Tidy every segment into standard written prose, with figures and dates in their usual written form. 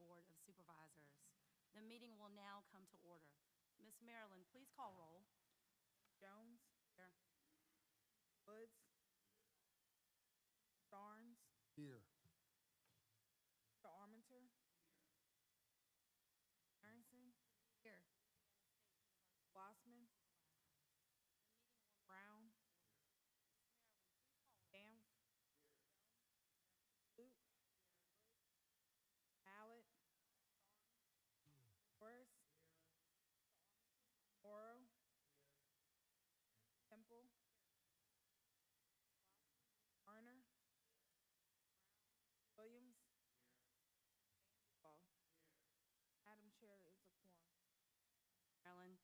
Board of Supervisors. The meeting will now come to order. Ms. Marilyn, please call roll. Jones. Here. Woods. Starnes. Here. Mr. Armenter. Aronson. Here. Blossman. Brown. Danf. Luke. Mallett. Morris. Morrow. Temple. Garner. Williams. Madam Chair, there is a quorum. Marilyn.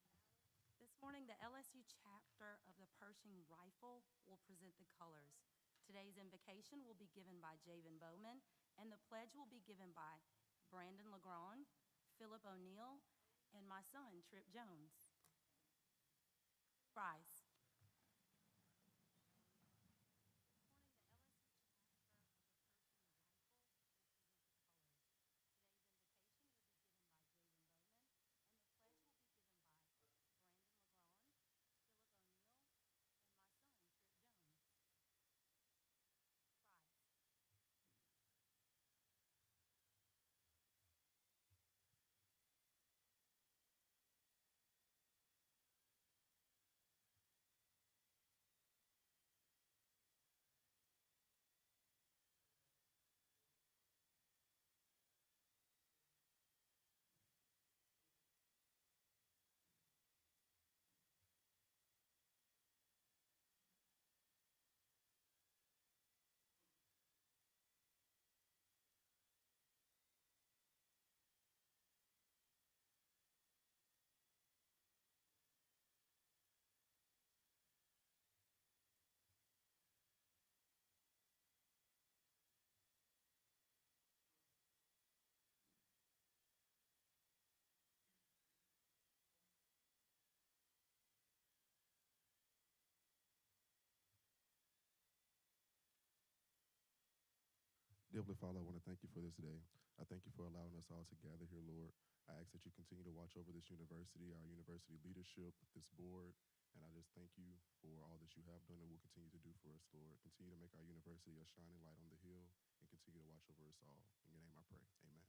This morning, the LSU chapter of the Pershing Rifle will present the colors. Today's invocation will be given by Javen Bowman, and the pledge will be given by Brandon Legrand, Philip O'Neill, and my son, Trip Jones. Rise. Dearly Father, I want to thank you for this day. I thank you for allowing us all to gather here, Lord. I ask that you continue to watch over this university, our university leadership, this board, and I just thank you for all that you have done and will continue to do for us, Lord. Continue to make our university a shining light on the hill and continue to watch over us all. In your name I pray, amen.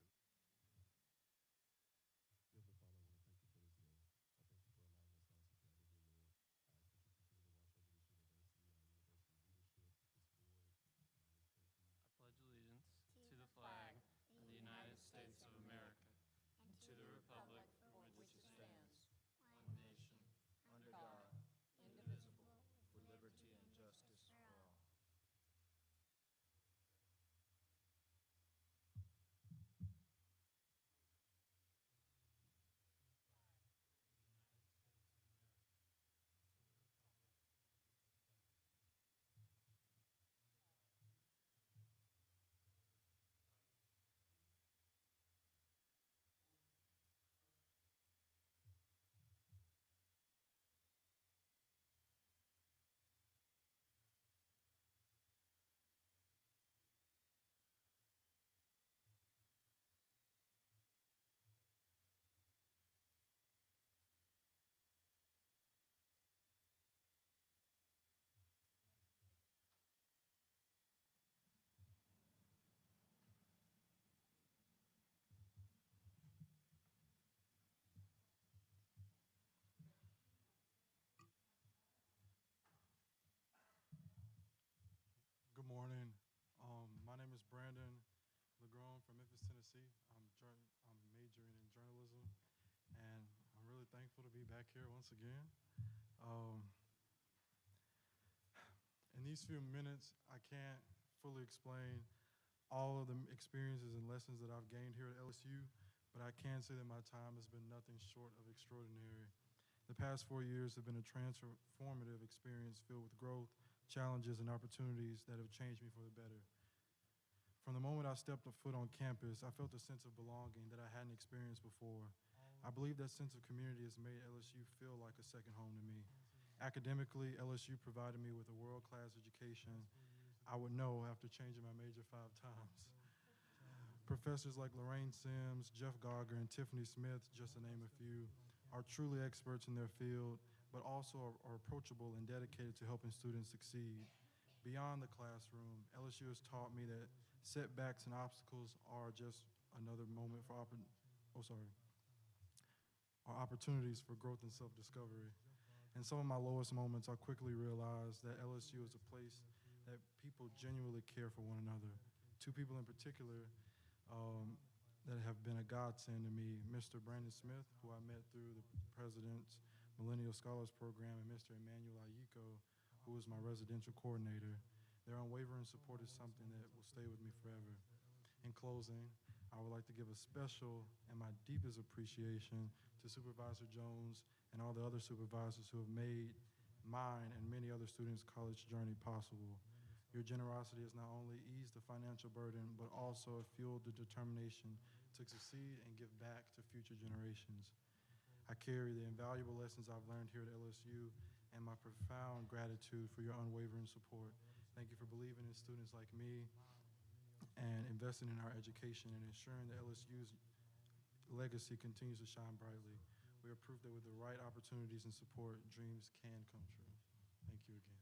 Dearly Father, I want to thank you for this day. I thank you for allowing us all to gather here, Lord. I ask that you continue to watch over this university, our university leadership, this board, and I just thank you. I pledge allegiance to the flag of the United States of America and to the republic for which it stands, one nation, under God, indivisible, with liberty and justice for all. Good morning. My name is Brandon Legrand from Memphis, Tennessee. I'm majoring in journalism, and I'm really thankful to be back here once again. In these few minutes, I can't fully explain all of the experiences and lessons that I've gained here at LSU, but I can say that my time has been nothing short of extraordinary. The past 4 years have been a transformative experience filled with growth, challenges, and opportunities that have changed me for the better. From the moment I stepped a foot on campus, I felt a sense of belonging that I hadn't experienced before. I believe that sense of community has made LSU feel like a second home to me. Academically, LSU provided me with a world-class education I would know after changing my major 5 times. Professors like Lorraine Sims, Jeff Gauger, and Tiffany Smith, just to name a few, are truly experts in their field, but also are approachable and dedicated to helping students succeed. Beyond the classroom, LSU has taught me that setbacks and obstacles are just another moment for opportunities for growth and self-discovery. In some of my lowest moments, I quickly realized that LSU is a place that people genuinely care for one another. Two people in particular that have been a godsend to me, Mr. Brandon Smith, who I met through the President's Millennial Scholars Program, and Mr. Emmanuel Ayiko, who is my residential coordinator. Their unwavering support is something that will stay with me forever. In closing, I would like to give a special and my deepest appreciation to Supervisor Jones and all the other supervisors who have made mine and many other students' college journey possible. Your generosity has not only eased the financial burden, but also fueled the determination to succeed and give back to future generations. I carry the invaluable lessons I've learned here at LSU and my profound gratitude for your unwavering support. Thank you for believing in students like me and investing in our education and ensuring that LSU's legacy continues to shine brightly. We are proof that with the right opportunities and support, dreams can come true. Thank you again.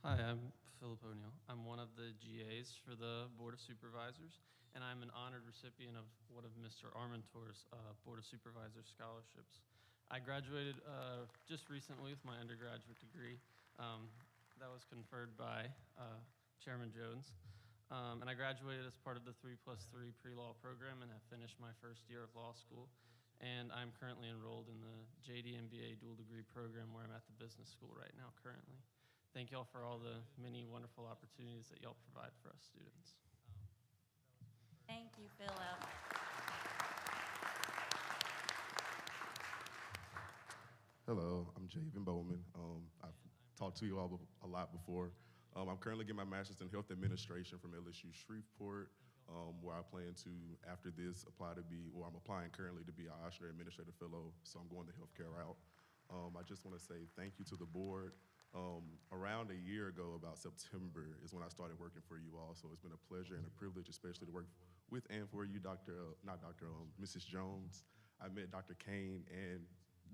Hi, I'm Philip O'Neill. I'm one of the GAs for the Board of Supervisors, and I'm an honored recipient of one of Mr. Armentor's Board of Supervisors scholarships. I graduated just recently with my undergraduate degree. That was conferred by Chairman Jones. And I graduated as part of the 3+3 pre-law program and have finished my first year of law school. And I'm currently enrolled in the JD MBA dual degree program where I'm at the business school right now currently. Thank y'all for all the many wonderful opportunities that y'all provide for us students. Thank you, Philip. Hello, I'm Javen Bowman. I've talked to you all a lot before. I'm currently getting my master's in health administration from LSU Shreveport, where I plan to, after this, I'm applying currently to be an Ochsner Administrative Fellow, so I'm going the healthcare route. I just want to say thank you to the board. Around a year ago, about September, is when I started working for you all, so it's been a pleasure and a privilege, especially to work with and for you, Mrs. Jones. I met Dr. Kane, and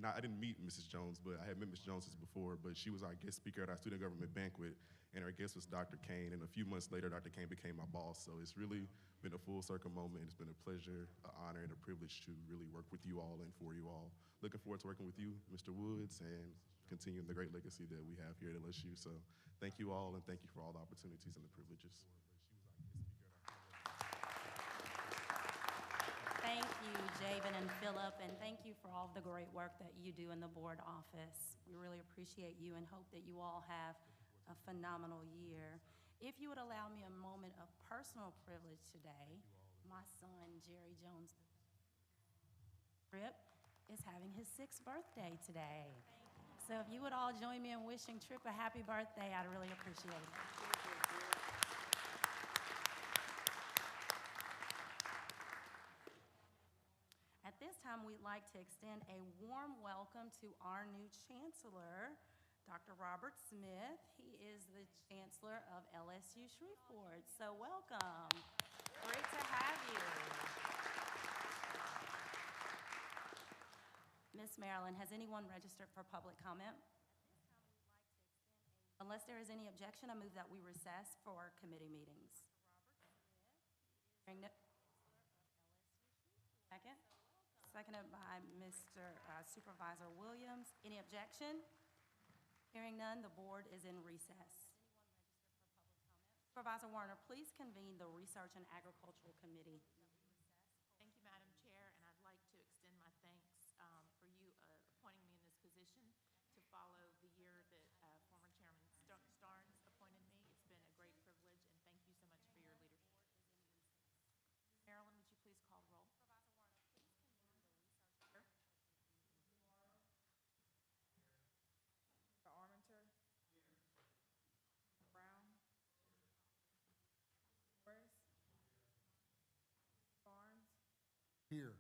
I didn't meet Mrs. Jones, but I had met Ms. Jones before, but she was our guest speaker at our student government banquet, and our guest was Dr. Kane, and a few months later, Dr. Kane became my boss, so it's really been a full circle moment. It's been a pleasure, an honor, and a privilege to really work with you all and for you all. Looking forward to working with you, Mr. Woods, and continuing the great legacy that we have here at LSU. So thank you all, and thank you for all the opportunities and the privileges. Thank you, Javen and Philip, and thank you for all the great work that you do in the board office. We really appreciate you and hope that you all have a phenomenal year. If you would allow me a moment of personal privilege today, my son, Jerry Jones, Tripp, is having his 6th birthday today. So if you would all join me in wishing Tripp a happy birthday, I'd really appreciate it. At this time, we'd like to extend a warm welcome to our new Chancellor, Dr. Robert Smith. He is the Chancellor of LSU Shreveport. So welcome. Great to have you. Ms. Marilyn, has anyone registered for public comment? Unless there is any objection, I move that we recess for committee meetings. Second? Seconded by Mr. Supervisor Williams. Any objection? Hearing none, the board is in recess. Supervisor Warner, please convene the Research and Agricultural Committee. Thank you, Madam Chair, and I'd like to extend my thanks for you appointing me in this position to follow the year that former Chairman Starnes appointed me. It's been a great privilege, and thank you so much for your leadership. Marilyn, would you please call roll? Mr. Armentor. Brown. Morris. Barnes. Here.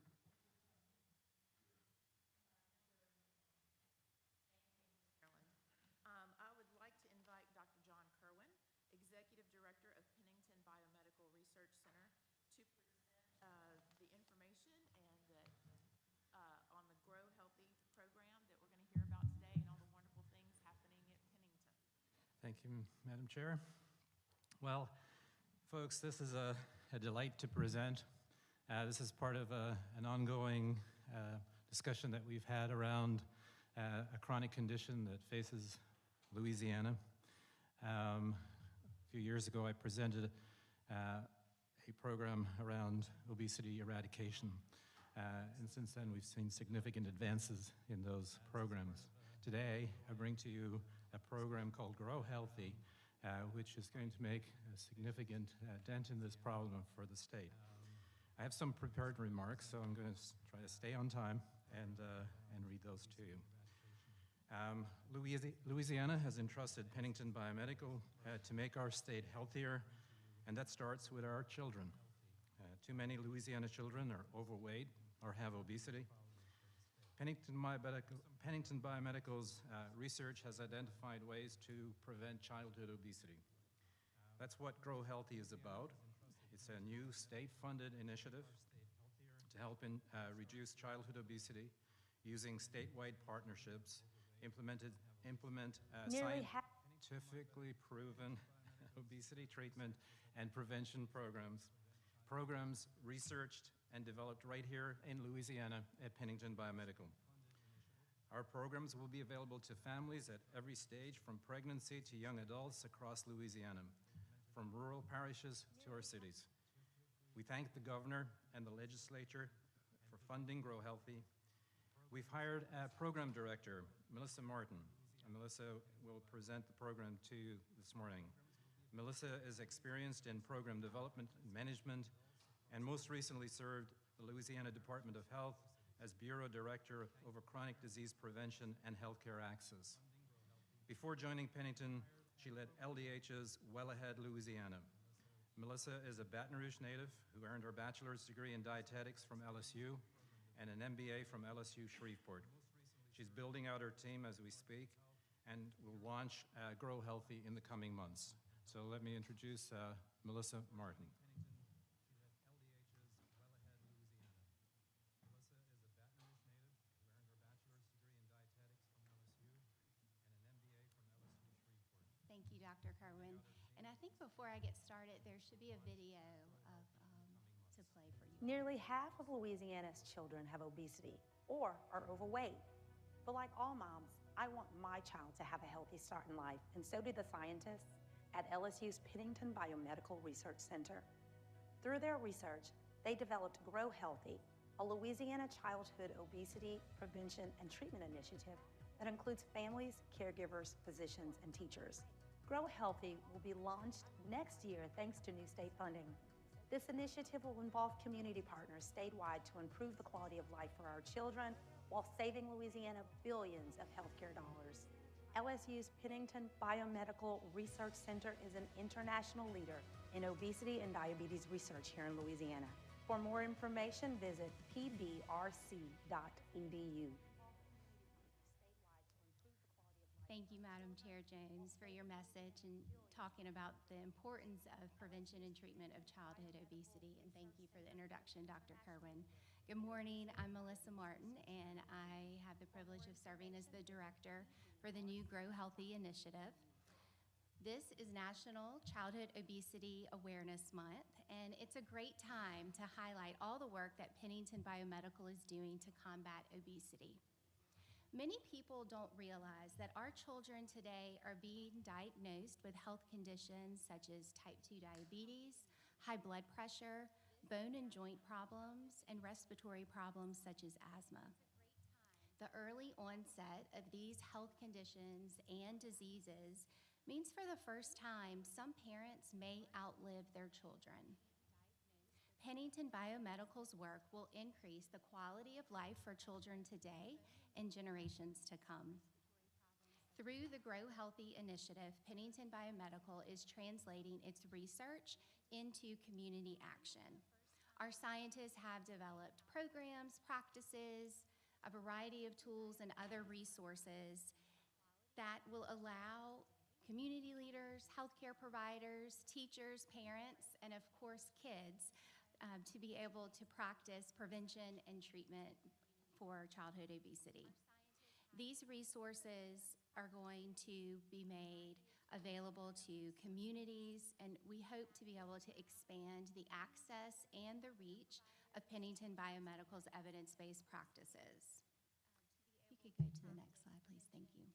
Research Center to present the information on the Grow Healthy program that we're going to hear about today and all the wonderful things happening at Pennington. Thank you, Madam Chair. Well, folks, this is a delight to present. This is part of an ongoing discussion that we've had around a chronic condition that faces Louisiana. A few years ago, I presented a program around obesity eradication. And since then, we've seen significant advances in those programs. Today, I bring to you a program called Grow Healthy, which is going to make a significant dent in this problem for the state. I have some prepared remarks, so I'm going to try to stay on time and read those to you. Louisiana has entrusted Pennington Biomedical to make our state healthier, and that starts with our children. Too many Louisiana children are overweight or have obesity. Pennington Biomedical's research has identified ways to prevent childhood obesity. That's what Grow Healthy is about. It's a new state-funded initiative to help reduce childhood obesity using statewide partnerships, implement scientifically proven obesity treatment and prevention programs researched and developed right here in Louisiana at Pennington Biomedical. Our programs will be available to families at every stage, from pregnancy to young adults across Louisiana, from rural parishes to our cities. We thank the governor and the legislature for funding Grow Healthy. We've hired a program director, Melissa Martin, and Melissa will present the program to you this morning. Melissa is experienced in program development and management, and most recently served the Louisiana Department of Health as Bureau Director over Chronic Disease Prevention and Healthcare Access. Before joining Pennington, she led LDH's Well Ahead Louisiana. Melissa is a Baton Rouge native who earned her bachelor's degree in dietetics from LSU and an MBA from LSU Shreveport. She's building out her team as we speak and will launch Grow Healthy in the coming months. So let me introduce Melissa Martin. Thank you, Dr. Kerwin. And I think before I get started, there should be a video to play for you. Nearly half of Louisiana's children have obesity or are overweight. But like all moms, I want my child to have a healthy start in life, and so do the scientists at LSU's Pennington Biomedical Research Center. Through their research, they developed Grow Healthy, a Louisiana childhood obesity prevention and treatment initiative that includes families, caregivers, physicians, and teachers. Grow Healthy will be launched next year thanks to new state funding. This initiative will involve community partners statewide to improve the quality of life for our children while saving Louisiana billions of healthcare dollars. LSU's Pennington Biomedical Research Center is an international leader in obesity and diabetes research here in Louisiana. For more information, visit pbrc.edu. Thank you, Madam Chair Jones, for your message and talking about the importance of prevention and treatment of childhood obesity. And thank you for the introduction, Dr. Kerwin. Good morning, I'm Melissa Martin, and I have the privilege of serving as the director for the new Grow Healthy initiative. This is National Childhood Obesity Awareness Month, and it's a great time to highlight all the work that Pennington Biomedical is doing to combat obesity. Many people don't realize that our children today are being diagnosed with health conditions such as type 2 diabetes, high blood pressure, bone and joint problems, and respiratory problems such as asthma. The early onset of these health conditions and diseases means for the first time, some parents may outlive their children. Pennington Biomedical's work will increase the quality of life for children today and generations to come. Through the Grow Healthy initiative, Pennington Biomedical is translating its research into community action. Our scientists have developed programs, practices, a variety of tools and other resources that will allow community leaders, healthcare providers, teachers, parents, and of course, kids, to be able to practice prevention and treatment for childhood obesity. These resources are going to be made available to communities, and we hope to be able to expand the access and the reach of Pennington Biomedical's evidence-based practices. If you could go to the next slide, please. Thank you.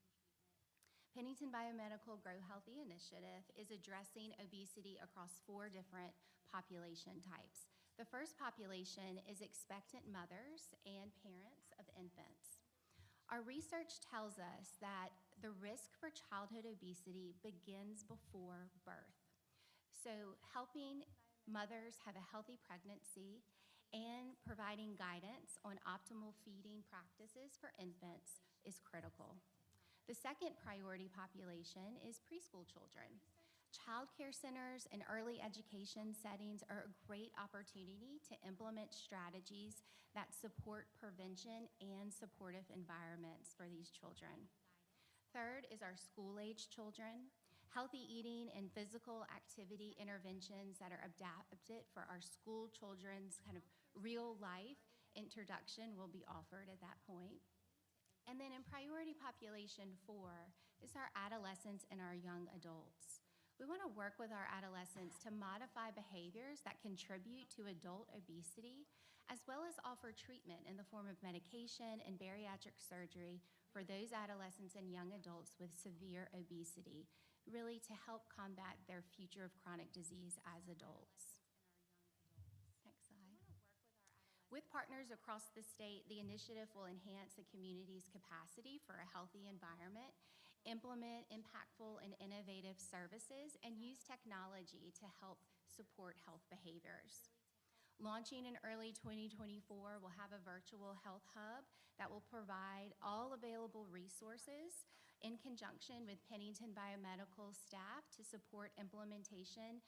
Pennington Biomedical Grow Healthy Initiative is addressing obesity across 4 different population types. The first population is expectant mothers and parents of infants. Our research tells us that the risk for childhood obesity begins before birth. So helping mothers have a healthy pregnancy and providing guidance on optimal feeding practices for infants is critical. The second priority population is preschool children. Child care centers and early education settings are a great opportunity to implement strategies that support prevention and supportive environments for these children. Third is our school-age children. Healthy eating and physical activity interventions that are adapted for our school children's kind of real-life introduction will be offered at that point. And then in priority population 4 is our adolescents and our young adults. We want to work with our adolescents to modify behaviors that contribute to adult obesity, as well as offer treatment in the form of medication and bariatric surgery for those adolescents and young adults with severe obesity, really to help combat their future of chronic disease as adults. Next slide. With partners across the state, the initiative will enhance the community's capacity for a healthy environment, implement impactful and innovative services, and use technology to help support health behaviors. Launching in early 2024, we'll have a virtual health hub that will provide all available resources in conjunction with Pennington Biomedical staff to support implementation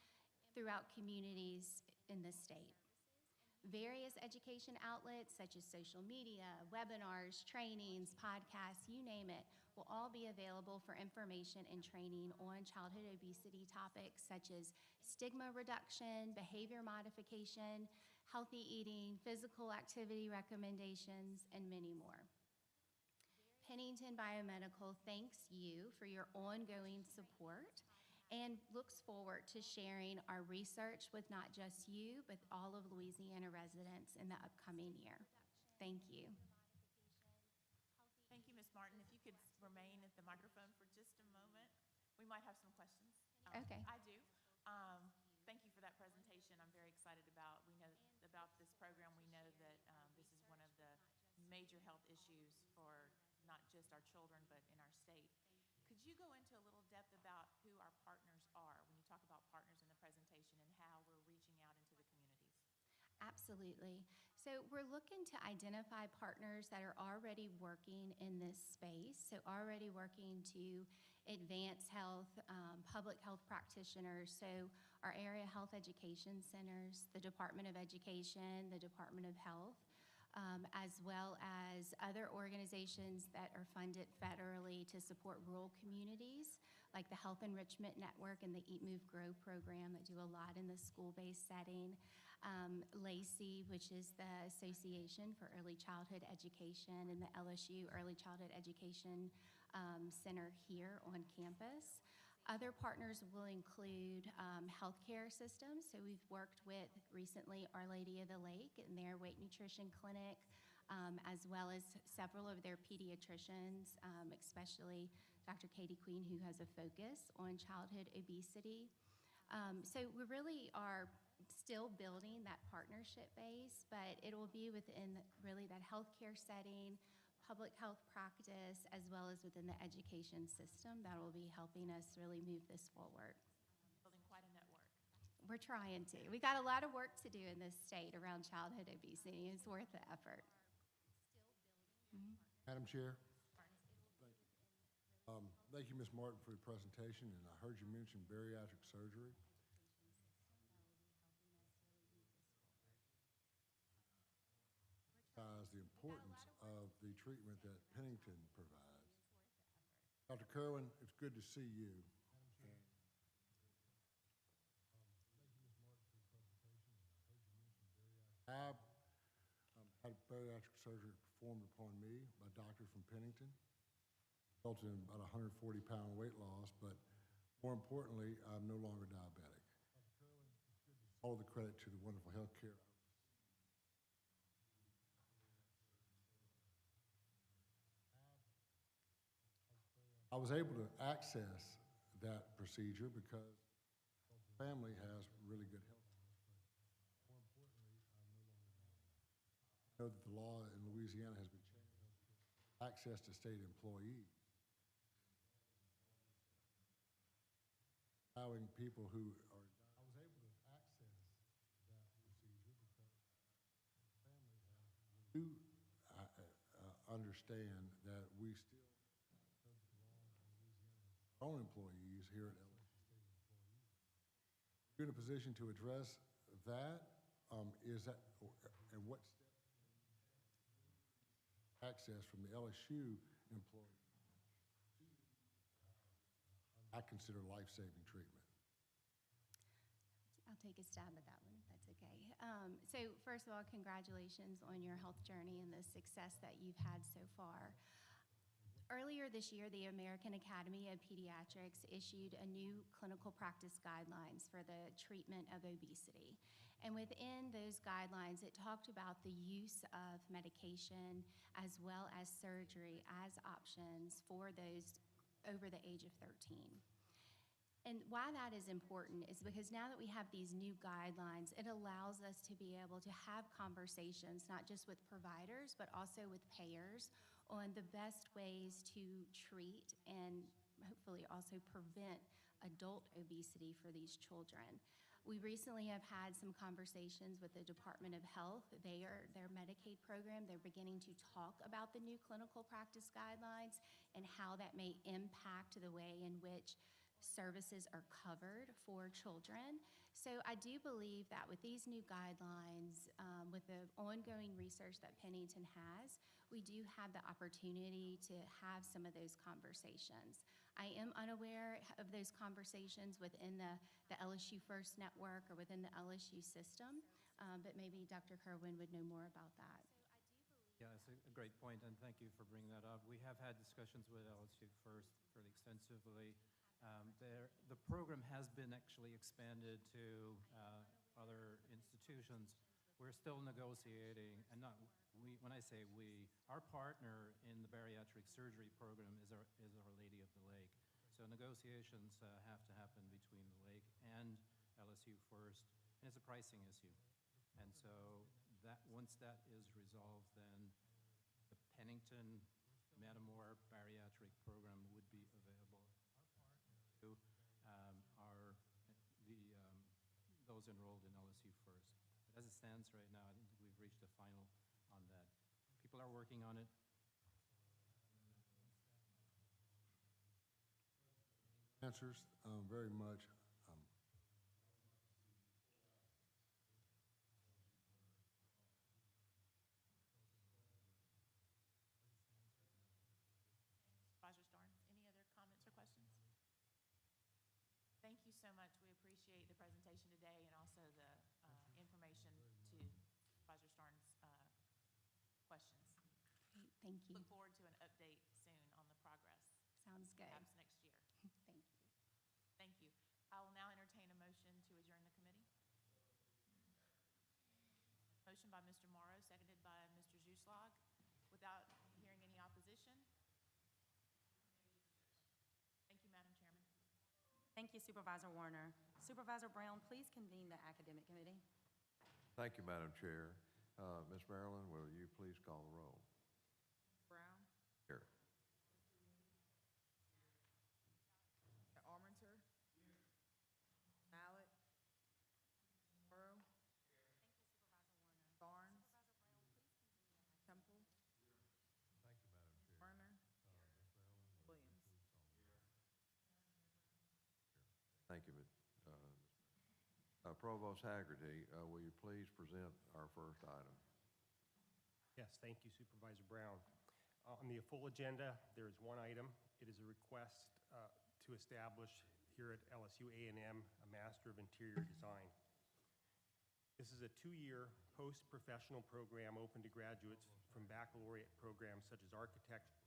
throughout communities in the state. Various education outlets such as social media, webinars, trainings, podcasts, you name it, will all be available for information and training on childhood obesity topics such as stigma reduction, behavior modification, healthy eating, physical activity recommendations, and many more. Pennington Biomedical thanks you for your ongoing support and looks forward to sharing our research with not just you, but all of Louisiana residents in the upcoming year. Thank you. Thank you, Ms. Martin. If you could remain at the microphone for just a moment, we might have some questions. Okay. I do. Thank you for that presentation. I'm very excited about, we know about this program. We know that this is one of the major health issues for not just our children, but in our state. Could you go into a little depth about who our partners are when you talk about partners in the presentation and how we're reaching out into the communities? Absolutely. So we're looking to identify partners that are already working in this space, so already working to advance health, public health practitioners, so our area health education centers, the Department of Education, the Department of Health, as well as other organizations that are funded federally to support rural communities, like the Health Enrichment Network and the Eat, Move, Grow program that do a lot in the school-based setting. LACY, which is the Association for Early Childhood Education, and the LSU Early Childhood Education Center here on campus. Other partners will include healthcare systems. So we've worked with recently Our Lady of the Lake and their weight nutrition clinic, as well as several of their pediatricians, especially Dr. Katie Queen, who has a focus on childhood obesity. So we really are still building that partnership base, but it will be within really that healthcare setting, public health practice, as well as within the education system that will be helping us really move this forward. Building quite a network. We're trying to. We got a lot of work to do in this state around childhood obesity. It's worth the effort. Madam Chair. Thank you, Ms. Martin, for your presentation, and I heard you mention bariatric surgery. The importance of the treatment that Pennington provides. Dr. Kerwin, it's good to see you. have had bariatric surgery performed upon me by doctors from Pennington. Resulted in about a 140-pound weight loss, but more importantly, I'm no longer diabetic. All the credit to the wonderful health care. I was able to access that procedure because the family has really good health. I know that the law in Louisiana has been changed. Access to state employees. Allowing people who are, I was able to access that procedure because the family do understand that we still own employees here at LSU State Employees. You're in a position to address that. Is that, and what access from the LSU employees I consider life-saving treatment? I'll take a stab at that one, if that's okay. So first of all, congratulations on your health journey and the success that you've had so far. Earlier this year, the American Academy of Pediatrics issued a new clinical practice guidelines for the treatment of obesity. And within those guidelines, it talked about the use of medication as well as surgery as options for those over the age of 13. And why that is important is because now that we have these new guidelines, it allows us to be able to have conversations, not just with providers, but also with payers on the best ways to treat and hopefully also prevent adult obesity for these children. We recently have had some conversations with the Department of Health. Their Medicaid program, they're beginning to talk about the new clinical practice guidelines and how that may impact the way in which services are covered for children. So I do believe that with these new guidelines, with the ongoing research that Pennington has, we do have the opportunity to have some of those conversations. I am unaware of those conversations within the LSU First Network or within the LSU system, but maybe Dr. Kerwin would know more about that. Yeah, it's a great point, and thank you for bringing that up. We have had discussions with LSU First fairly extensively. The program has been actually expanded to other institutions. We're still negotiating, and not we. When I say we, our partner in the bariatric surgery program is Our Lady of the Lake. So negotiations have to happen between the Lake and LSU First, and it's a pricing issue. And so that once that is resolved, then the Pennington Metamor bariatric program would be available. Those enrolled in LSU First. But as it stands right now, I don't think we've reached a final on that. People are working on it. Answers very much. Supervisor Starnes, any other comments or questions? Thank you so much. We appreciate the presentation today and also the information to Supervisor Starnes' questions. Great, thank you. Look forward to an update soon on the progress. Sounds good. Perhaps next year. Thank you. Thank you. I will now entertain a motion to adjourn the committee. Motion by Mr. Morrow, seconded by Mr. Zuslag. Without hearing any opposition. Thank you, Madam Chairman. Thank you, Supervisor Warner. Supervisor Brown, please convene the academic committee. Thank you, Madam Chair. Ms. Marilyn, will you please call the roll? Brown, Here. Armenter, Mallett, Morrow, Barnes, Temple, Warner, Williams. Thank you. Provost Haggerty, will you please present our first item? Yes, thank you, Supervisor Brown. On the full agenda, there is one item. It is a request to establish here at LSU A&M a Master of Interior Design. This is a 2-year post-professional program open to graduates from baccalaureate programs such as architecture.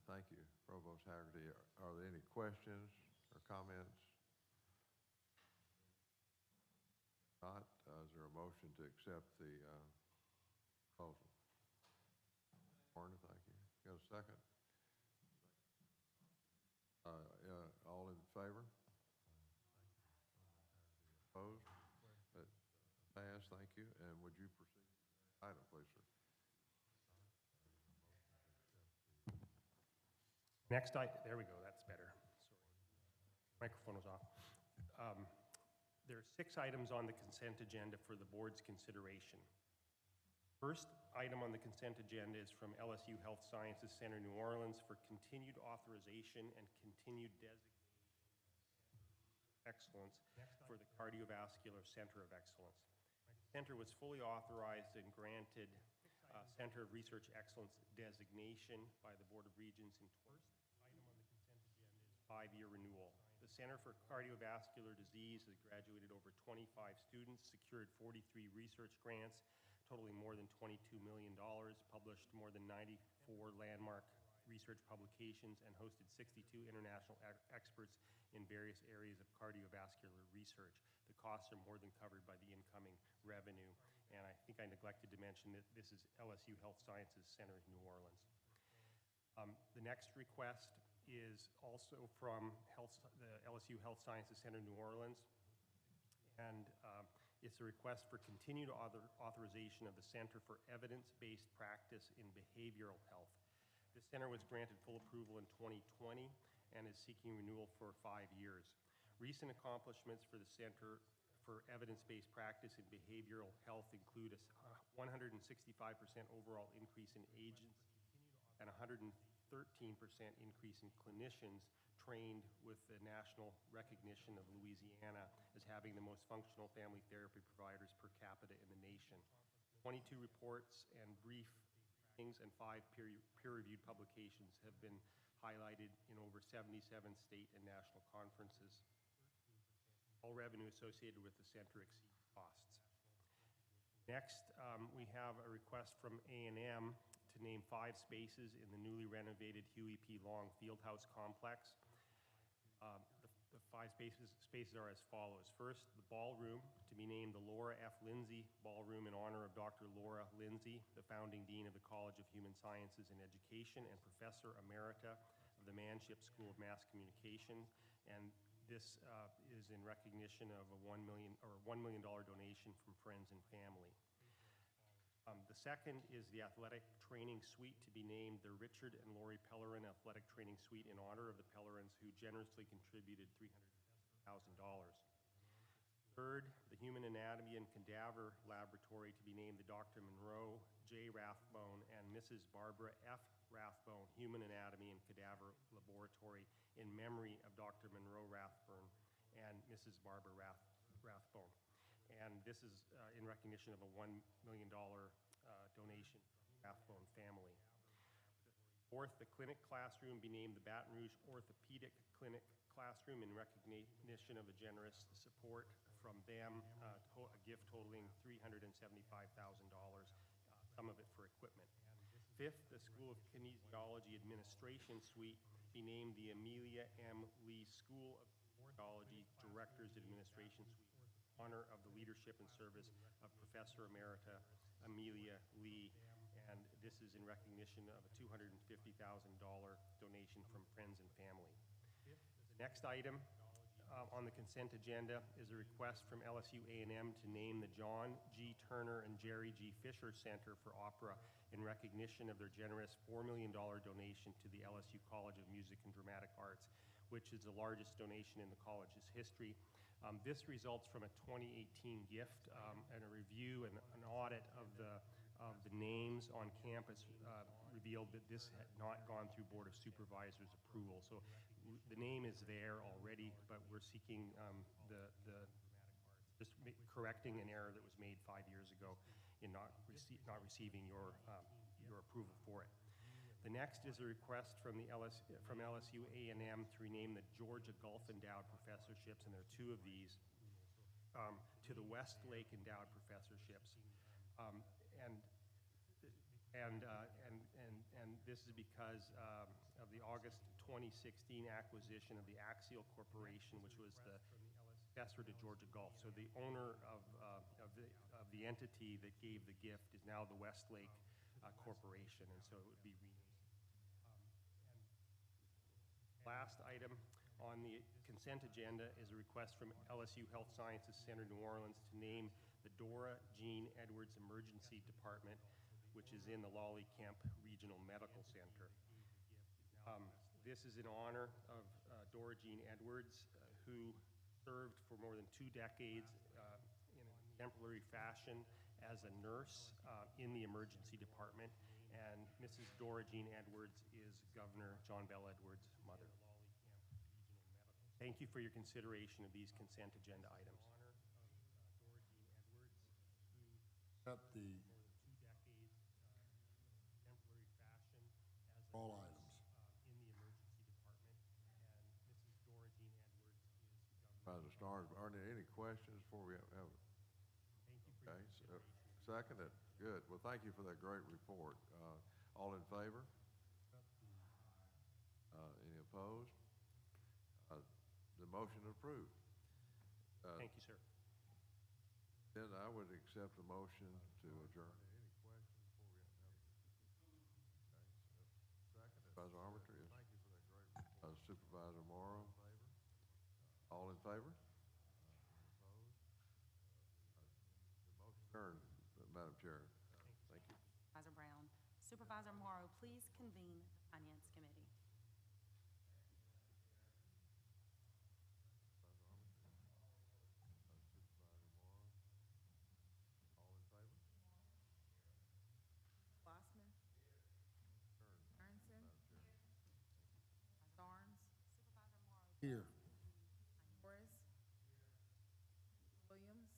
Thank you, Provost Haggerty. Are there any questions or comments? Not, is there a motion to accept the proposal? Warner, thank you. Got a second? All in favor? Opposed? Passed, thank you. And would you proceed? Item, please, sir. Next, there we go, that's better. Sorry. Microphone was off. There are 6 items on the consent agenda for the board's consideration. First item on the consent agenda is from LSU Health Sciences Center, New Orleans, for continued authorization and continued designation excellence for the Cardiovascular Center of Excellence. The center was fully authorized and granted Center of Research Excellence designation by the Board of Regents in 5-year renewal. The Center for Cardiovascular Disease has graduated over 25 students, secured 43 research grants totaling more than $22 million, published more than 94 landmark research publications, and hosted 62 international experts in various areas of cardiovascular research. The costs are more than covered by the incoming revenue. And I think I neglected to mention that this is LSU Health Sciences Center in New Orleans. The next request is also from the LSU Health Sciences Center in New Orleans. And it's a request for continued authorization of the Center for Evidence-Based Practice in Behavioral Health. The center was granted full approval in 2020 and is seeking renewal for 5 years. Recent accomplishments for the Center for Evidence-Based Practice in Behavioral Health include a 165% overall increase in agents and 113% increase in clinicians trained with the national recognition of Louisiana as having the most functional family therapy providers per capita in the nation. 22 reports and briefings and 5 peer-reviewed publications have been highlighted in over 77 state and national conferences. All revenue associated with the center exceeds costs. Next, we have a request from A&M to name 5 spaces in the newly renovated Huey P. Long Fieldhouse Complex. The 5 spaces are as follows. First, the ballroom, to be named the Laura F. Lindsay Ballroom in honor of Dr. Laura Lindsay, the founding dean of the College of Human Sciences and Education and Professor Emerita of the Manship School of Mass Communication. And this is in recognition of a $1 million donation from friends and family. The second is the athletic training suite, to be named the Richard and Lori Pellerin Athletic Training Suite in honor of the Pellerins, who generously contributed $300,000. Third, the Human Anatomy and Cadaver Laboratory, to be named the Dr. Monroe J. Rathbone and Mrs. Barbara F. Rathbone Human Anatomy and Cadaver Laboratory in memory of Dr. Monroe Rathbone and Mrs. Barbara Rathbone. And this is in recognition of a $1 million donation from the Rathbone family. Fourth, the clinic classroom be named the Baton Rouge Orthopedic Clinic Classroom in recognition of a generous support from them, a gift totaling $375,000, some of it for equipment. Fifth, the School of Kinesiology Administration Suite be named the Amelia M. Lee School of Kinesiology Directors Administration Suite, in honor of the leadership and service of Professor Emerita Amelia Lee, and this is in recognition of a $250,000 donation from friends and family. The next item on the consent agenda is a request from LSU A&M to name the John G. Turner and Jerry G. Fisher Center for Opera in recognition of their generous $4 million donation to the LSU College of Music and Dramatic Arts, which is the largest donation in the college's history. This results from a 2018 gift and a review and an audit of the names on campus revealed that this had not gone through Board of Supervisors approval. So the name is there already, but we're seeking correcting an error that was made 5 years ago in not receiving your approval for it. The next is a request from LSU A&M to rename the Georgia Gulf Endowed Professorships, and there are 2 of these, to the Westlake Endowed Professorships. And this is because of the August 2016 acquisition of the Axial Corporation, which was the successor to Georgia Gulf. So the owner of the entity that gave the gift is now the Westlake Corporation, and so it would be renamed. Last item on the consent agenda is a request from LSU Health Sciences Center New Orleans to name the Dora Jean Edwards Emergency Department, which is in the Lolly Kemp Regional Medical Center. This is in honor of Dora Jean Edwards, who served for more than 2 decades in an exemplary fashion as a nurse in the emergency department, and Mrs. Dora Jean Edwards is Governor John Bell Edwards' mother. Thank you for your consideration of these consent agenda items. Accept the all items. Supervisor Starnes, are there any questions before we have? Okay, so seconded. Good. Well, thank you for that great report. All in favor? Any opposed? The motion approved. Thank you, sir. Then I would accept the motion to adjourn. Supervisor Armitage, yes. Supervisor Morrow. All in favor? The motion adjourned, Madam Chair. Thank you. Supervisor Brown. Supervisor Morrow, please convene the Finance Committee. Glassman. Aronson. Starnes. Here. Morris. Williams.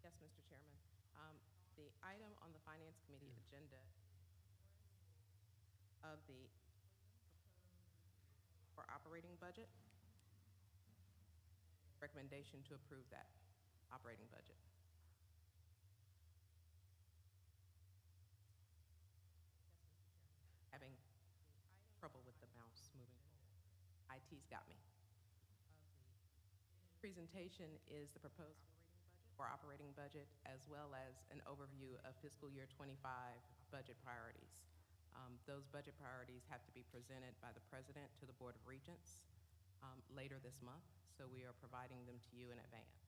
Yes, Mr. Chairman. The item on the Finance Committee agenda of the for operating budget, recommendation to approve that operating budget. Having trouble with the mouse moving forward. IT's got me. Presentation is the proposed for operating budget, as well as an overview of fiscal year 25 budget priorities. Those budget priorities have to be presented by the President to the Board of Regents later this month, so we are providing them to you in advance.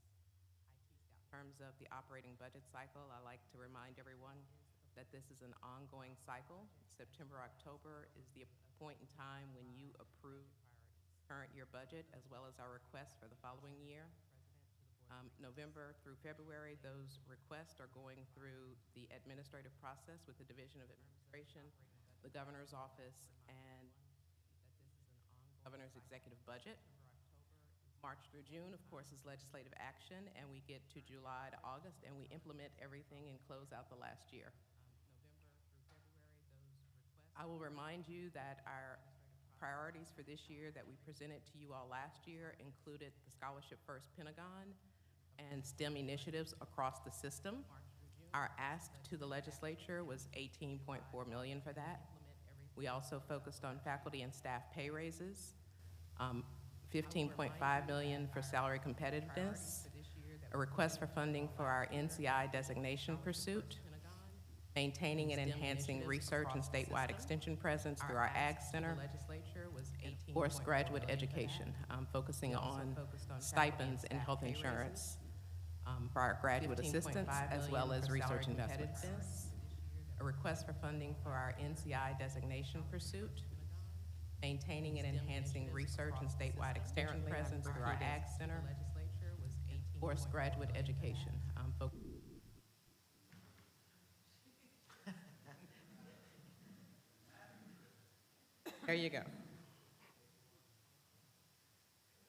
In terms of the operating budget cycle, I like to remind everyone that this is an ongoing cycle. September, October is the point in time when you approve current year budget, as well as our requests for the following year. November through February, those requests are going through the administrative process with the Division of Administration, the Governor's Office, and governor's executive budget. March through June, of course, is legislative action, and we get to July to August, and we implement everything and close out the last year. I will remind you that our priorities for this year that we presented to you all last year included the Scholarship First Pentagon and STEM initiatives across the system. Our ask to the legislature was $18.4 million for that. We also focused on faculty and staff pay raises, $15.5 million for salary competitiveness, a request for funding for our NCI designation pursuit, maintaining and enhancing research and statewide extension presence through our Ag Center, and of course, graduate education, focusing on stipends and health insurance for our graduate assistants, as well as research investments. A request for funding for our NCI designation pursuit, maintaining and enhancing research and statewide extension presence through our Ag Center, and of course, graduate education. There you go.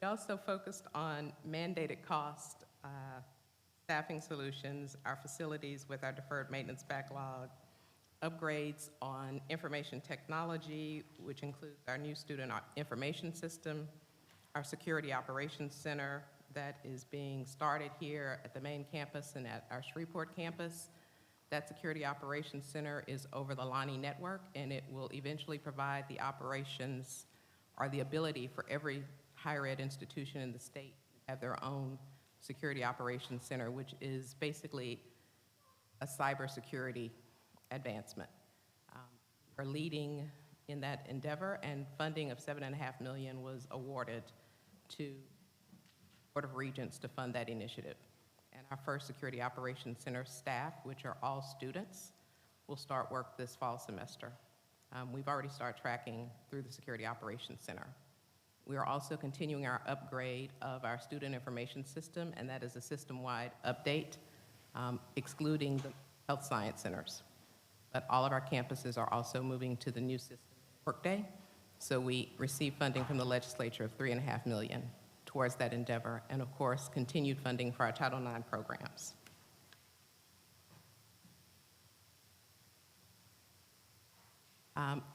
We also focused on mandated cost, staffing solutions, our facilities with our deferred maintenance backlog, upgrades on information technology, which includes our new student information system, our security operations center that is being started here at the main campus and at our Shreveport campus. That security operations center is over the Lonnie network, and it will eventually provide the operations or the ability for every higher ed institution in the state to have their own security operations center, which is basically a cybersecurity advancement. We're leading in that endeavor, and funding of $7.5 million was awarded to Board of Regents to fund that initiative. And our first Security Operations Center staff, which are all students, will start work this fall semester. We've already started tracking through the Security Operations Center. We are also continuing our upgrade of our student information system, and that is a system-wide update, excluding the health science centers. But all of our campuses are also moving to the new system, Workday. So we received funding from the legislature of $3.5 million towards that endeavor, and of course, continued funding for our Title IX programs.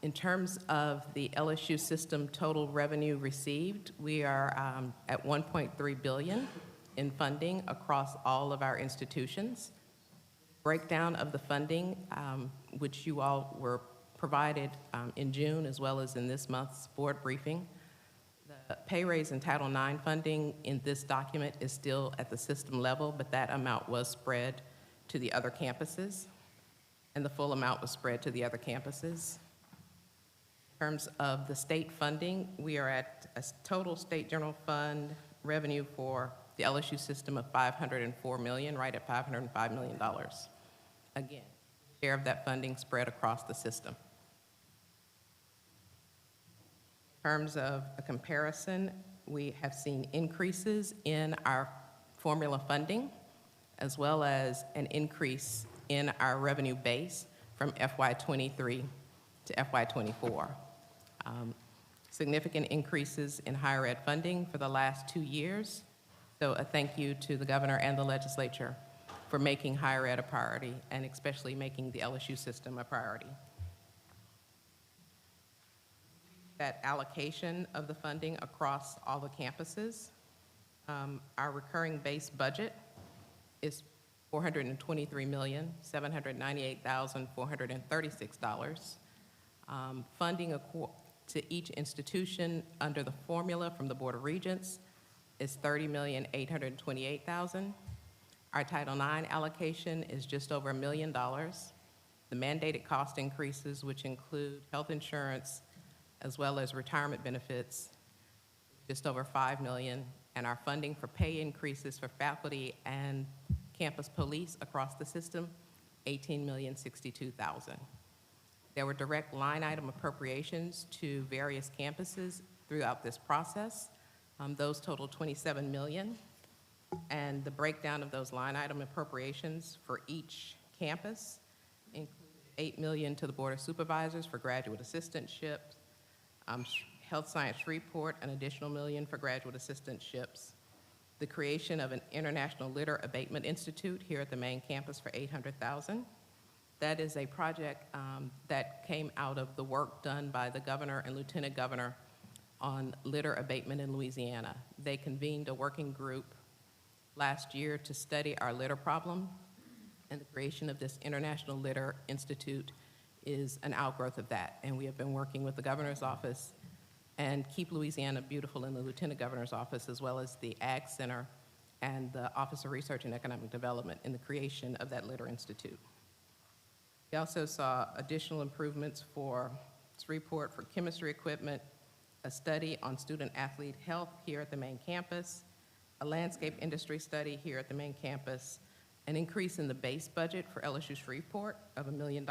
In terms of the LSU system total revenue received, we are at $1.3 billion in funding across all of our institutions. Breakdown of the funding, which you all were provided in June as well as in this month's board briefing. The pay raise and Title IX funding in this document is still at the system level, but that amount was spread to the other campuses, and the full amount was spread to the other campuses. In terms of the state funding, we are at a total state general fund revenue for the LSU system of $504 million, right at $505 million. Again, share of that funding spread across the system. In terms of a comparison, we have seen increases in our formula funding, as well as an increase in our revenue base from FY23 to FY24. Significant increases in higher ed funding for the last 2 years. So a thank you to the governor and the legislature for making higher ed a priority, and especially making the LSU system a priority. That allocation of the funding across all the campuses, our recurring base budget is $423,798,436. Funding to each institution under the formula from the Board of Regents is $30,828,000. Our Title IX allocation is just over $1 million. The mandated cost increases, which include health insurance as well as retirement benefits, just over $5 million, and our funding for pay increases for faculty and campus police across the system, $18,062,000. There were direct line item appropriations to various campuses throughout this process. Those total $27 million, and the breakdown of those line item appropriations for each campus include $8 million to the Board of Supervisors for graduate assistantships, Health Science Shreveport, an additional $1 million for graduate assistantships. The creation of an International Litter Abatement Institute here at the main campus for $800,000. That is a project that came out of the work done by the governor and lieutenant governor on litter abatement in Louisiana. They convened a working group last year to study our litter problem, and the creation of this International Litter Institute is an outgrowth of that. And we have been working with the governor's office and Keep Louisiana Beautiful in the lieutenant governor's office, as well as the Ag Center and the Office of Research and Economic Development in the creation of that Litter Institute. We also saw additional improvements for Shreveport for chemistry equipment, a study on student-athlete health here at the main campus, a landscape industry study here at the main campus, an increase in the base budget for LSU Shreveport of $1 million,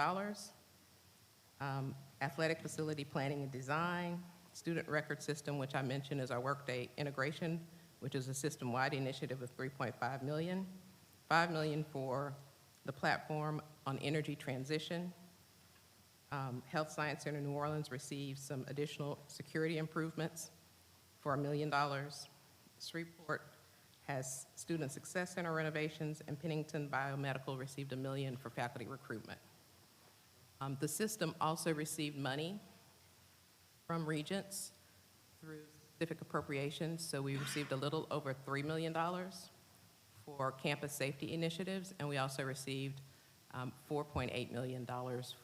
athletic facility planning and design, student record system, which I mentioned is our workday integration, which is a system-wide initiative of $3.5 million, $5 million for the platform on energy transition. Health Science Center New Orleans received some additional security improvements for $1 million. Shreveport has Student Success Center renovations, and Pennington Biomedical received $1 million for faculty recruitment. The system also received money from Regents through specific appropriations, so we received a little over $3 million for campus safety initiatives, and we also received $4.8 million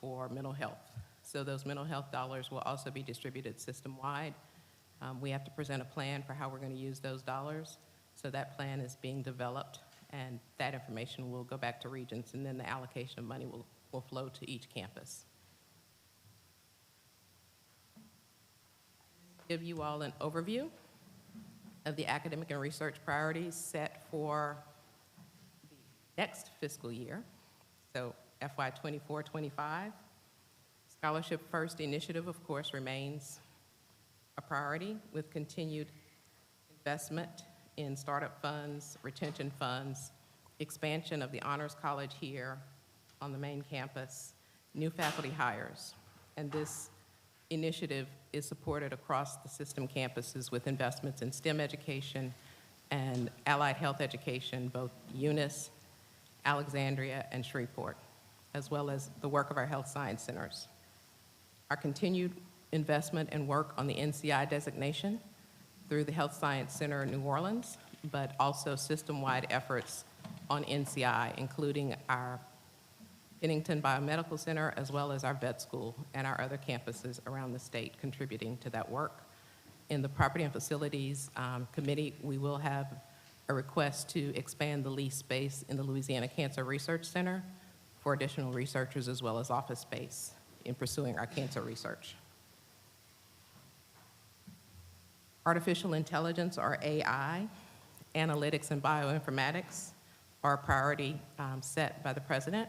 for mental health. So those mental health dollars will also be distributed system-wide. We have to present a plan for how we're going to use those dollars. So that plan is being developed, and that information will go back to Regents, and then the allocation of money will flow to each campus. Give you all an overview of the academic and research priorities set for the next fiscal year, so FY '24-25. Scholarship First initiative, of course, remains a priority with continued investment in startup funds, retention funds, expansion of the Honors College here on the main campus, new faculty hires. And this initiative is supported across the system campuses with investments in STEM education and allied health education, both Eunice, Alexandria, and Shreveport, as well as the work of our health science centers. Our continued investment and work on the NCI designation through the Health Science Center New Orleans, but also system-wide efforts on NCI, including our Pennington Biomedical Center, as well as our vet school and our other campuses around the state contributing to that work. In the Property and Facilities Committee, we will have a request to expand the lease space in the Louisiana Cancer Research Center for additional researchers, as well as office space in pursuing our cancer research. Artificial intelligence, or AI, analytics and bioinformatics are a priority set by the president.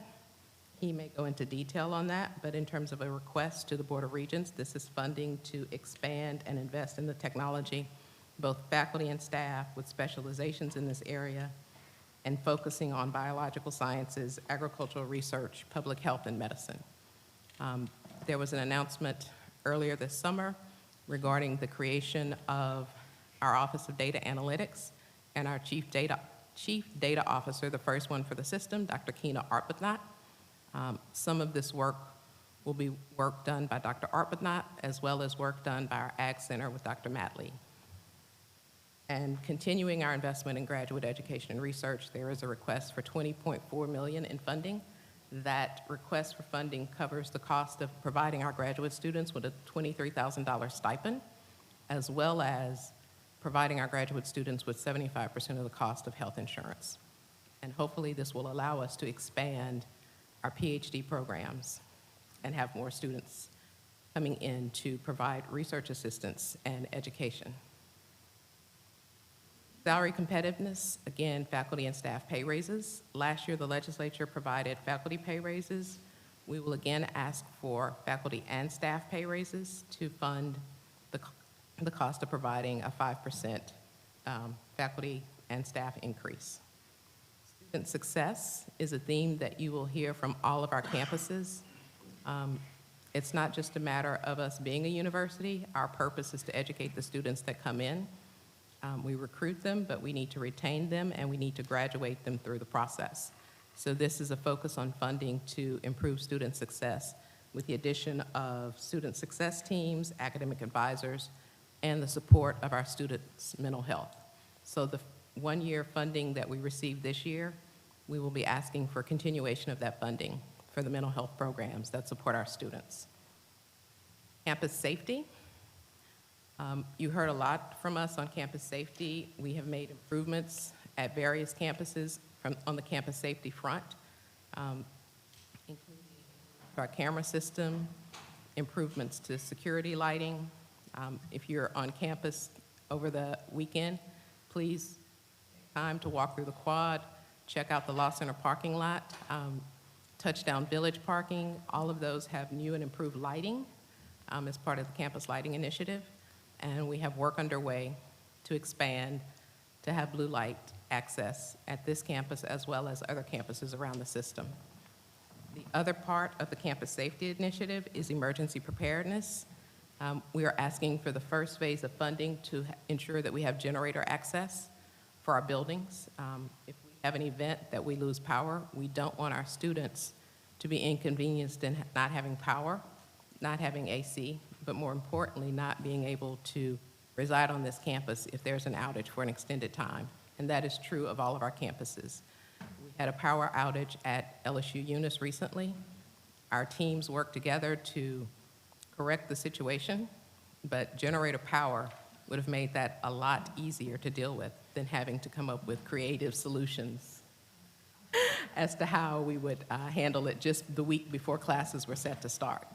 He may go into detail on that, but in terms of a request to the Board of Regents, this is funding to expand and invest in the technology, both faculty and staff with specializations in this area, and focusing on biological sciences, agricultural research, public health, and medicine. There was an announcement earlier this summer regarding the creation of our Office of Data Analytics and our Chief Data Officer, the first one for the system, Dr. Keena Arbuthnot. Some of this work will be work done by Dr. Arbuthnot, as well as work done by our Ag Center with Dr. Matley. And continuing our investment in graduate education and research, there is a request for $20.4 million in funding. That request for funding covers the cost of providing our graduate students with a $23,000 stipend, as well as providing our graduate students with 75% of the cost of health insurance. And hopefully this will allow us to expand our PhD programs and have more students coming in to provide research assistance and education. Salary competitiveness, again, faculty and staff pay raises. Last year, the legislature provided faculty pay raises. We will again ask for faculty and staff pay raises to fund the cost of providing a 5% faculty and staff increase. Student success is a theme that you will hear from all of our campuses. It's not just a matter of us being a university. Our purpose is to educate the students that come in. We recruit them, but we need to retain them, and we need to graduate them through the process. So this is a focus on funding to improve student success with the addition of student success teams, academic advisors, and the support of our students' mental health. So the one-year funding that we received this year, we will be asking for continuation of that funding for the mental health programs that support our students. Campus safety. You heard a lot from us on campus safety. We have made improvements at various campuses on the campus safety front, including our camera system, improvements to security lighting. If you're on campus over the weekend, please take time to walk through the quad, check out the Law Center parking lot, Touchdown Village parking. All of those have new and improved lighting as part of the campus lighting initiative. And we have work underway to expand to have blue light access at this campus as well as other campuses around the system. The other part of the campus safety initiative is emergency preparedness. We are asking for the first phase of funding to ensure that we have generator access for our buildings. If we have an event that we lose power, we don't want our students to be inconvenienced in not having power, not having AC, but more importantly, not being able to reside on this campus if there's an outage for an extended time. And that is true of all of our campuses. We had a power outage at LSU Eunice recently. Our teams worked together to correct the situation, but generator power would have made that a lot easier to deal with than having to come up with creative solutions as to how we would handle it just the week before classes were set to start.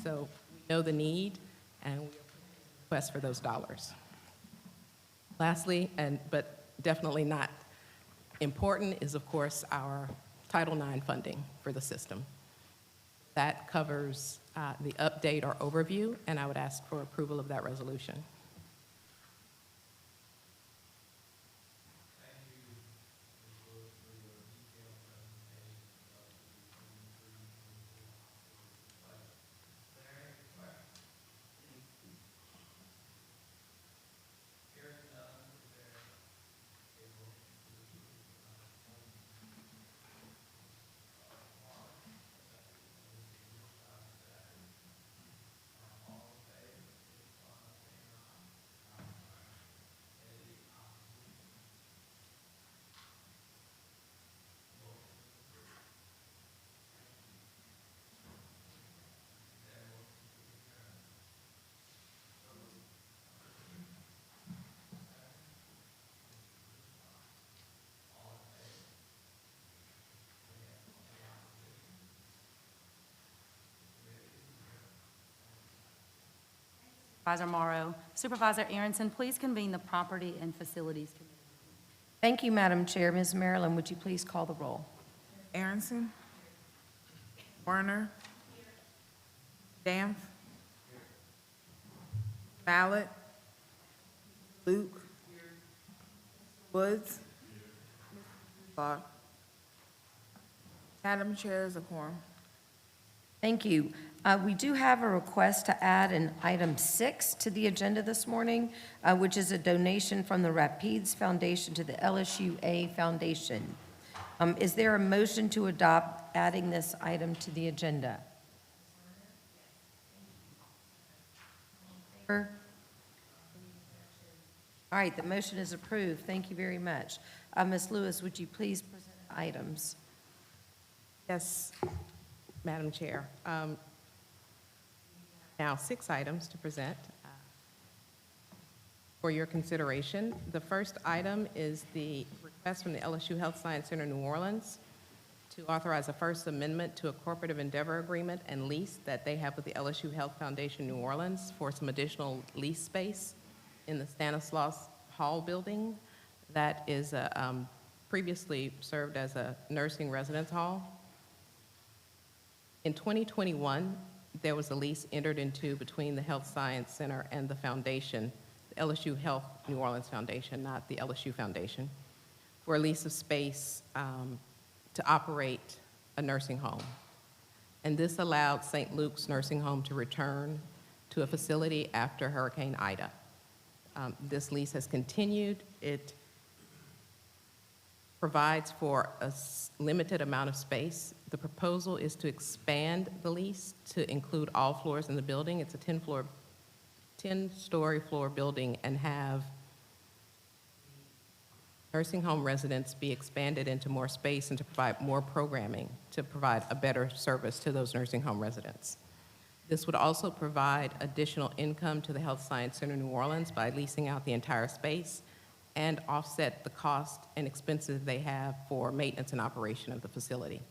So we know the need, and we request for those dollars. Lastly, but definitely not important, is of course our Title IX funding for the system. That covers the update or overview, and I would ask for approval of that resolution. Supervisor Morrow. Supervisor Aronson, please convene the Property and Facilities Committee. Thank you, Madam Chair. Ms. Marilyn, would you please call the roll? Aronson. Werner. Danf. Mallett. Luke. Woods. Law. Madam Chair, is a quorum. Thank you. We do have a request to add an item 6 to the agenda this morning, which is a donation from the Rapides Foundation to the LSUA Foundation. Is there a motion to adopt adding this item to the agenda? All right, the motion is approved. Thank you very much. Ms. Lewis, would you please present the items? Yes, Madam Chair. Now 6 items to present for your consideration. The first item is the request from the LSU Health Science Center New Orleans to authorize a first amendment to a cooperative endeavor agreement and lease that they have with the LSU Health Foundation New Orleans for some additional lease space in the Stanislaus Hall building that is previously served as a nursing residence hall. In 2021, there was a lease entered into between the Health Science Center and the foundation, the LSU Health New Orleans Foundation, not the LSU Foundation, for a lease of space to operate a nursing home. And this allowed St. Luke's Nursing Home to return to a facility after Hurricane Ida. This lease has continued. It provides for a limited amount of space. The proposal is to expand the lease to include all floors in the building. It's a 10-story floor building, and have nursing home residents be expanded into more space and to provide more programming to provide a better service to those nursing home residents. This would also provide additional income to the Health Science Center New Orleans by leasing out the entire space and offset the cost and expenses they have for maintenance and operation of the facility.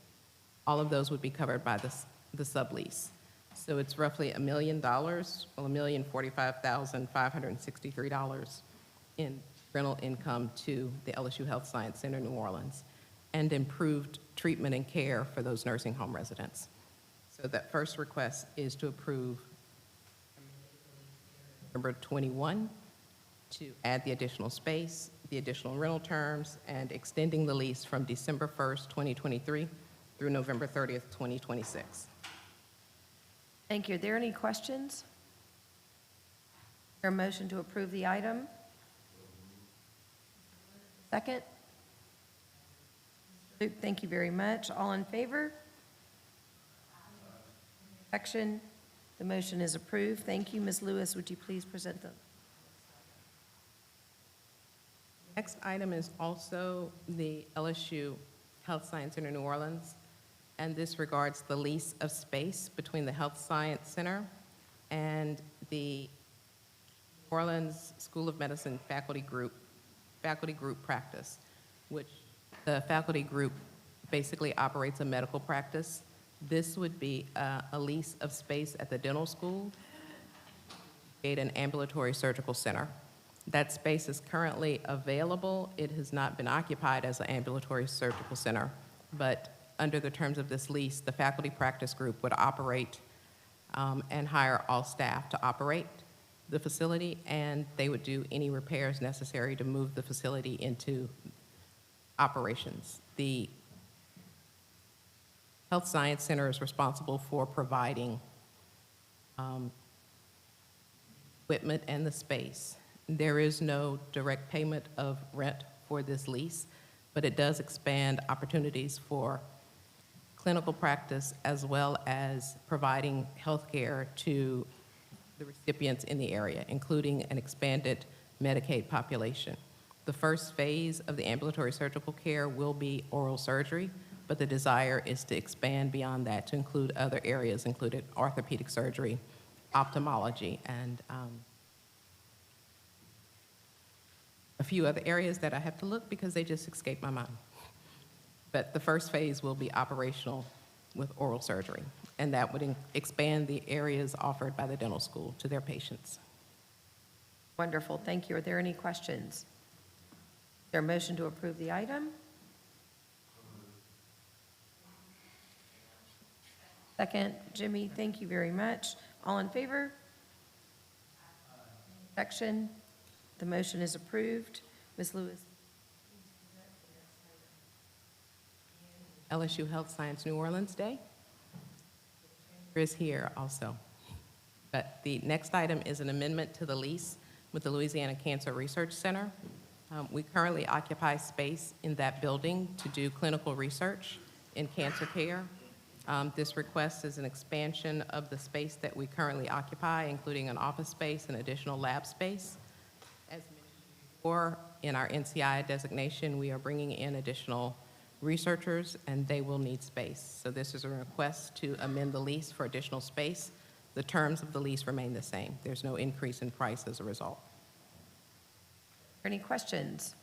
All of those would be covered by the sublease. So it's roughly $1 million, well, $1,045,563 in rental income to the LSU Health Science Center New Orleans, and improved treatment and care for those nursing home residents. So that first request is to approve number 21 to add the additional space, the additional rental terms, and extending the lease from December 1st, 2023 through November 30th, 2026. Thank you. Are there any questions? Is there a motion to approve the item? Second? Luke, thank you very much. All in favor? Objection? The motion is approved. Thank you. Ms. Lewis, would you please present the? Next item is also the LSU Health Science Center New Orleans, and this regards the lease of space between the Health Science Center and the New Orleans School of Medicine faculty group practice, which the faculty group basically operates a medical practice. This would be a lease of space at the dental school, create an ambulatory surgical center. That space is currently available. It has not been occupied as an ambulatory surgical center, but under the terms of this lease, the faculty practice group would operate and hire all staff to operate the facility, and they would do any repairs necessary to move the facility into operations. The Health Science Center is responsible for providing equipment and the space. There is no direct payment of rent for this lease, but it does expand opportunities for clinical practice as well as providing health care to the recipients in the area, including an expanded Medicaid population. The first phase of the ambulatory surgical care will be oral surgery, but the desire is to expand beyond that to include other areas, including orthopedic surgery, ophthalmology, and a few other areas that I have to look because they just escaped my mind. But the first phase will be operational with oral surgery, and that would expand the areas offered by the dental school to their patients. Wonderful. Thank you. Are there any questions? Is there a motion to approve the item? Second, Jimmy, thank you very much. All in favor? Objection? The motion is approved. Ms. Lewis? LSU Health Science New Orleans Day is here also. But the next item is an amendment to the lease with the Louisiana Cancer Research Center. We currently occupy space in that building to do clinical research in cancer care. This request is an expansion of the space that we currently occupy, including an office space and additional lab space. As mentioned before, in our NCI designation, we are bringing in additional researchers, and they will need space. So this is a request to amend the lease for additional space. The terms of the lease remain the same. There's no increase in price as a result. Any questions?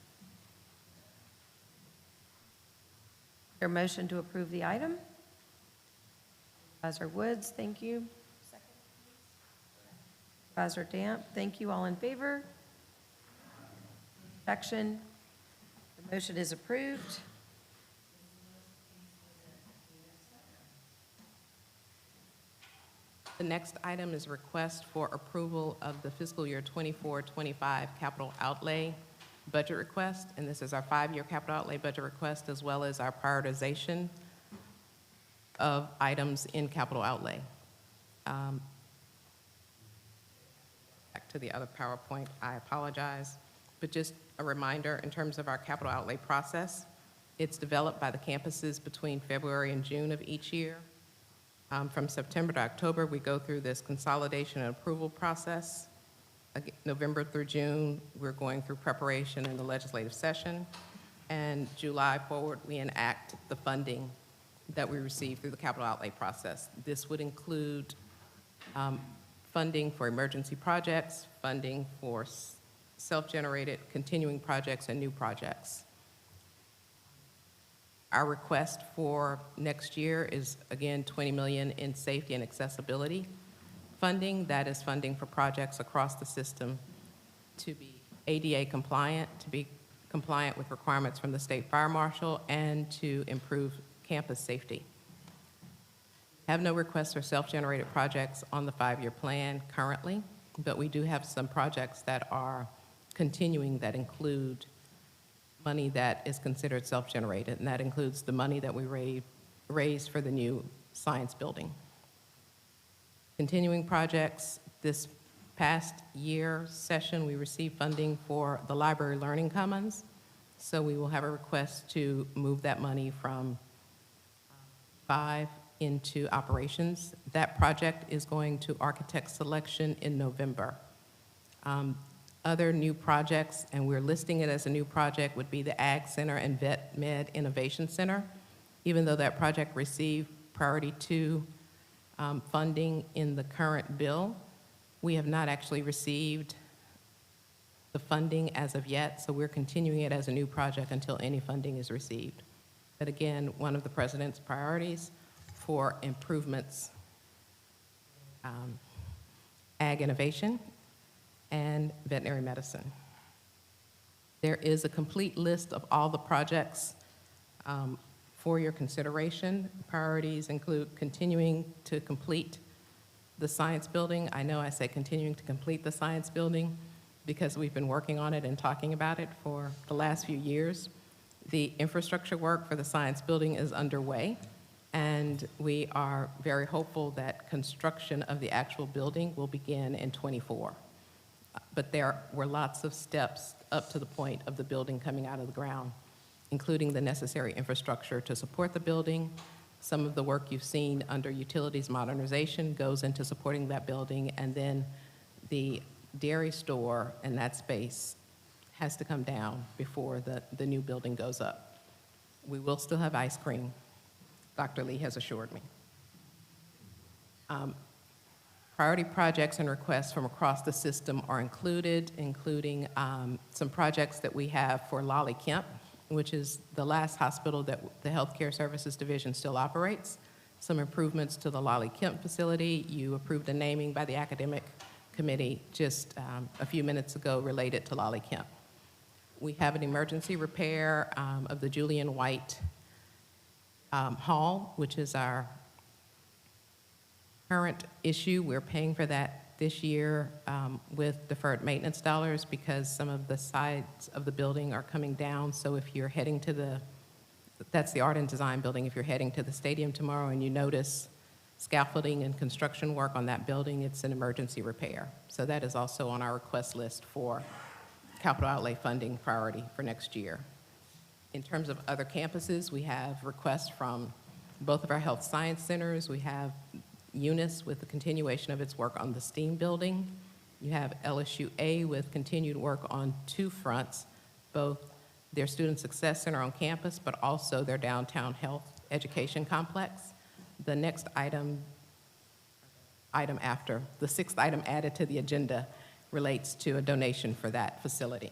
Is there a motion to approve the item? Supervisor Woods, thank you. Supervisor Damp, thank you. All in favor? Objection? The motion is approved. The next item is request for approval of the fiscal year 24-25 capital outlay budget request, and this is our 5-year capital outlay budget request as well as our prioritization of items in capital outlay. Back to the other PowerPoint, I apologize. But just a reminder, in terms of our capital outlay process, it's developed by the campuses between February and June of each year. From September to October, we go through this consolidation and approval process. November through June, we're going through preparation in the legislative session. And July forward, we enact the funding that we receive through the capital outlay process. This would include funding for emergency projects, funding for self-generated continuing projects and new projects. Our request for next year is, again, $20 million in safety and accessibility funding. That is funding for projects across the system to be ADA compliant, to be compliant with requirements from the state fire marshal, and to improve campus safety. Have no requests for self-generated projects on the 5-year plan currently, but we do have some projects that are continuing that include money that is considered self-generated, and that includes the money that we raised for the new science building. Continuing projects, this past year session, we received funding for the Library Learning Commons, so we will have a request to move that money from 5 into operations. That project is going to architect selection in November. Other new projects, and we're listing it as a new project, would be the Ag Center and Vet Med Innovation Center. Even though that project received priority 2 funding in the current bill, we have not actually received the funding as of yet, so we're continuing it as a new project until any funding is received. But again, one of the president's priorities for improvements, ag innovation, and veterinary medicine. There is a complete list of all the projects for your consideration. Priorities include continuing to complete the science building. I know I say continuing to complete the science building because we've been working on it and talking about it for the last few years. The infrastructure work for the science building is underway, and we are very hopeful that construction of the actual building will begin in '24. But there were lots of steps up to the point of the building coming out of the ground, including the necessary infrastructure to support the building. Some of the work you've seen under utilities modernization goes into supporting that building, and then the dairy store and that space has to come down before the new building goes up. We will still have ice cream, Dr. Lee has assured me. Priority projects and requests from across the system are included, including some projects that we have for Lolly Kemp, which is the last hospital that the Healthcare Services Division still operates. Some improvements to the Lolly Kemp facility. You approved a naming by the academic committee just a few minutes ago related to Lolly Kemp. We have an emergency repair of the Julian White Hall, which is our current issue. We're paying for that this year with deferred maintenance dollars because some of the sides of the building are coming down. So if you're heading to that's the Art and Design building, if you're heading to the stadium tomorrow and you notice scaffolding and construction work on that building, it's an emergency repair. So that is also on our request list for capital outlay funding priority for next year. In terms of other campuses, we have requests from both of our health science centers. We have Eunice with the continuation of its work on the STEAM building. You have LSU-A with continued work on 2 fronts, both their Student Success Center on campus, but also their downtown health education complex. The next item after, the 6th item added to the agenda relates to a donation for that facility.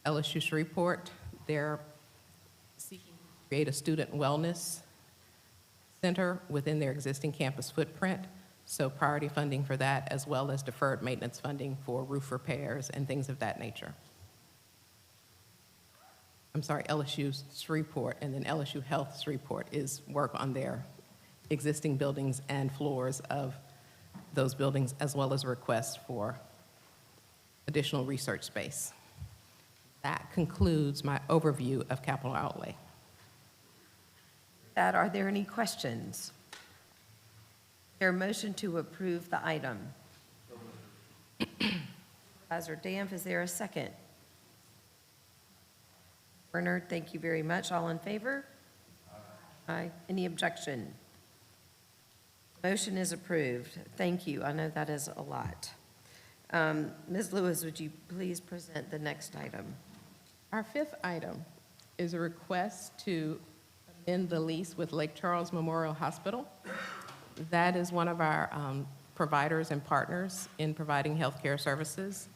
LSU Shreveport, they're seeking to create a student wellness center within their existing campus footprint, so priority funding for that, as well as deferred maintenance funding for roof repairs and things of that nature. I'm sorry, LSU Shreveport, and then LSU Health Shreveport is work on their existing buildings and floors of those buildings, as well as a request for additional research space. That concludes my overview of capital outlay. That, are there any questions? Is there a motion to approve the item? Supervisor Danf, is there a second? Werner, thank you very much. All in favor? Aye. Any objection? Motion is approved. Thank you. I know that is a lot. Ms. Lewis, would you please present the next item? Our fifth item is a request to amend the lease with Lake Charles Memorial Hospital. That is one of our providers and partners in providing healthcare services.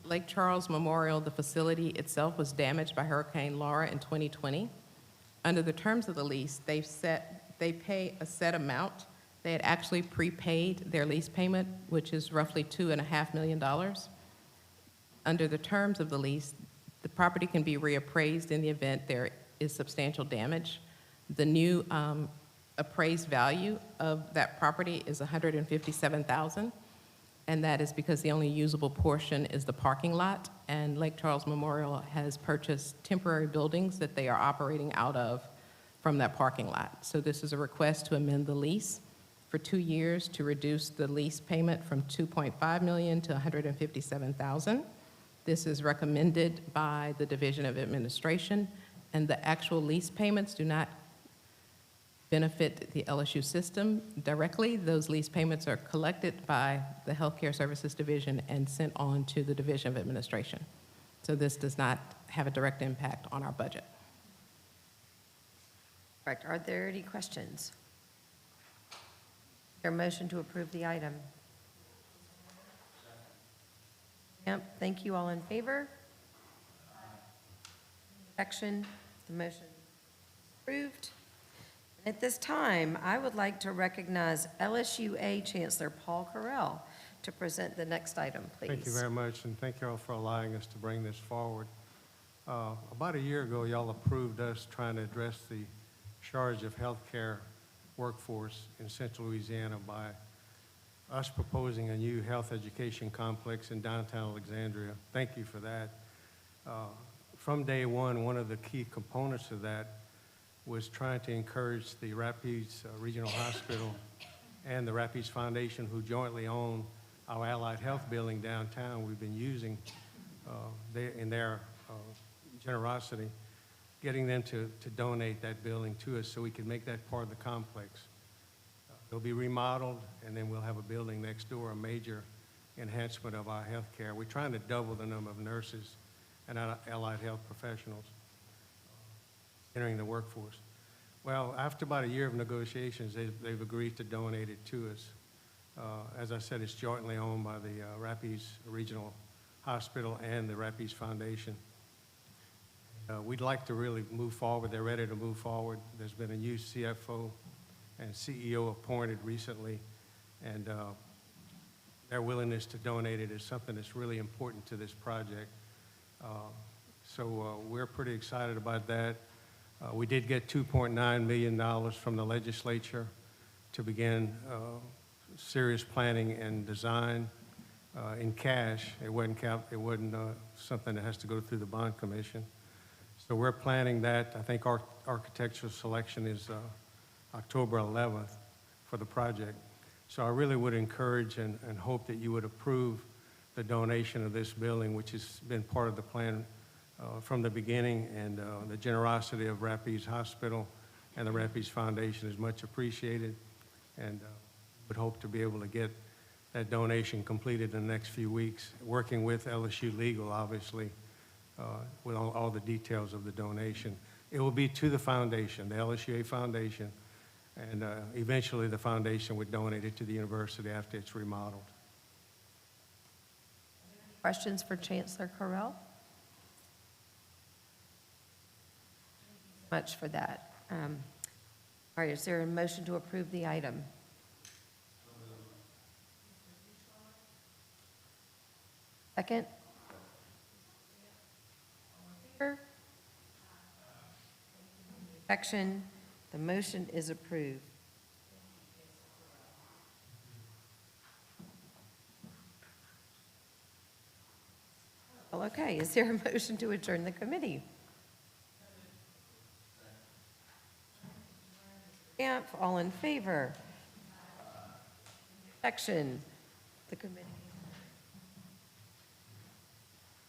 Lake Charles Memorial, the facility itself, was damaged by Hurricane Laura in 2020. Under the terms of the lease, they pay a set amount. They had actually prepaid their lease payment, which is roughly $2.5 million. Under the terms of the lease, the property can be reappraised in the event there is substantial damage. The new appraised value of that property is $157,000, and that is because the only usable portion is the parking lot, and Lake Charles Memorial has purchased temporary buildings that they are operating out of from that parking lot. So this is a request to amend the lease for 2 years to reduce the lease payment from $2.5 million to $157,000. This is recommended by the Division of Administration, and the actual lease payments do not benefit the LSU system directly. Those lease payments are collected by the Healthcare Services Division and sent on to the Division of Administration. So this does not have a direct impact on our budget. Correct. Are there any questions? Is there a motion to approve the item? Yep, thank you. All in favor? Objection? The motion is approved. At this time, I would like to recognize LSUA Chancellor Paul Carell to present the next item, please. Thank you very much, and thank you all for allowing us to bring this forward. About a year ago, y'all approved us trying to address the shortage of healthcare workforce in Central Louisiana by us proposing a new health education complex in downtown Alexandria. Thank you for that. From day one of the key components of that was trying to encourage the Rapides Regional Hospital and the Rapides Foundation, who jointly own our Allied Health building downtown. We've been using in their generosity, getting them to donate that building to us so we can make that part of the complex. It'll be remodeled, and then we'll have a building next door, a major enhancement of our health care. We're trying to double the number of nurses and allied health professionals entering the workforce. Well, after about a year of negotiations, they've agreed to donate it to us. As I said, it's jointly owned by the Rapides Regional Hospital and the Rapides Foundation. We'd like to really move forward. They're ready to move forward. There's been a new CFO and CEO appointed recently, and their willingness to donate it is something that's really important to this project. So we're pretty excited about that. We did get $2.9 million from the legislature to begin serious planning and design in cash. It wasn't something that has to go through the bond commission. So we're planning that. I think our architectural selection is October 11th for the project. So I really would encourage and hope that you would approve the donation of this building, which has been part of the plan from the beginning, and the generosity of Rapides Hospital and the Rapides Foundation is much appreciated, and would hope to be able to get that donation completed in the next few weeks, working with LSU Legal, obviously, with all the details of the donation. It will be to the foundation, the LSUA Foundation, and eventually the foundation would donate it to the university after it's remodeled. Questions for Chancellor Carell? Much for that. All right, is there a motion to approve the item? Second? Action. The motion is approved. Well, okay, is there a motion to adjourn the committee? Stamp, all in favor? Objection? The committee.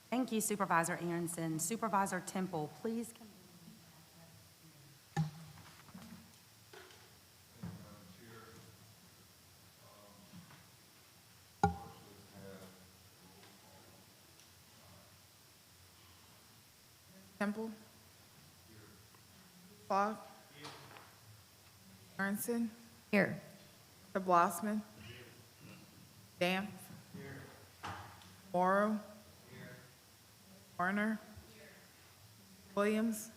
Thank you, Supervisor Aronson. Supervisor Temple, please convene. Temple. Clark. Aronson. Here. Mr. Blossman. Dam. Morrow. Warner. Williams.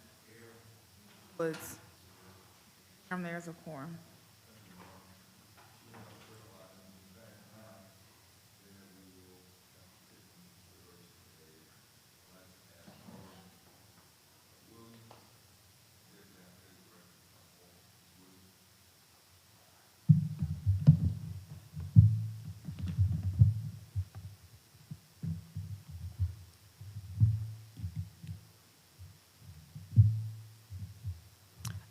Woods. There's a quorum.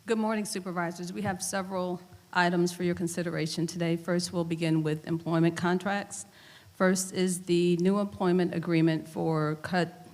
Good morning, Supervisors. We have several items for your consideration today. First, we'll begin with employment contracts. First is the new employment agreement for cut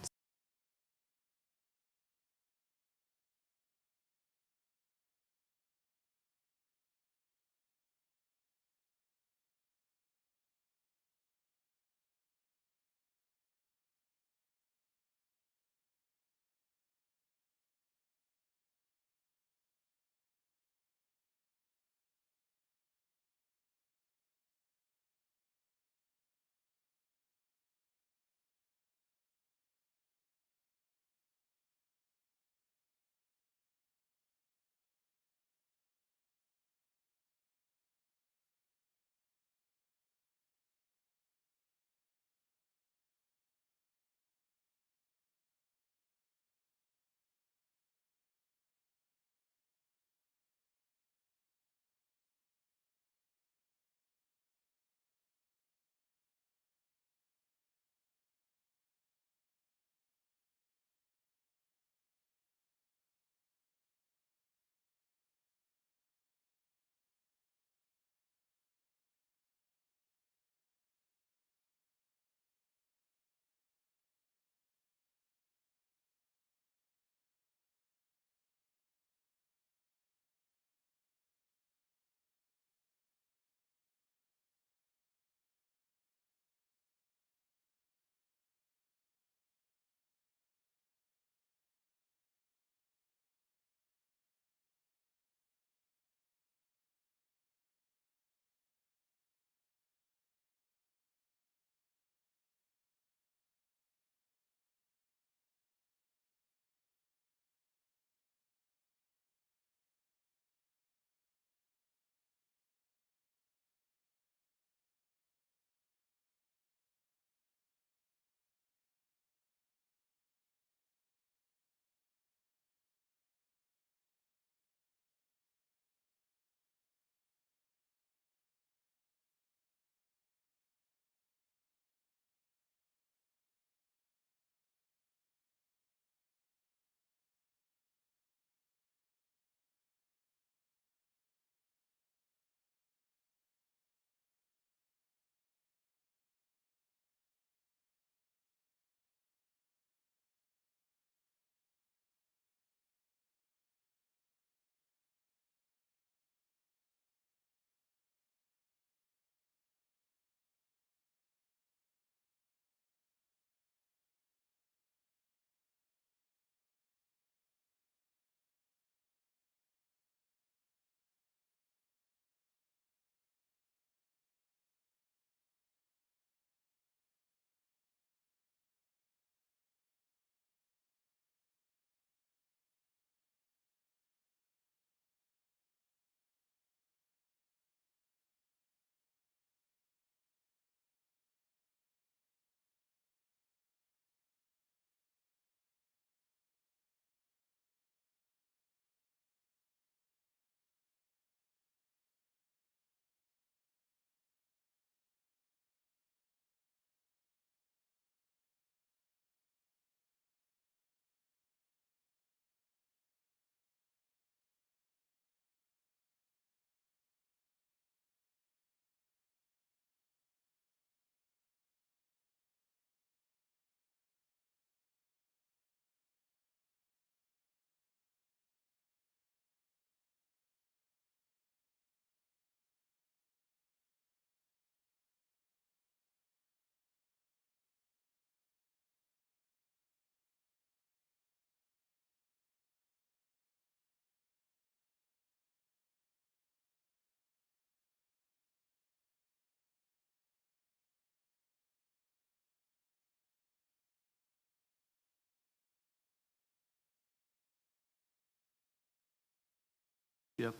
Yep.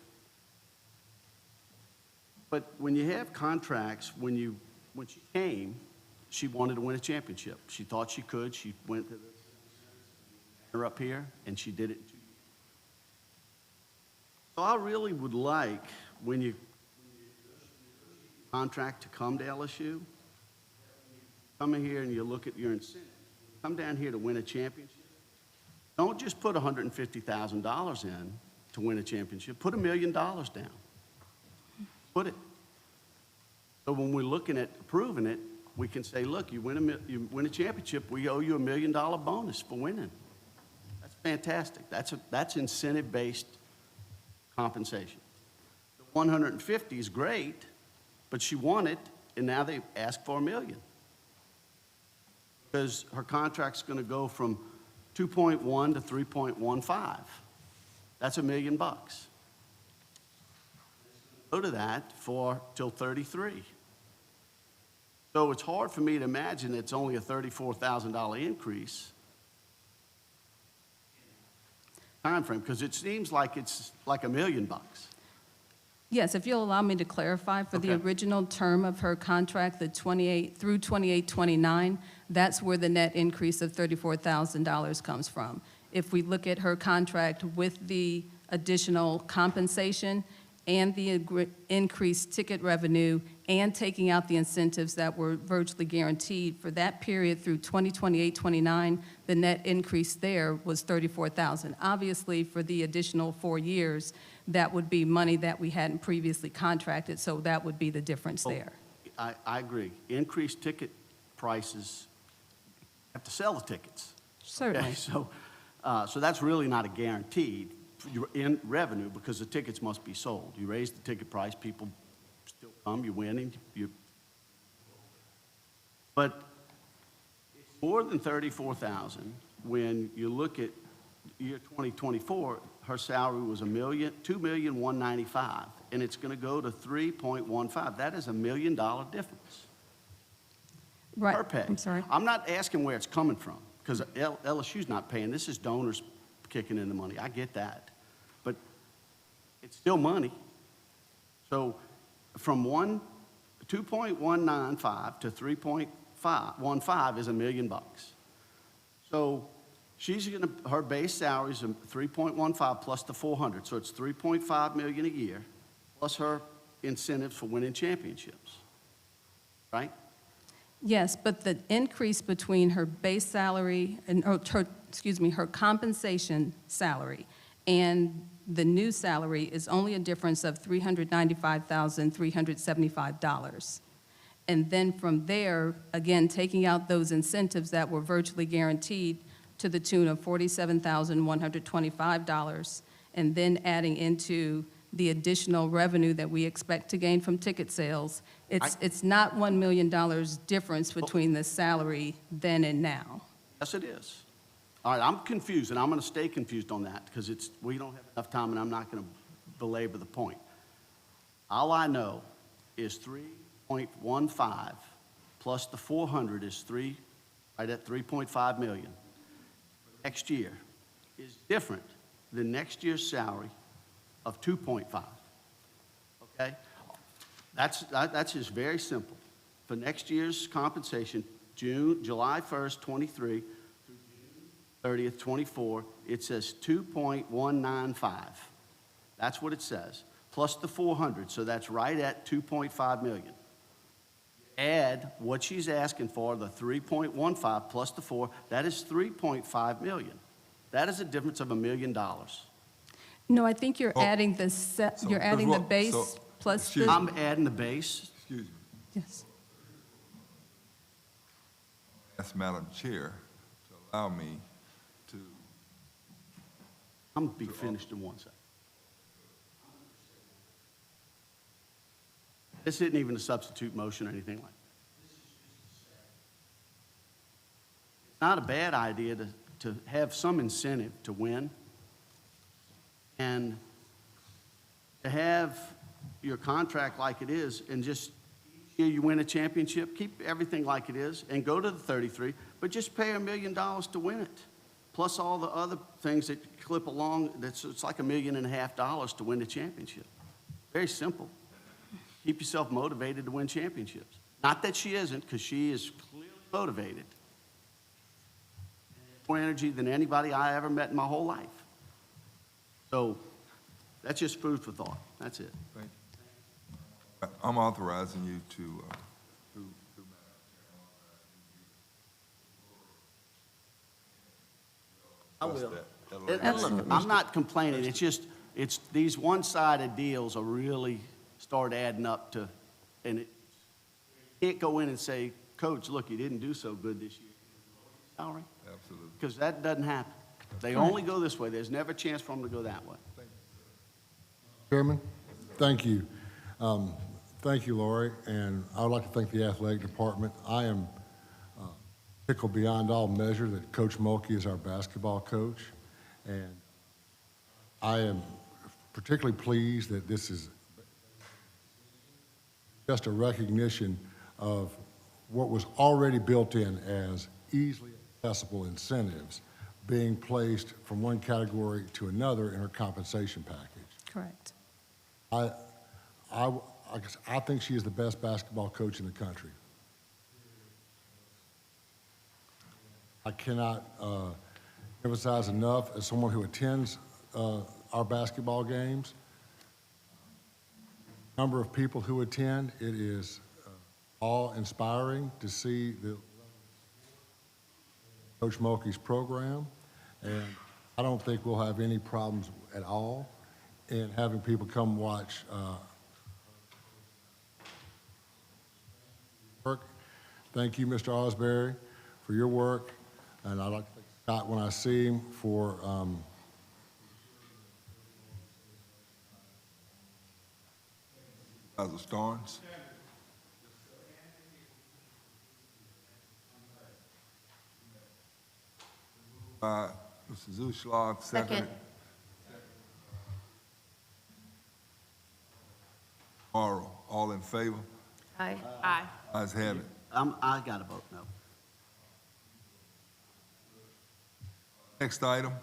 But when you have contracts, when she came, she wanted to win a championship. She thought she could. She went to her up here, and she did it. So I really would like, when you contract to come to LSU, come in here and you look at your incentive. Come down here to win a championship. Don't just put $150,000 in to win a championship. Put $1 million down. Put it. So when we're looking at approving it, we can say, look, you win a championship, we owe you $1 million bonus for winning. That's fantastic. That's incentive-based compensation. The 150 is great, but she won it, and now they ask for $1 million. Because her contract's going to go from 2.1 to 3.15. That's $1 million. Go to that for till 33. So it's hard for me to imagine it's only a $34,000 increase time frame, because it seems like it's like $1 million. Yes, if you'll allow me to clarify, for the Okay. original term of her contract, the 28 through 28-29, that's where the net increase of $34,000 comes from. If we look at her contract with the additional compensation and the increased ticket revenue and taking out the incentives that were virtually guaranteed, for that period through 2028-29, the net increase there was $34,000. Obviously, for the additional 4 years, that would be money that we hadn't previously contracted, so that would be the difference there. I agree. Increased ticket prices, have to sell the tickets. Certainly. Okay, so that's really not a guaranteed in revenue, because the tickets must be sold. You raise the ticket price, people still come, you win, and but it's more than $34,000 when you look at year 2024. Her salary was $2,195,000, and it's going to go to 3.15. That is $1 million difference. Right. Per pay. I'm sorry. I'm not asking where it's coming from, because LSU's not paying. This is donors kicking in the money. I get that. But it's still money. So from 2.195 to 3.15 is $1 million. So she's going to, her base salary is 3.15 plus the 400. So it's 3.5 million a year, plus her incentives for winning championships. Right? Yes, but the increase between her base salary and her compensation salary and the new salary is only a difference of $395,375. And then from there, again, taking out those incentives that were virtually guaranteed to the tune of $47,125, and then adding into the additional revenue that we expect to gain from ticket sales, it's not $1 million difference between the salary then and now. Yes, it is. All right, I'm confused, and I'm going to stay confused on that, because we don't have enough time, and I'm not going to belabor the point. All I know is 3.15 plus the 400 is right at 3.5 million. Next year is different than next year's salary of 2.5. Okay? That's just very simple. For next year's compensation, July 1st, 23 through June 30th, 24, it says 2.195. That's what it says, plus the 400, so that's right at 2.5 million. Add what she's asking for, the 3.15 plus the 4, that is 3.5 million. That is a difference of $1 million. No, I think you're adding the base plus the... I'm adding the base. Excuse me. Yes. Ask Madam Chair to allow me to... I'm going to be finished in 1 second. This isn't even a substitute motion or anything like that. It's not a bad idea to have some incentive to win, and to have your contract like it is, and just each year you win a championship, keep everything like it is, and go to the 33, but just pay $1 million to win it. plus all the other things that clip along, it's like $1.5 million to win the championship. Very simple. Keep yourself motivated to win championships. Not that she isn't, because she is clearly motivated. More energy than anybody I ever met in my whole life. So that's just food for thought. That's it. Thank you. I'm authorizing you to, I will. that. And look, I'm not complaining. It's just, it's these one-sided deals are really start adding up to, and it can't go in and say, Coach, look, you didn't do so good this year. Salary? Absolutely. Because that doesn't happen. They only go this way. There's never a chance for them to go that way. Chairman, thank you. Thank you, Lori, and I would like to thank the athletic department. I am tickled beyond all measure that Coach Mulkey is our basketball coach, and I am particularly pleased that this is just a recognition of what was already built in as easily accessible incentives being placed from one category to another in her compensation package. Correct. I think she is the best basketball coach in the country. I cannot emphasize enough, as someone who attends our basketball games, number of people who attend, it is awe-inspiring to see Coach Mulkey's program, and I don't think we'll have any problems at all in having people come watch work. Thank you, Mr. Osbury, for your work, and I'd like to thank Scott when I see him for Supervisor Starnes. Mr. Zuschlag, second. Morrow, all in favor? Aye. Aye. Ayes have it. I got to vote no. Next item.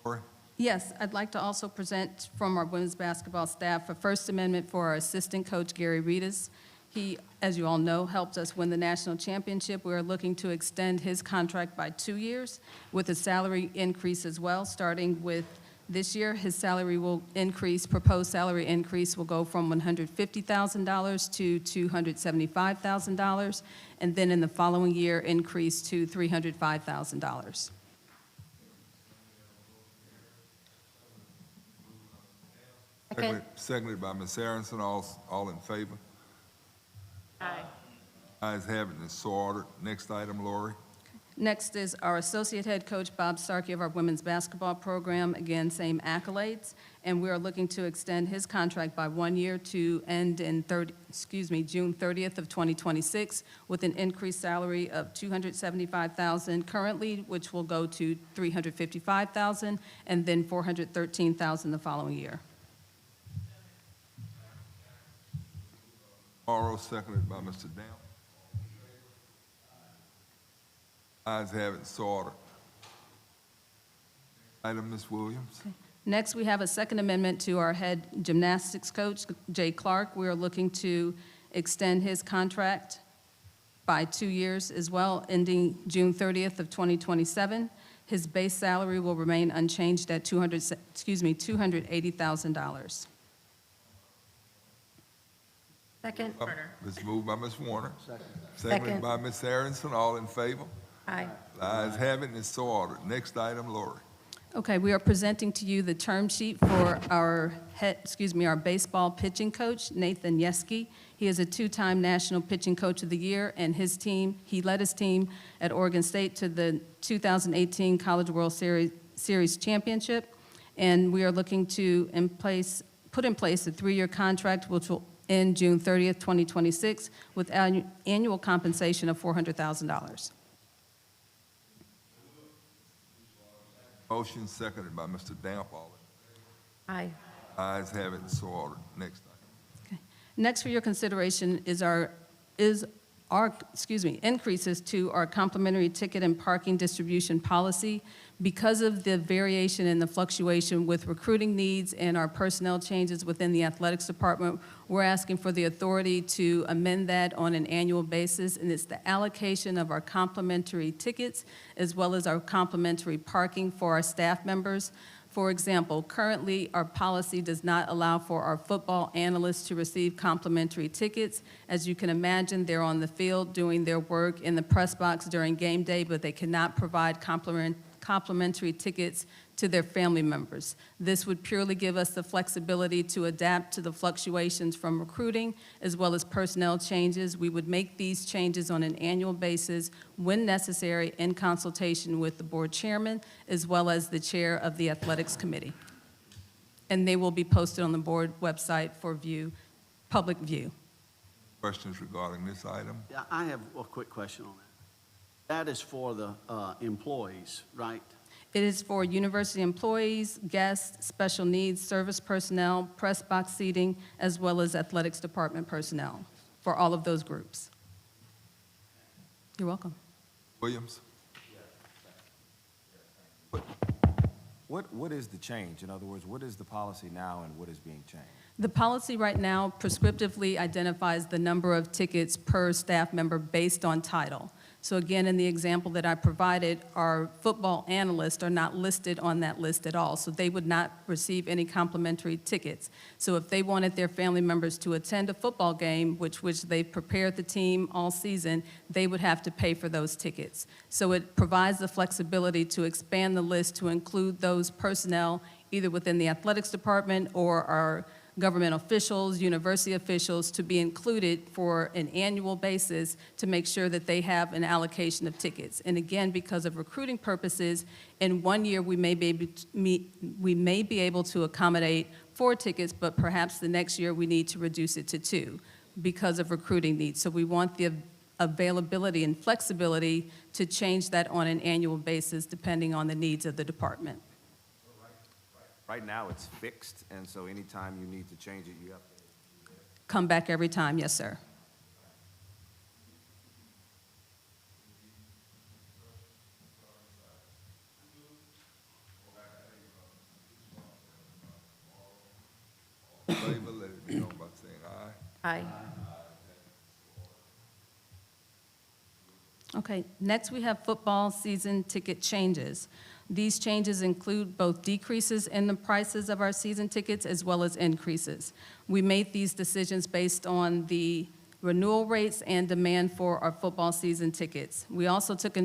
Lori? Yes, I'd like to also present from our women's basketball staff a First Amendment for our assistant coach, Gary Reedus. He, as you all know, helped us win the national championship. We are looking to extend his contract by 2 years with a salary increase as well. Starting with this year, his salary will increase, proposed salary increase will go from $150,000 to $275,000, and then in the following year, increase to $305,000. Seconded by Ms. Aronson, all in favor? Aye. Ayes have it, and it's so ordered. Next item, Lori. Next is our associate head coach, Bob Starkey, of our women's basketball program. Again, same accolades, and we are looking to extend his contract by 1 year to end in June 30th of 2026, with an increased salary of $275,000 currently, which will go to $355,000, and then $413,000 the following year. Morrow, seconded by Mr. Damp. Ayes have it, so ordered. Item, Ms. Williams. Okay. Next, we have a second amendment to our head gymnastics coach, Jay Clark. We are looking to extend his contract by 2 years as well, ending June 30th of 2027. His base salary will remain unchanged at $280,000. Second. It's moved by Ms. Warner. Second. Seconded by Ms. Aronson, all in favor? Aye. Ayes have it, and it's so ordered. Next item, Lori. Okay, we are presenting to you the term sheet for our our baseball pitching coach, Nathan Yeski. He is a 2-time National Pitching Coach of the Year, and his team, he led his team at Oregon State to the 2018 College World Series Championship, and we are looking to put in place a 3-year contract, which will end June 30th, 2026, with annual compensation of $400,000. Motion seconded by Mr. Damp, all in Aye. Ayes have it, and so ordered. Next item. Okay. Next for your consideration is increases to our complimentary ticket and parking distribution policy. Because of the variation and the fluctuation with recruiting needs and our personnel changes within the athletics department, we're asking for the authority to amend that on an annual basis, and it's the allocation of our complimentary tickets as well as our complimentary parking for our staff members. For example, currently, our policy does not allow for our football analysts to receive complimentary tickets. As you can imagine, they're on the field doing their work in the press box during game day, but they cannot provide complimentary tickets to their family members. This would purely give us the flexibility to adapt to the fluctuations from recruiting as well as personnel changes. We would make these changes on an annual basis when necessary in consultation with the board chairman as well as the chair of the athletics committee. And they will be posted on the board website for view, public view. Questions regarding this item? Yeah, I have a quick question on that. That is for the employees, right? It is for university employees, guests, special needs, service personnel, press box seating, as well as athletics department personnel, for all of those groups. You're welcome. Williams? What is the change? In other words, what is the policy now and what is being changed? The policy right now prescriptively identifies the number of tickets per staff member based on title. So again, in the example that I provided, our football analysts are not listed on that list at all, so they would not receive any complimentary tickets. So if they wanted their family members to attend a football game, which they've prepared the team all season, they would have to pay for those tickets. So it provides the flexibility to expand the list to include those personnel either within the athletics department or our government officials, university officials, to be included for an annual basis to make sure that they have an allocation of tickets. And again, because of recruiting purposes, in 1 year we may be able to accommodate 4 tickets, but perhaps the next year we need to reduce it to 2 because of recruiting needs. So we want the availability and flexibility to change that on an annual basis depending on the needs of the department. Right now, it's fixed, and so anytime you need to change it, you have to... Come back every time, yes, sir. Favor, let it be known by saying aye. Aye. Okay, next we have football season ticket changes. These changes include both decreases in the prices of our season tickets as well as increases. We made these decisions based on the renewal rates and demand for our football season tickets. We also took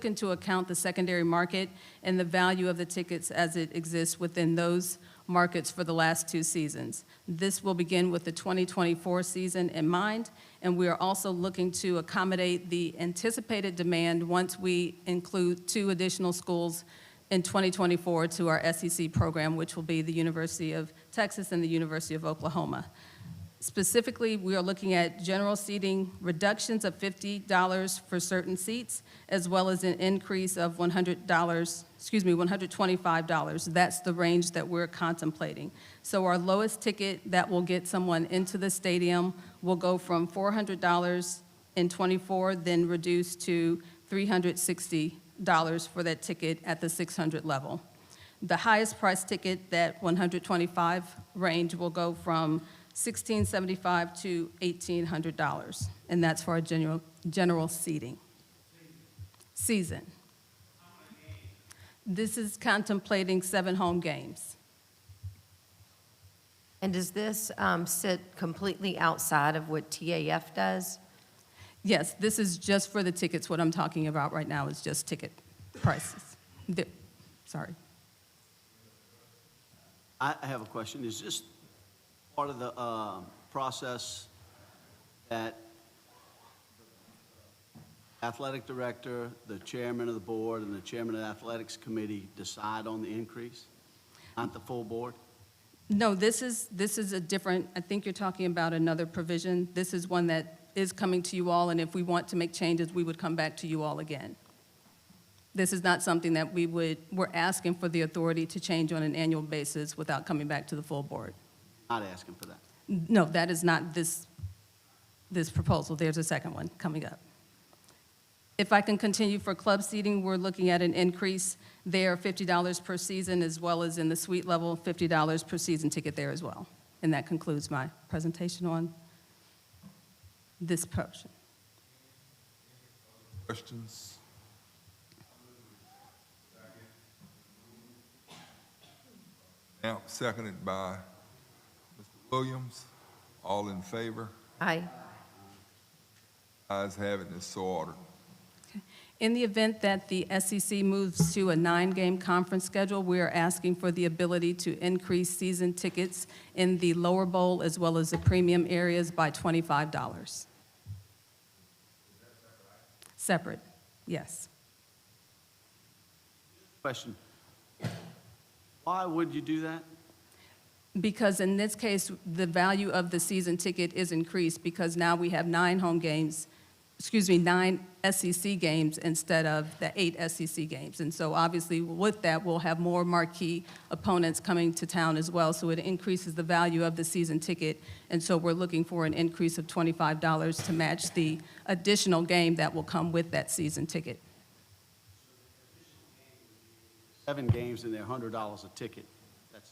into account the secondary market and the value of the tickets as it exists within those markets for the last 2 seasons. This will begin with the 2024 season in mind, and we are also looking to accommodate the anticipated demand once we include 2 additional schools in 2024 to our SEC program, which will be the University of Texas and the University of Oklahoma. Specifically, we are looking at general seating reductions of $50 for certain seats, as well as an increase of $125. That's the range that we're contemplating. So our lowest ticket that will get someone into the stadium will go from $400 in '24, then reduce to $360 for that ticket at the 600 level. The highest price ticket, that $125 range, will go from $1,675 to $1,800, and that's for our general seating. Season. This is contemplating 7 home games. And does this sit completely outside of what TAF does? Yes, this is just for the tickets. What I'm talking about right now is just ticket prices. Sorry. I have a question. Is this part of the process that athletic director, the chairman of the board, and the chairman of the athletics committee decide on the increase, not the full board? No, this is a different, I think you're talking about another provision. This is one that is coming to you all, and if we want to make changes, we would come back to you all again. This is not something that we're asking for the authority to change on an annual basis without coming back to the full board. Not asking for that. No, that is not this this proposal. There's a second one coming up. If I can continue for club seating, we're looking at an increase there, $50 per season, as well as in the suite level, $50 per season ticket there as well. And that concludes my presentation on this portion. Questions? Now, seconded by Mr. Williams. All in favor? Aye. Ayes have it, and it's so ordered. In the event that the SEC moves to a 9-game conference schedule, we are asking for the ability to increase season tickets in the lower bowl as well as the premium areas by $25. Separate, yes. Question. Why would you do that? Because in this case, the value of the season ticket is increased because now we have 9 SEC games instead of the 8 SEC games. And so obviously with that, we'll have more marquee opponents coming to town as well. So it increases the value of the season ticket. And so we're looking for an increase of $25 to match the additional game that will come with that season ticket. 7 games and they're $100 a ticket. That's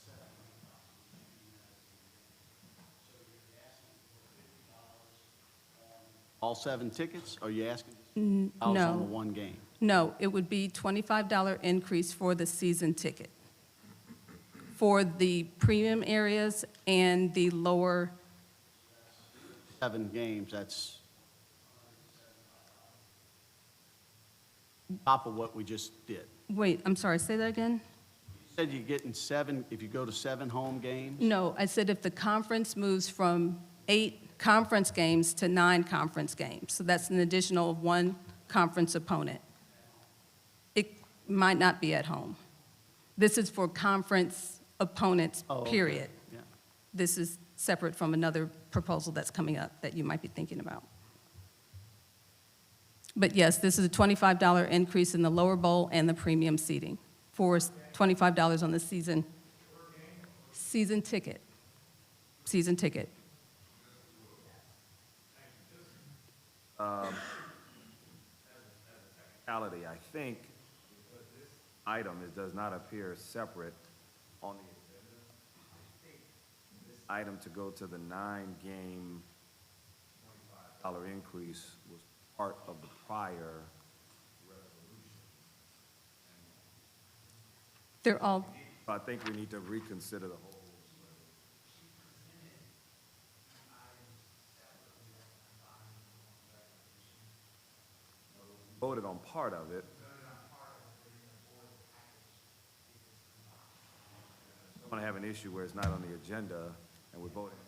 all 7 tickets? Or are you asking on the No, one game? no, it would be $25 increase for the season ticket for the premium areas and the lower. 7 games, that's top of what we just did. Wait, I'm sorry, say that again? You said you're getting 7, if you go to 7 home games? No, I said if the conference moves from 8 conference games to 9 conference games, so that's an additional 1 conference opponent. It might not be at home. This is for conference opponents, Oh, okay. period. Yeah. This is separate from another proposal that's coming up that you might be thinking about. But yes, this is a $25 increase in the lower bowl and the premium seating for $25 on the season ticket. Season ticket. Technicality, I think, this item, it does not appear separate on the agenda. This item to go to the 9-game $25 increase was part of the prior resolution. They're all, So I think we need to reconsider the whole. Voted on part of it. I'm going to have an issue where it's not on the agenda and we're voting.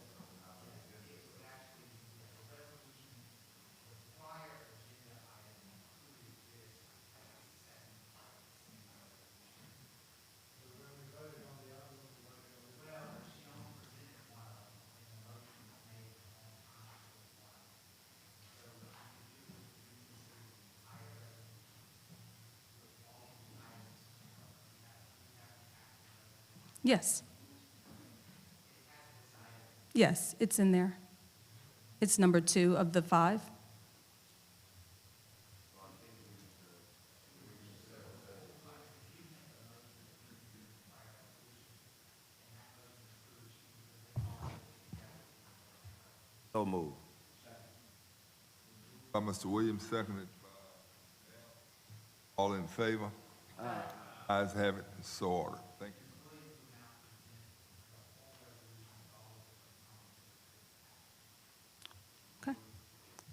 yes. Yes, it's in there. It's number 2 of the 5. So moved. By Mr. Williams, seconded by all in favor? Aye. Ayes have it, it's so ordered. Thank you.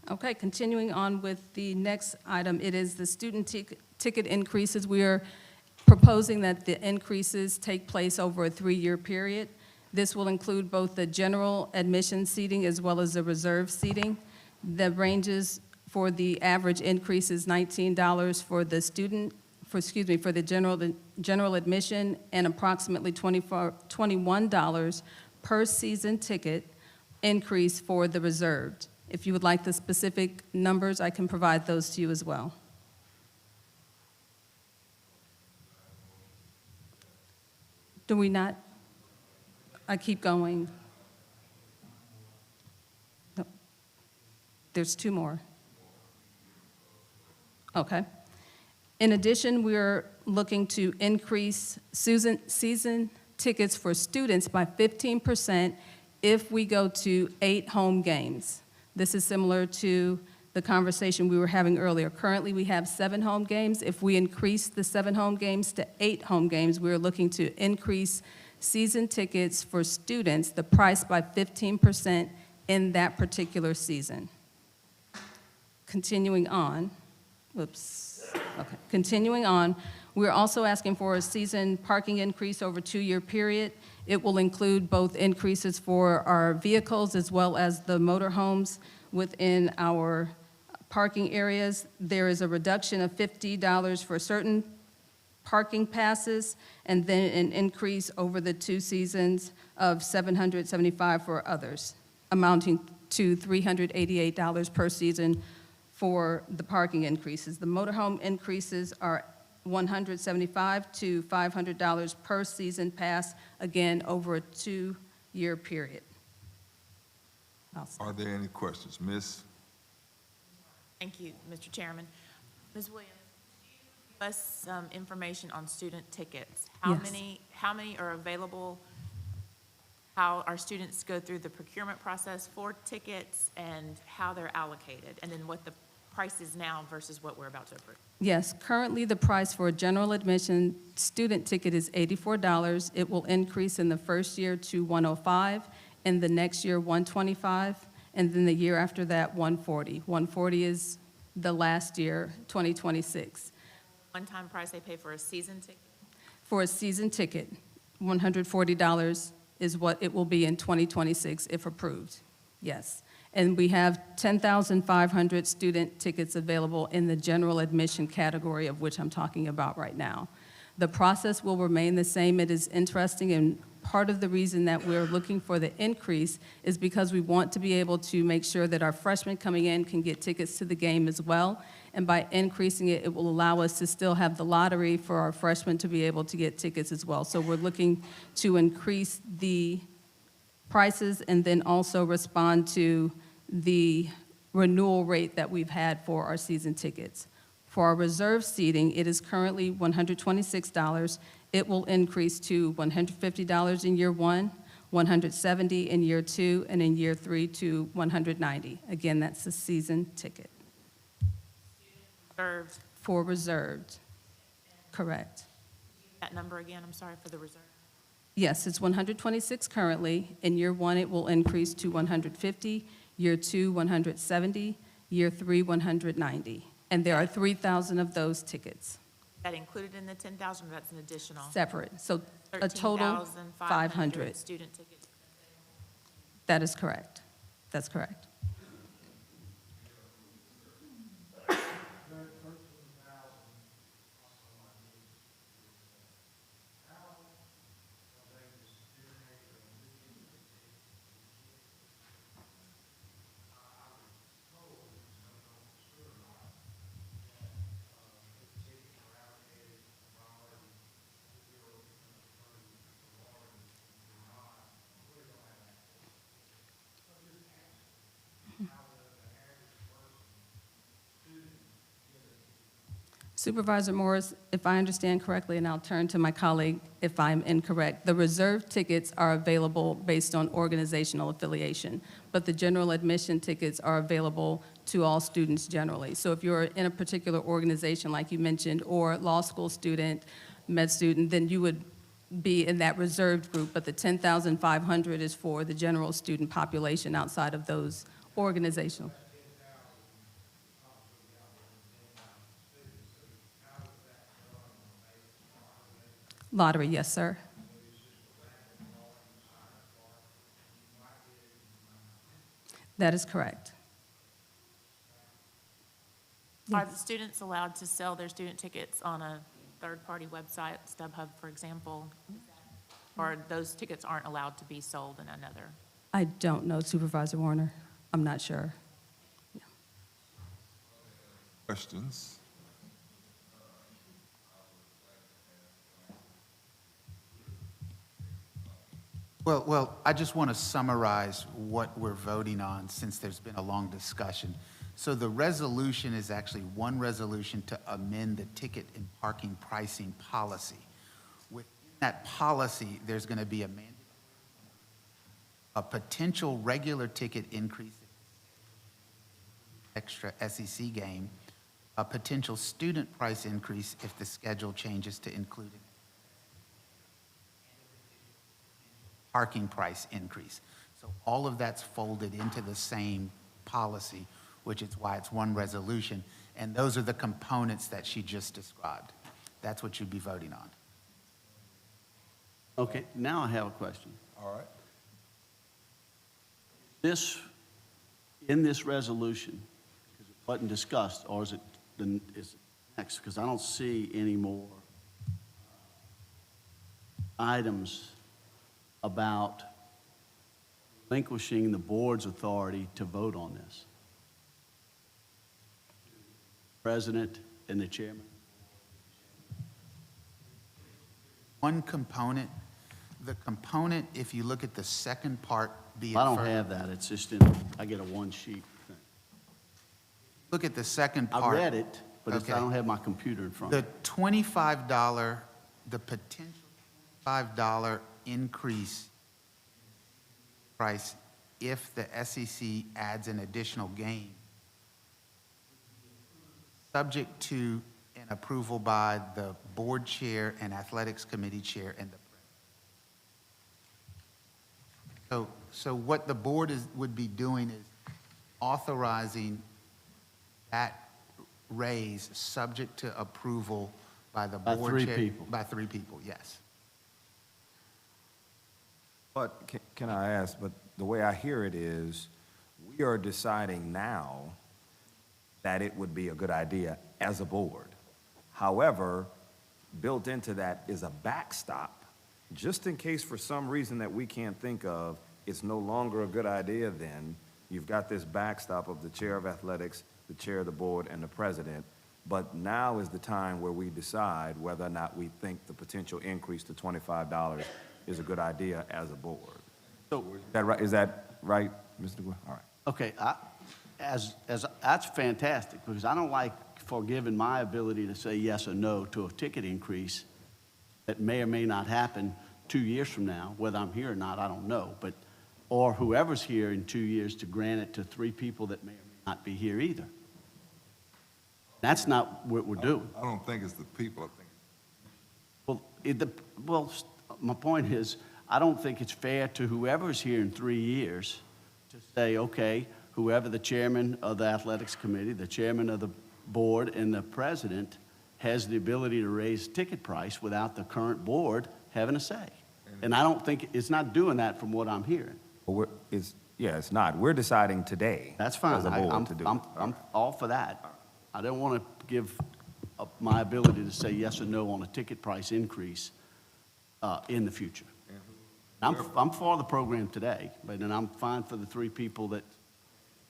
Okay, continuing on with the next item, it is the student ticket increases. We are proposing that the increases take place over a 3-year period. This will include both the general admission seating as well as the reserve seating. The ranges for the average increase is $19 for the for the general admission and approximately $21 per season ticket increase for the reserved. If you would like the specific numbers, I can provide those to you as well. Do we not? I keep going. No. There's two more. Okay. In addition, we're looking to increase season tickets for students by 15% if we go to 8 home games. This is similar to the conversation we were having earlier. Currently, we have 7 home games. If we increase the 7 home games to 8 home games, we're looking to increase season tickets for students, the price by 15% in that particular season. Continuing on, we're also asking for a season parking increase over a 2-year period. It will include both increases for our vehicles as well as the motorhomes within our parking areas. There is a reduction of $50 for certain parking passes, and then an increase over the 2 seasons of $775 for others, amounting to $388 per season for the parking increases. The motorhome increases are $175 to $500 per season pass, again, over a 2-year period. Are there any questions? Ms.? Thank you, Mr. Chairman. Ms. Williams, give us some information on student tickets. Yes. How many are available? How our students go through the procurement process for tickets and how they're allocated, and then what the price is now versus what we're about to approve? Yes, currently the price for a general admission student ticket is $84. It will increase in the first year to $105, in the next year $125, and then the year after that $140. $140 is the last year, 2026. One-time price they pay for a season ticket? For a season ticket, $140 is what it will be in 2026 if approved, yes. And we have 10,500 student tickets available in the general admission category, of which I'm talking about right now. The process will remain the same. It is interesting, and part of the reason that we're looking for the increase is because we want to be able to make sure that our freshmen coming in can get tickets to the game as well. And by increasing it, it will allow us to still have the lottery for our freshmen to be able to get tickets as well. So we're looking to increase the prices and then also respond to the renewal rate that we've had for our season tickets. For our reserve seating, it is currently $126. It will increase to $150 in year 1, $170 in year 2, and in year 3 to $190. Again, that's the season ticket. Reserved. For reserved, correct. That number again, I'm sorry, for the reserve. Yes, it's 126 currently. In year 1, it will increase to 150, year 2, 170, year 3, 190. And there are 3,000 of those tickets. Is that included in the 10,000, or that's an additional? Separate, so a total 500. Student tickets. That is correct. That's correct. Supervisor Morris, if I understand correctly, and I'll turn to my colleague if I'm incorrect, the reserve tickets are available based on organizational affiliation, but the general admission tickets are available to all students generally. So if you're in a particular organization, like you mentioned, or law school student, med student, then you would be in that reserved group, but the 10,500 is for the general student population outside of those organizational. Lottery, yes, sir. That is correct. Are the students allowed to sell their student tickets on a third-party website, StubHub, for example? Or those tickets aren't allowed to be sold in another? I don't know, Supervisor Warner. I'm not sure. Questions? Well, I just want to summarize what we're voting on since there's been a long discussion. So the resolution is actually one resolution to amend the ticket and parking pricing policy. Within that policy, there's going to be a potential regular ticket increase, extra SEC game, a potential student price increase if the schedule changes to include it, parking price increase. So all of that's folded into the same policy, which is why it's one resolution. And those are the components that she just described. That's what you'd be voting on. Okay, now I have a question. All right. In this resolution, because it wasn't discussed, or is it next? Because I don't see any more items about relinquishing the board's authority to vote on this. President and the chairman. One component, the component, if you look at the second part, be it I don't further- have that. It's just I get a one-sheet thing. Look at the second part. I read it, but Okay. I don't have my computer in front The of me. $25, the potential $5 increase price if the SEC adds an additional game, subject to an approval by the board chair and athletics committee chair and the president. So what the board would be doing is authorizing that raise subject to approval by the By board three chair. people. By 3 people, yes. But can I ask, but the way I hear it is, we are deciding now that it would be a good idea as a board. However, built into that is a backstop, just in case for some reason that we can't think of, it's no longer a good idea then, you've got this backstop of the chair of athletics, the chair of the board, and the president, but now is the time where we decide whether or not we think the potential increase to $25 is a good idea as a board. So, Is that right, Mr. Gwynn? All right. okay, that's fantastic, because I don't like forgiving my ability to say yes or no to a ticket increase that may or may not happen 2 years from now. Whether I'm here or not, I don't know, but, or whoever's here in 2 years to grant it to 3 people that may or may not be here either. That's not what we're doing. I don't think it's the people, I think. My point is, I don't think it's fair to whoever's here in 3 years to say, okay, whoever the chairman of the athletics committee, the chairman of the board, and the president has the ability to raise ticket price without the current board having a say. And I don't think, it's not doing that from what I'm hearing. Well, it's not. We're deciding today. That's fine. As a board to do it. I'm all for that. I don't want to give up my ability to say yes or no on a ticket price increase in the future. I'm for the program today, but then I'm fine for the 3 people that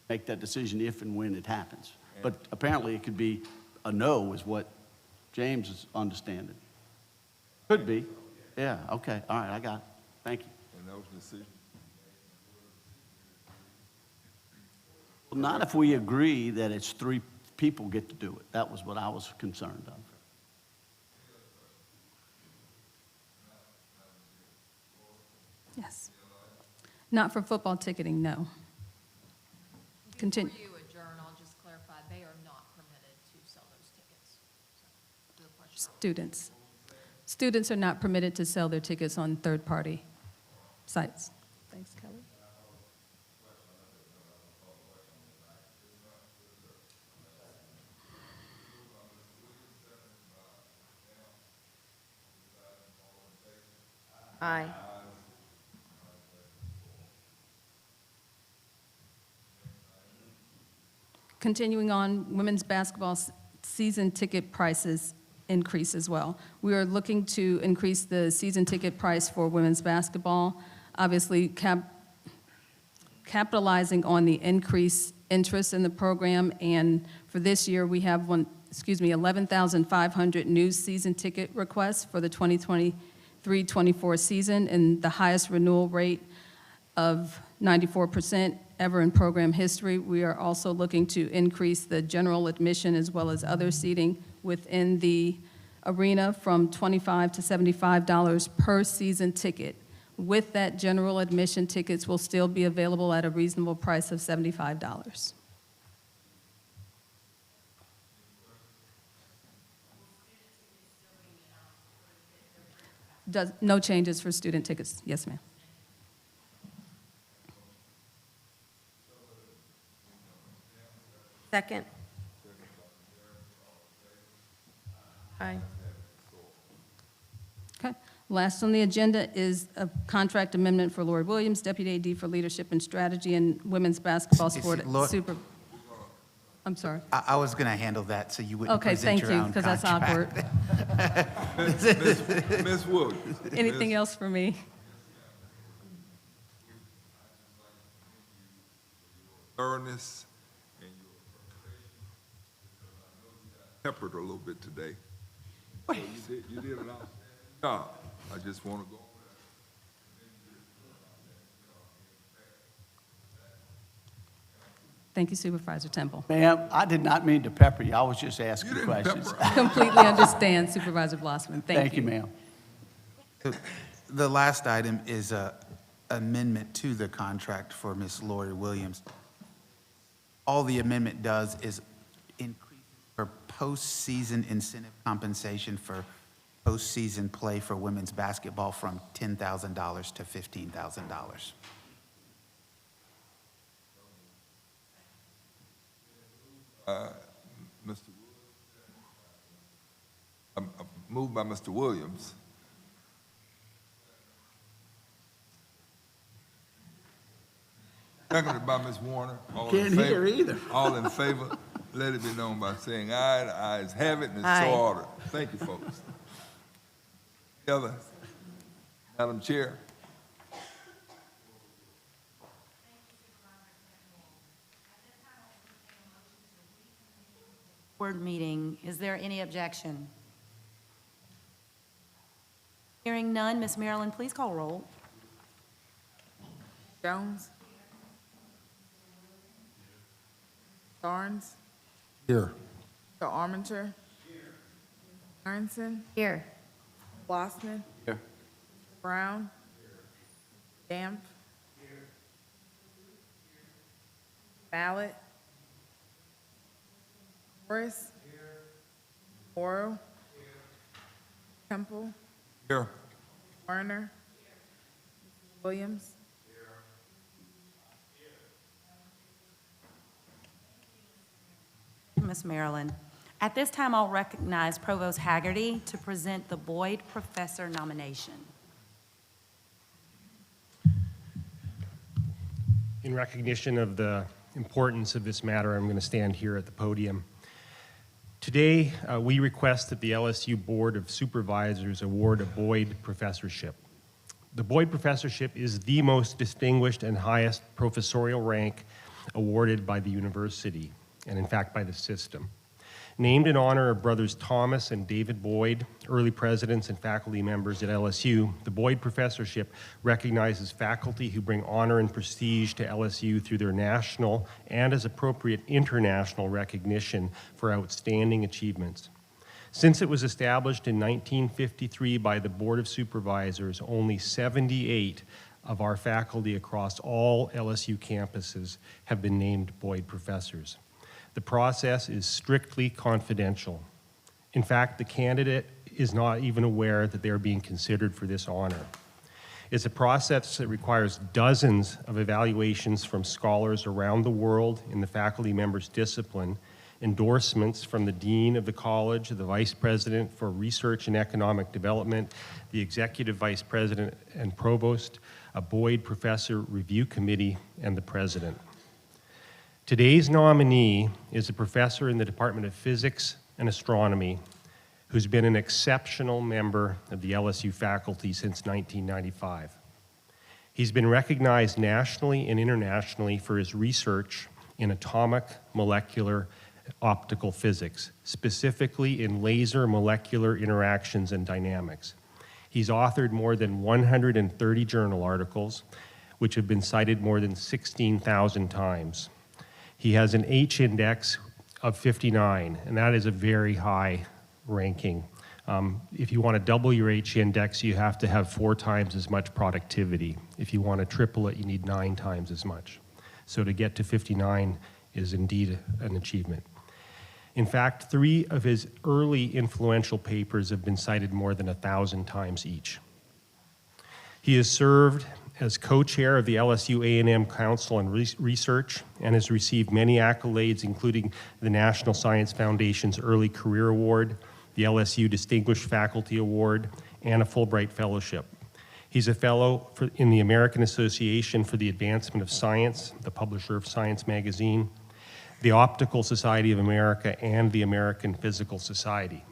make that decision if and when it happens. But apparently it could be a no is what James is understanding. Could be. Yeah, okay, all right, I got it. Thank you. And those decisions. Well, not if we agree that it's 3 people get to do it. That was what I was concerned of. Yes. Not for football ticketing, no. Continue. Before you adjourn, I'll just clarify, they are not permitted to sell those tickets. So, good question. Students. Students are not permitted to sell their tickets on third-party sites. Thanks, Kelly. Aye. Continuing on, women's basketball season ticket prices increase as well. We are looking to increase the season ticket price for women's basketball, obviously capitalizing on the increased interest in the program. And for this year, we have 11,500 new season ticket requests for the 23-24 season, and the highest renewal rate of 94% ever in program history. We are also looking to increase the general admission as well as other seating within the arena from $25 to $75 per season ticket. With that, general admission tickets will still be available at a reasonable price of $75. No changes for student tickets. Yes, ma'am. Second. Aye. Okay. Last on the agenda is a contract amendment for Lord Williams, Deputy AD for Leadership and Strategy in women's basketball sport. I'm sorry. I was going to handle that, so you wouldn't Okay, present thank your you, own because that's awkward. Ms. Williams. Anything else for me? Thoroughness and your preparation. I know you got peppered a little bit today. So you did an outstanding job. I just want to go over Thank you, Supervisor Temple. Ma'am, I did not mean to pepper you. I was just asking You didn't questions. pepper. Completely understand, Supervisor Blossman. Thank you. Ma'am. The last item is a amendment to the contract for Ms. Lori Williams. All the amendment does is increase her postseason incentive compensation for postseason play for women's basketball from $10,000 to $15,000. Mr. Moved by Mr. Williams. Seconded by Ms. Warner. All in Can't favor? hear either. All in favor, let it be known by saying aye. The ayes have it, and it's Aye. so ordered. Thank you, folks. Any other? Madam Chair. Board meeting. Is there any objection? Hearing none, Ms. Marilyn, please call roll. Jones. Starnes. Here. Mr. Arminger. Aronson. Here. Blossman. Here. Brown. Damp. Ballot. Morris. Morrow. Temple. Here. Warner. Williams. Ms. Marilyn. At this time, I'll recognize Provost Haggerty to present the Boyd Professor nomination. In recognition of the importance of this matter, I'm going to stand here at the podium. Today, we request that the LSU Board of Supervisors award a Boyd Professorship. The Boyd Professorship is the most distinguished and highest professorial rank awarded by the university, and in fact by the system. Named in honor of brothers Thomas and David Boyd, early presidents and faculty members at LSU, the Boyd Professorship recognizes faculty who bring honor and prestige to LSU through their national and, as appropriate, international recognition for outstanding achievements. Since it was established in 1953 by the Board of Supervisors, only 78 of our faculty across all LSU campuses have been named Boyd Professors. The process is strictly confidential. In fact, the candidate is not even aware that they are being considered for this honor. It's a process that requires dozens of evaluations from scholars around the world in the faculty member's discipline, endorsements from the dean of the college, the vice president for research and economic development, the executive vice president and provost, a Boyd Professor Review Committee, and the president. Today's nominee is a professor in the Department of Physics and Astronomy who's been an exceptional member of the LSU faculty since 1995. He's been recognized nationally and internationally for his research in atomic, molecular, optical physics, specifically in laser molecular interactions and dynamics. He's authored more than 130 journal articles, which have been cited more than 16,000 times. He has an H index of 59, and that is a very high ranking. If you want to double your H index, you have to have 4 times as much productivity. If you want to triple it, you need 9 times as much. So to get to 59 is indeed an achievement. In fact, 3 of his early influential papers have been cited more than 1,000 times each. He has served as co-chair of the LSU A&M Council on Research and has received many accolades, including the National Science Foundation's Early Career Award, the LSU Distinguished Faculty Award, and a Fulbright Fellowship. He's a fellow in the American Association for the Advancement of Science, the publisher of Science magazine, the Optical Society of America, and the American Physical Society.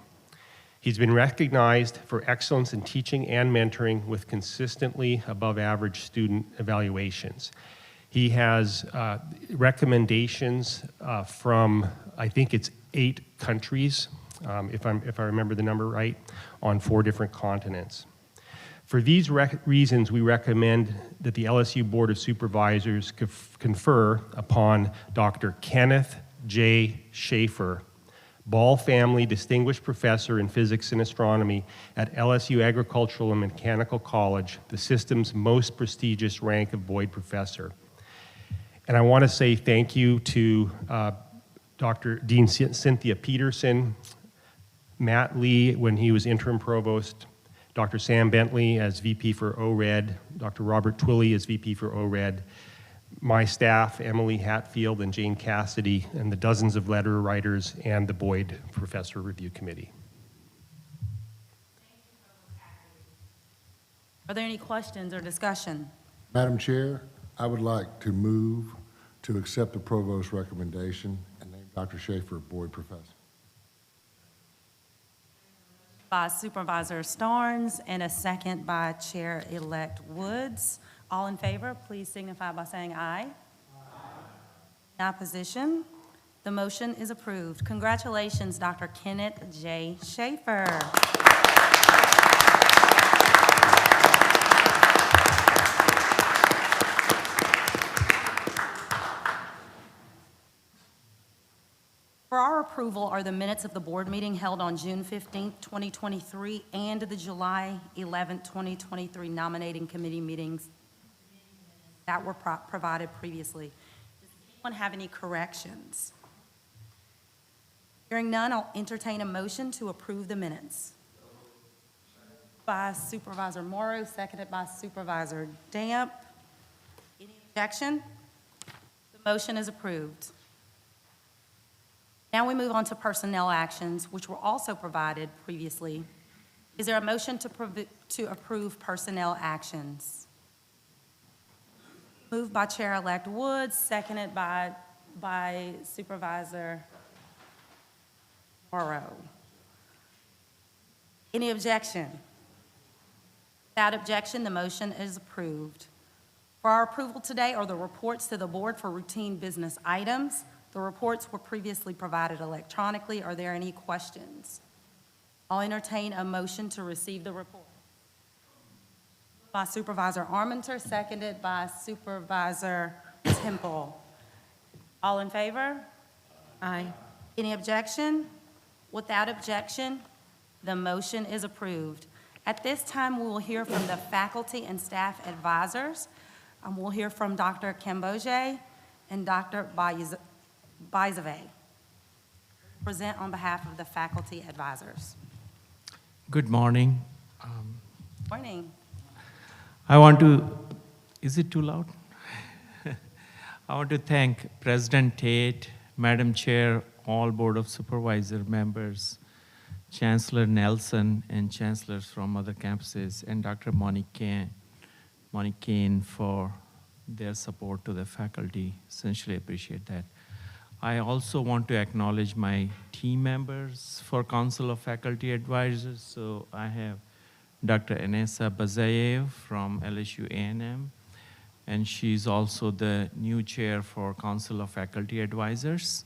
He's been recognized for excellence in teaching and mentoring with consistently above average student evaluations. He has recommendations from, I think it's 8 countries, if I remember the number right, on 4 different continents. For these reasons, we recommend that the LSU Board of Supervisors confer upon Dr. Kenneth J. Schaefer, Ball Family Distinguished Professor in Physics and Astronomy at LSU Agricultural and Mechanical College, the system's most prestigious rank of Boyd Professor. And I want to say thank you to Dr. Dean Cynthia Peterson, Matt Lee when he was interim provost, Dr. Sam Bentley as VP for ORED, Dr. Robert Twilley as VP for ORED, my staff, Emily Hatfield and Jane Cassidy, and the dozens of letter writers and the Boyd Professor Review Committee. Are there any questions or discussion? Madam Chair, I would like to move to accept the Provost's recommendation and name Dr. Schaefer Boyd Professor. By Supervisor Starnes and a second by Chair-elect Woods. All in favor, please signify by saying aye. Aye. In opposition, the motion is approved. Congratulations, Dr. Kenneth J. Schaefer. For our approval are the minutes of the board meeting held on June 15, 2023, and the July 11, 2023 nominating committee meetings that were provided previously. Does anyone have any corrections? Hearing none, I'll entertain a motion to approve the minutes. By Supervisor Morrow, seconded by Supervisor Damp. Any objection? The motion is approved. Now we move on to personnel actions, which were also provided previously. Is there a motion to approve personnel actions? Moved by Chair-elect Woods, seconded by Supervisor Morrow. Any objection? Without objection, the motion is approved. For our approval today are the reports to the board for routine business items. The reports were previously provided electronically. Are there any questions? I'll entertain a motion to receive the report. By Supervisor Armenter, seconded by Supervisor Temple. All in favor? Aye. Any objection? Without objection, the motion is approved. At this time, we will hear from the faculty and staff advisors. We'll hear from Dr. Camboje and Dr. Baizave. Present on behalf of the faculty advisors. Good morning. Morning. I want to, is it too loud? I want to thank President Tate, Madam Chair, all Board of Supervisor members, Chancellor Nelson, and chancellors from other campuses, and Dr. Monique Kane for their support to the faculty. Essentially appreciate that. I also want to acknowledge my team members for Council of Faculty Advisors. So I have Dr. Anessa Bazayev from LSU A&M, and she's also the new chair for Council of Faculty Advisors.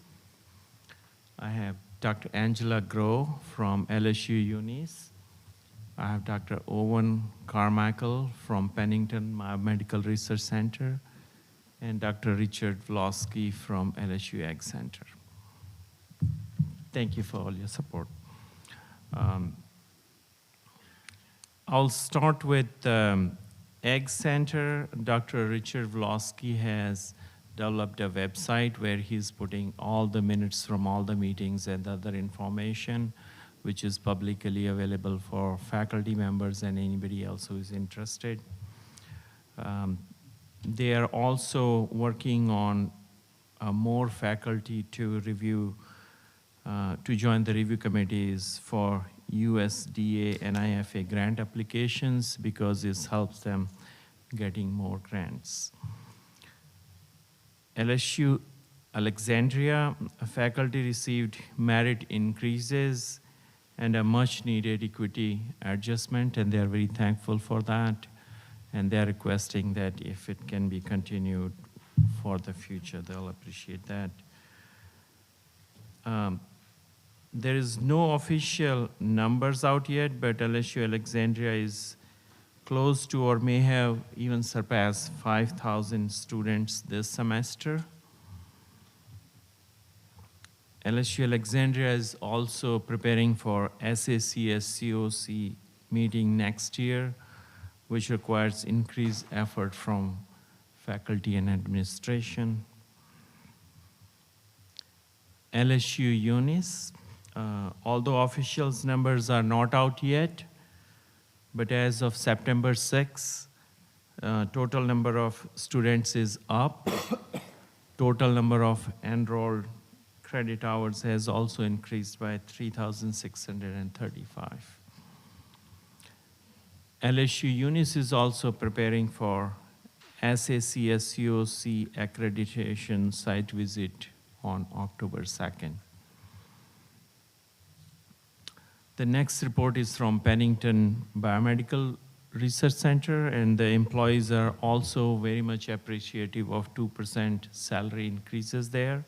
I have Dr. Angela Groh from LSU UNIS. I have Dr. Owen Carmichael from Pennington Medical Research Center, and Dr. Richard Vlosky from LSU Ag Center. Thank you for all your support. I'll start with Ag Center. Dr. Richard Vlosky has developed a website where he's putting all the minutes from all the meetings and other information, which is publicly available for faculty members and anybody else who is interested. They are also working on more faculty to review, to join the review committees for USDA and IFA grant applications because this helps them getting more grants. LSU Alexandria faculty received merit increases and a much needed equity adjustment, and they are very thankful for that. And they're requesting that if it can be continued for the future, they'll appreciate that. There is no official numbers out yet, but LSU Alexandria is close to or may have even surpassed 5,000 students this semester. LSU Alexandria is also preparing for SACS-COC meeting next year, which requires increased effort from faculty and administration. LSU UNIS, although officials numbers are not out yet, but as of September 6, total number of students is up. Total number of enrolled credit hours has also increased by 3,635. LSU UNIS is also preparing for SACS-COC accreditation site visit on October 2nd. The next report is from Pennington Biomedical Research Center, and the employees are also very much appreciative of 2% salary increases there.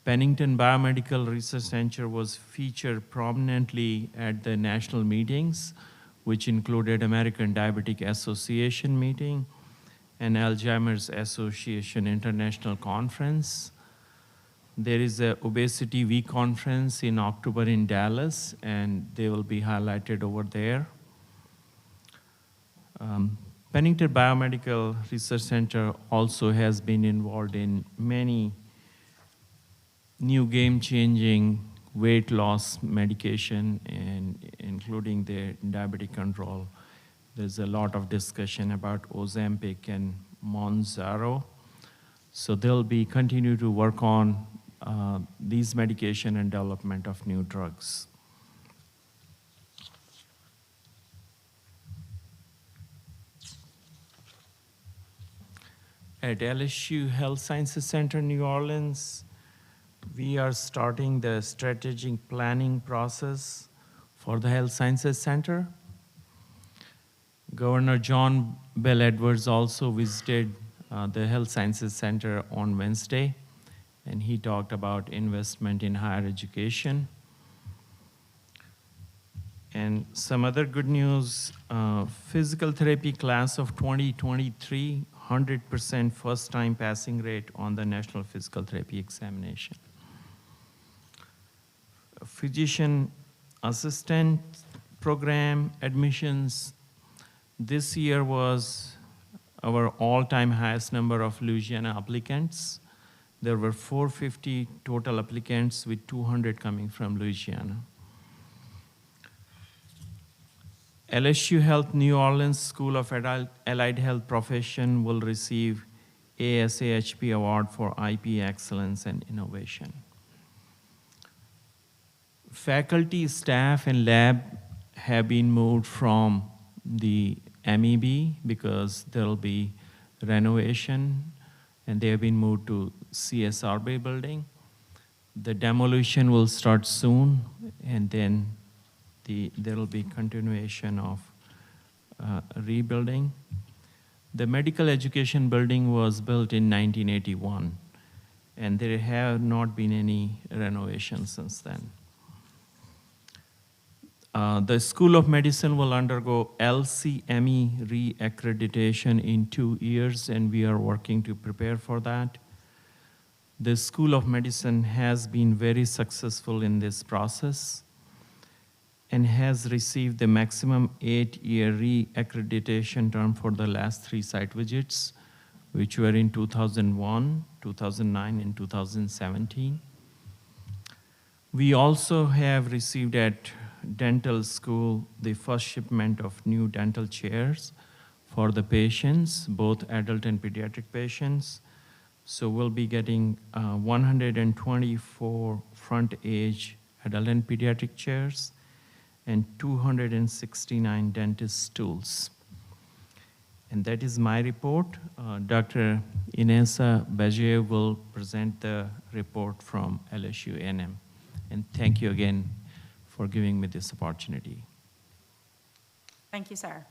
Pennington Biomedical Research Center was featured prominently at the national meetings, which included American Diabetic Association meeting and Alzheimer's Association International Conference. There is a Obesity Week conference in October in Dallas, and they will be highlighted over there. Pennington Biomedical Research Center also has been involved in many new game-changing weight loss medication, and including their diabetic control. There's a lot of discussion about Ozempic and Mounjaro. So they'll be continue to work on these medication and development of new drugs. At LSU Health Sciences Center, New Orleans, we are starting the strategic planning process for the Health Sciences Center. Governor John Bell Edwards also visited the Health Sciences Center on Wednesday, and he talked about investment in higher education. And some other good news, physical therapy class of 2023, 100% first-time passing rate on the National Physical Therapy Examination. Physician assistant program admissions this year was our all-time highest number of Louisiana applicants. There were 450 total applicants with 200 coming from Louisiana. LSU Health New Orleans School of Allied Health Profession will receive ASAHP Award for IP Excellence and Innovation. Faculty, staff, and lab have been moved from the MEB because there will be renovation, and they have been moved to CSRB building. The demolition will start soon, and then there will be continuation of rebuilding. The medical education building was built in 1981, and there have not been any renovations since then. The School of Medicine will undergo LCME re-accreditation in 2 years, and we are working to prepare for that. The School of Medicine has been very successful in this process and has received the maximum 8-year re-accreditation term for the last 3 site visits, which were in 2001, 2009, and 2017. We also have received at dental school the first shipment of new dental chairs for the patients, both adult and pediatric patients. So we'll be getting 124 front age adult and pediatric chairs and 269 dentist stools. And that is my report. Dr. Inessa Baje will present the report from LSU A&M. And thank you again for giving me this opportunity. Thank you, sir.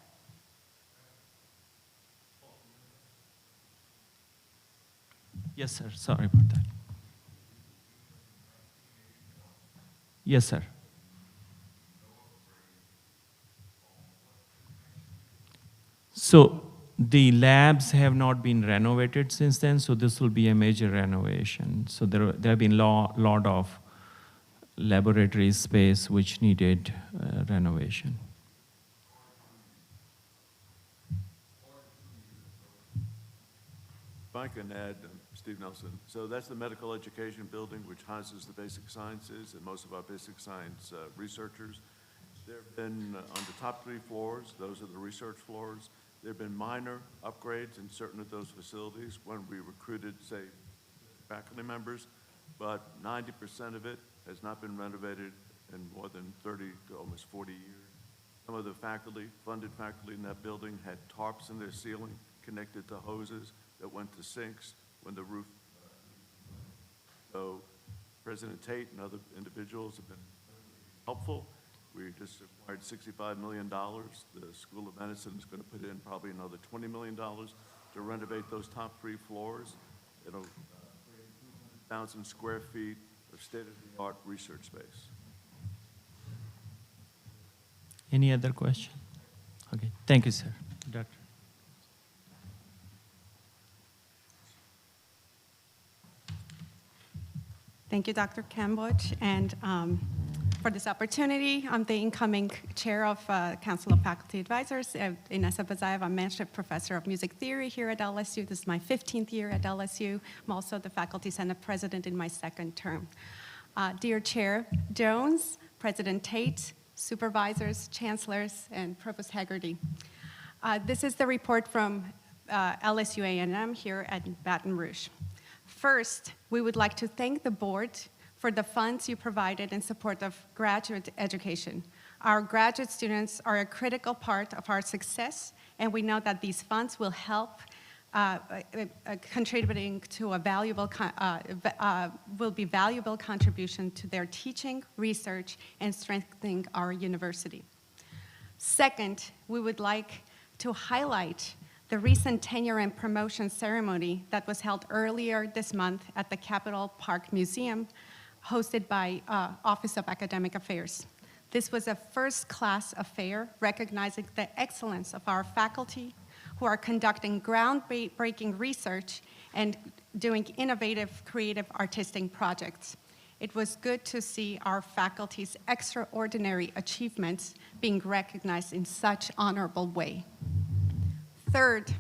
Yes, sir. Sorry about that. Yes, sir. So the labs have not been renovated since then, so this will be a major renovation. So there have been lot of laboratory space which needed renovation. If I can add, Steve Nelson, so that's the medical education building which houses the basic sciences and most of our basic science researchers. There have been, on the top 3 floors, those are the research floors, there have been minor upgrades in certain of those facilities when we recruited, say, faculty members, but 90% of it has not been renovated in more than 30 to almost 40 years. Some of the faculty, funded faculty in that building had tarps in their ceiling connected to hoses that went to sinks when the roof. So President Tate and other individuals have been helpful. We just acquired $65 million. The School of Medicine is going to put in probably another $20 million to renovate those top 3 floors. It'll create 200,000 square feet of state-of-the-art research space. Any other question? Okay, thank you, sir. Doctor. Thank you, Dr. Cambodge, and for this opportunity. I'm the incoming chair of Council of Faculty Advisors. Inessa Bazaev, I'm Manship Professor of Music Theory here at LSU. This is my 15th year at LSU. I'm also the Faculty Senate President in my 2nd term. Dear Chair Jones, President Tate, Supervisors, Chancellors, and Provost Haggerty. This is the report from LSU A&M here at Baton Rouge. First, we would like to thank the board for the funds you provided in support of graduate education. Our graduate students are a critical part of our success, and we know that these funds will help contributing to a valuable, will be valuable contribution to their teaching, research, and strengthening our university. Second, we would like to highlight the recent tenure and promotion ceremony that was held earlier this month at the Capitol Park Museum, hosted by Office of Academic Affairs. This was a first-class affair recognizing the excellence of our faculty who are conducting groundbreaking research and doing innovative, creative, artistic projects. It was good to see our faculty's extraordinary achievements being recognized in such honorable way. Third,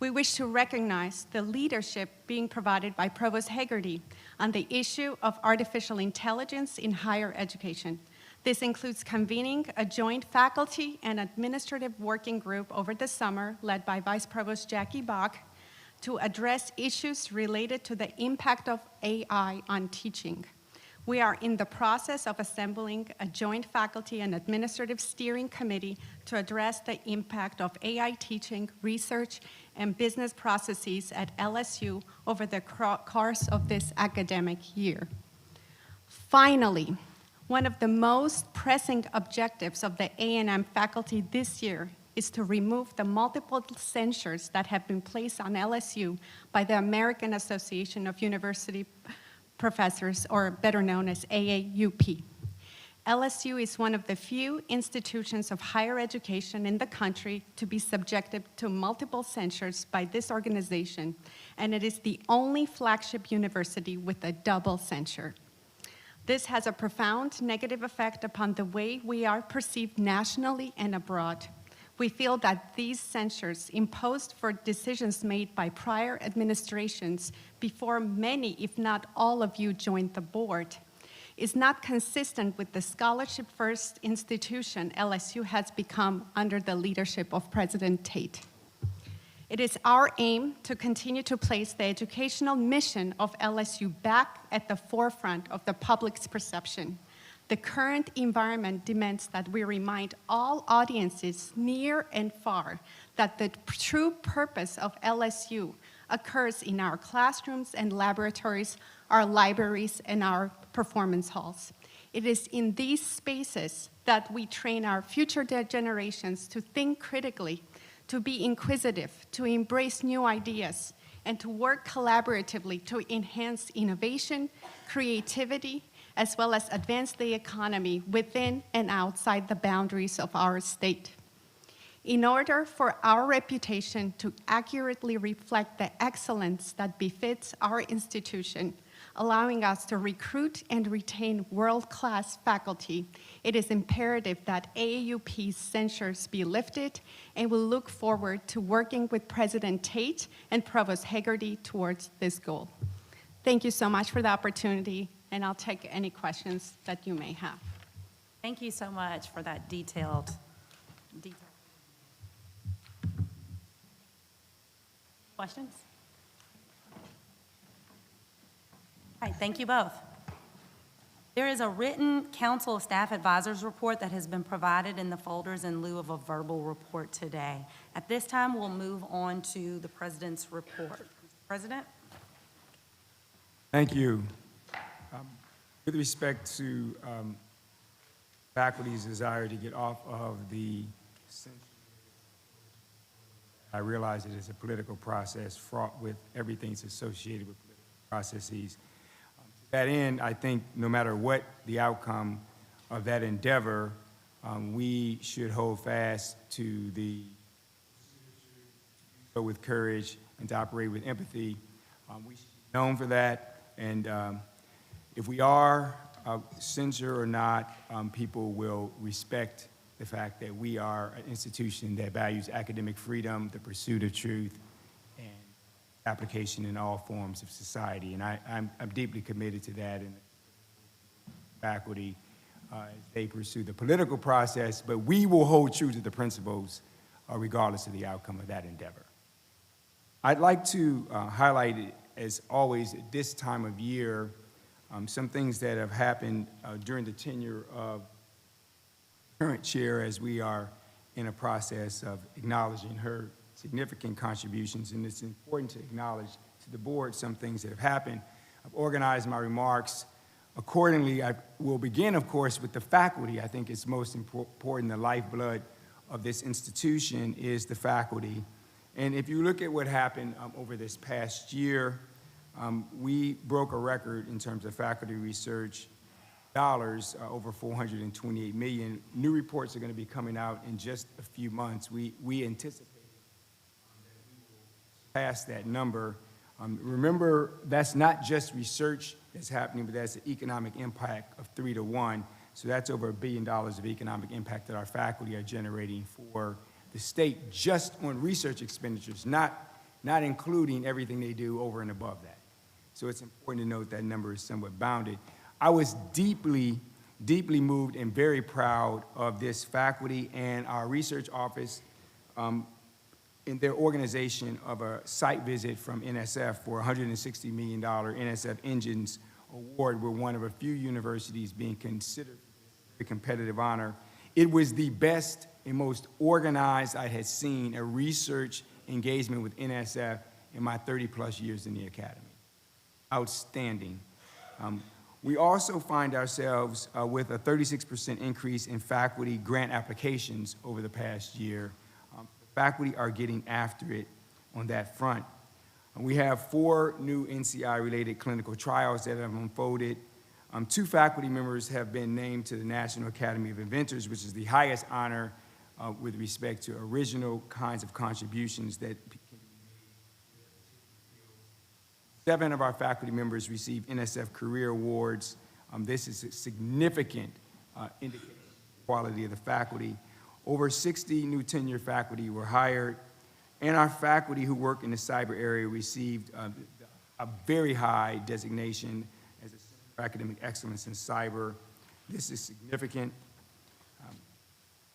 we wish to recognize the leadership being provided by Provost Haggerty on the issue of artificial intelligence in higher education. This includes convening a joint faculty and administrative working group over the summer led by Vice Provost Jackie Bach to address issues related to the impact of AI on teaching. We are in the process of assembling a joint faculty and administrative steering committee to address the impact of AI teaching, research, and business processes at LSU over the course of this academic year. Finally, one of the most pressing objectives of the A&M faculty this year is to remove the multiple censures that have been placed on LSU by the American Association of University Professors, or better known as AAUP. LSU is one of the few institutions of higher education in the country to be subjected to multiple censures by this organization, and it is the only flagship university with a double censure. This has a profound negative effect upon the way we are perceived nationally and abroad. We feel that these censures imposed for decisions made by prior administrations before many, if not all of you joined the board, is not consistent with the scholarship-first institution LSU has become under the leadership of President Tate. It is our aim to continue to place the educational mission of LSU back at the forefront of the public's perception. The current environment demands that we remind all audiences near and far that the true purpose of LSU occurs in our classrooms and laboratories, our libraries, and our performance halls. It is in these spaces that we train our future generations to think critically, to be inquisitive, to embrace new ideas, and to work collaboratively to enhance innovation, creativity, as well as advance the economy within and outside the boundaries of our state. In order for our reputation to accurately reflect the excellence that befits our institution, allowing us to recruit and retain world-class faculty, it is imperative that AAUP's censures be lifted, and we look forward to working with President Tate and Provost Hegarty towards this goal. Thank you so much for the opportunity, and I'll take any questions that you may have. Thank you so much for that detailed. Questions? All right, thank you both. There is a written Council of Staff Advisors report that has been provided in the folders in lieu of a verbal report today. At this time, we'll move on to the President's report. President? Thank you. With respect to faculty's desire to get off of the censure, I realize it is a political process fraught with everything that's associated with political processes. To that end, I think no matter what the outcome of that endeavor, we should hold fast to the go with courage and to operate with empathy. We should be known for that, and if we are censor or not, people will respect the fact that we are an institution that values academic freedom, the pursuit of truth, and application in all forms of society. And I'm deeply committed to that, and faculty, as they pursue the political process, but we will hold true to the principles regardless of the outcome of that endeavor. I'd like to highlight, as always, at this time of year, some things that have happened during the tenure of current chair, as we are in a process of acknowledging her significant contributions, and it's important to acknowledge to the board some things that have happened. I've organized my remarks accordingly. I will begin, of course, with the faculty. I think it's most important. The lifeblood of this institution is the faculty. And if you look at what happened over this past year, we broke a record in terms of faculty research dollars, over $428 million. New reports are going to be coming out in just a few months. We anticipate that we will pass that number. Remember, that's not just research that's happening, but that's an economic impact of 3 to 1. So that's over $1 billion of economic impact that our faculty are generating for the state just on research expenditures, not including everything they do over and above that. So it's important to note that number is somewhat bounded. I was deeply, deeply moved and very proud of this faculty and our research office in their organization of a site visit from NSF for a $160 million NSF Engines Award. We're one of a few universities being considered a competitive honor. It was the best and most organized I had seen a research engagement with NSF in my 30-plus years in the academy. Outstanding. We also find ourselves with a 36% increase in faculty grant applications over the past year. Faculty are getting after it on that front. We have 4 new NCI-related clinical trials that have unfolded. 2 faculty members have been named to the National Academy of Inventors, which is the highest honor with respect to original kinds of contributions that 7 of our faculty members receive NSF Career Awards. This is a significant indication of the quality of the faculty. Over 60 new tenure faculty were hired, and our faculty who work in the cyber area received a very high designation as a Center for Academic Excellence in Cyber. This is significant.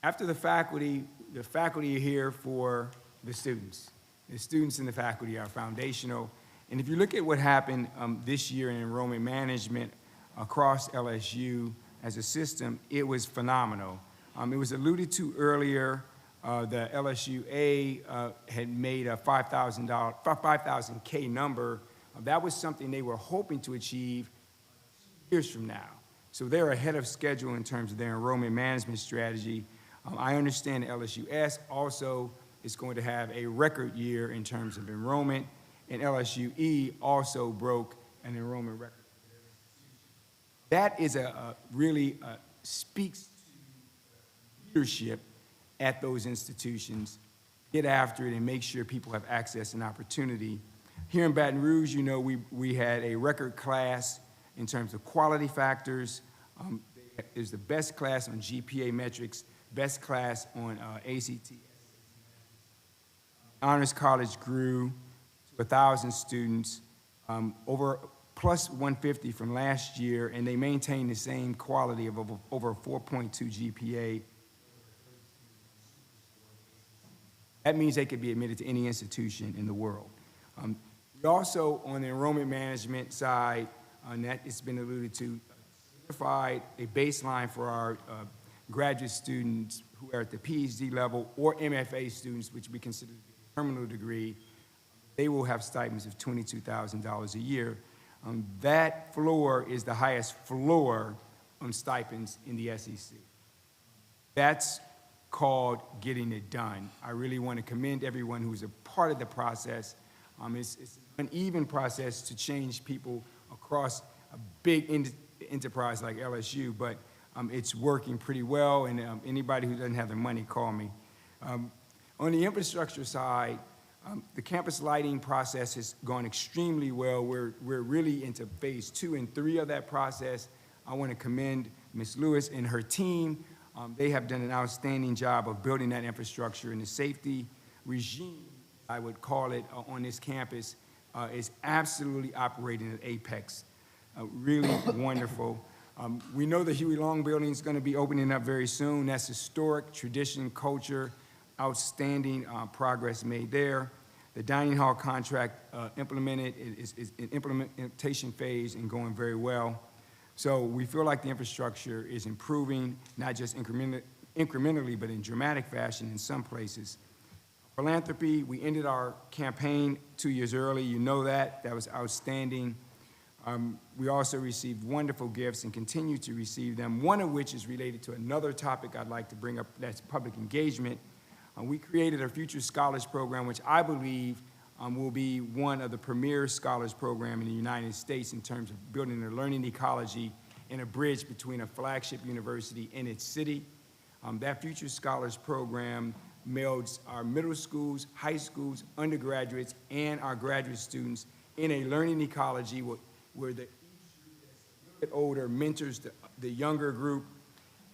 After the faculty are here for the students. The students and the faculty are foundational. And if you look at what happened this year in enrollment management across LSU as a system, it was phenomenal. It was alluded to earlier, the LSU A had made a $5,000K number. That was something they were hoping to achieve years from now. So they're ahead of schedule in terms of their enrollment management strategy. I understand LSU S also is going to have a record year in terms of enrollment, and LSU E also broke an enrollment record. That is really speaks to leadership at those institutions. Get after it and make sure people have access and opportunity. Here in Baton Rouge, you know, we had a record class in terms of quality factors. It was the best class on GPA metrics, best class on ACT. Honors College grew to 1,000 students, over plus 150 from last year, and they maintained the same quality of over 4.2 GPA. That means they could be admitted to any institution in the world. We also, on the enrollment management side, and that it's been alluded to, certified a baseline for our graduate students who are at the PhD level or MFA students, which we consider to be a terminal degree. They will have stipends of $22,000 a year. That floor is the highest floor on stipends in the SEC. That's called getting it done. I really want to commend everyone who's a part of the process. It's an uneven process to change people across a big enterprise like LSU, but it's working pretty well, and anybody who doesn't have the money, call me. On the infrastructure side, the campus lighting process has gone extremely well. We're really into phase 2 and 3 of that process. I want to commend Ms. Lewis and her team. They have done an outstanding job of building that infrastructure, and the safety regime, I would call it, on this campus is absolutely operating at apex. Really wonderful. We know the Huey Long building is going to be opening up very soon. That's historic, tradition, culture, outstanding progress made there. The dining hall contract implemented is in implementation phase and going very well. So we feel like the infrastructure is improving, not just incrementally, but in dramatic fashion in some places. Philanthropy, we ended our campaign 2 years early. You know that. That was outstanding. We also received wonderful gifts and continue to receive them, one of which is related to another topic I'd like to bring up, that's public engagement. We created a Future Scholars Program, which I believe will be one of the premier scholars program in the United States in terms of building a learning ecology and a bridge between a flagship university and its city. That Future Scholars Program melds our middle schools, high schools, undergraduates, and our graduate students in a learning ecology where the older mentors the younger group,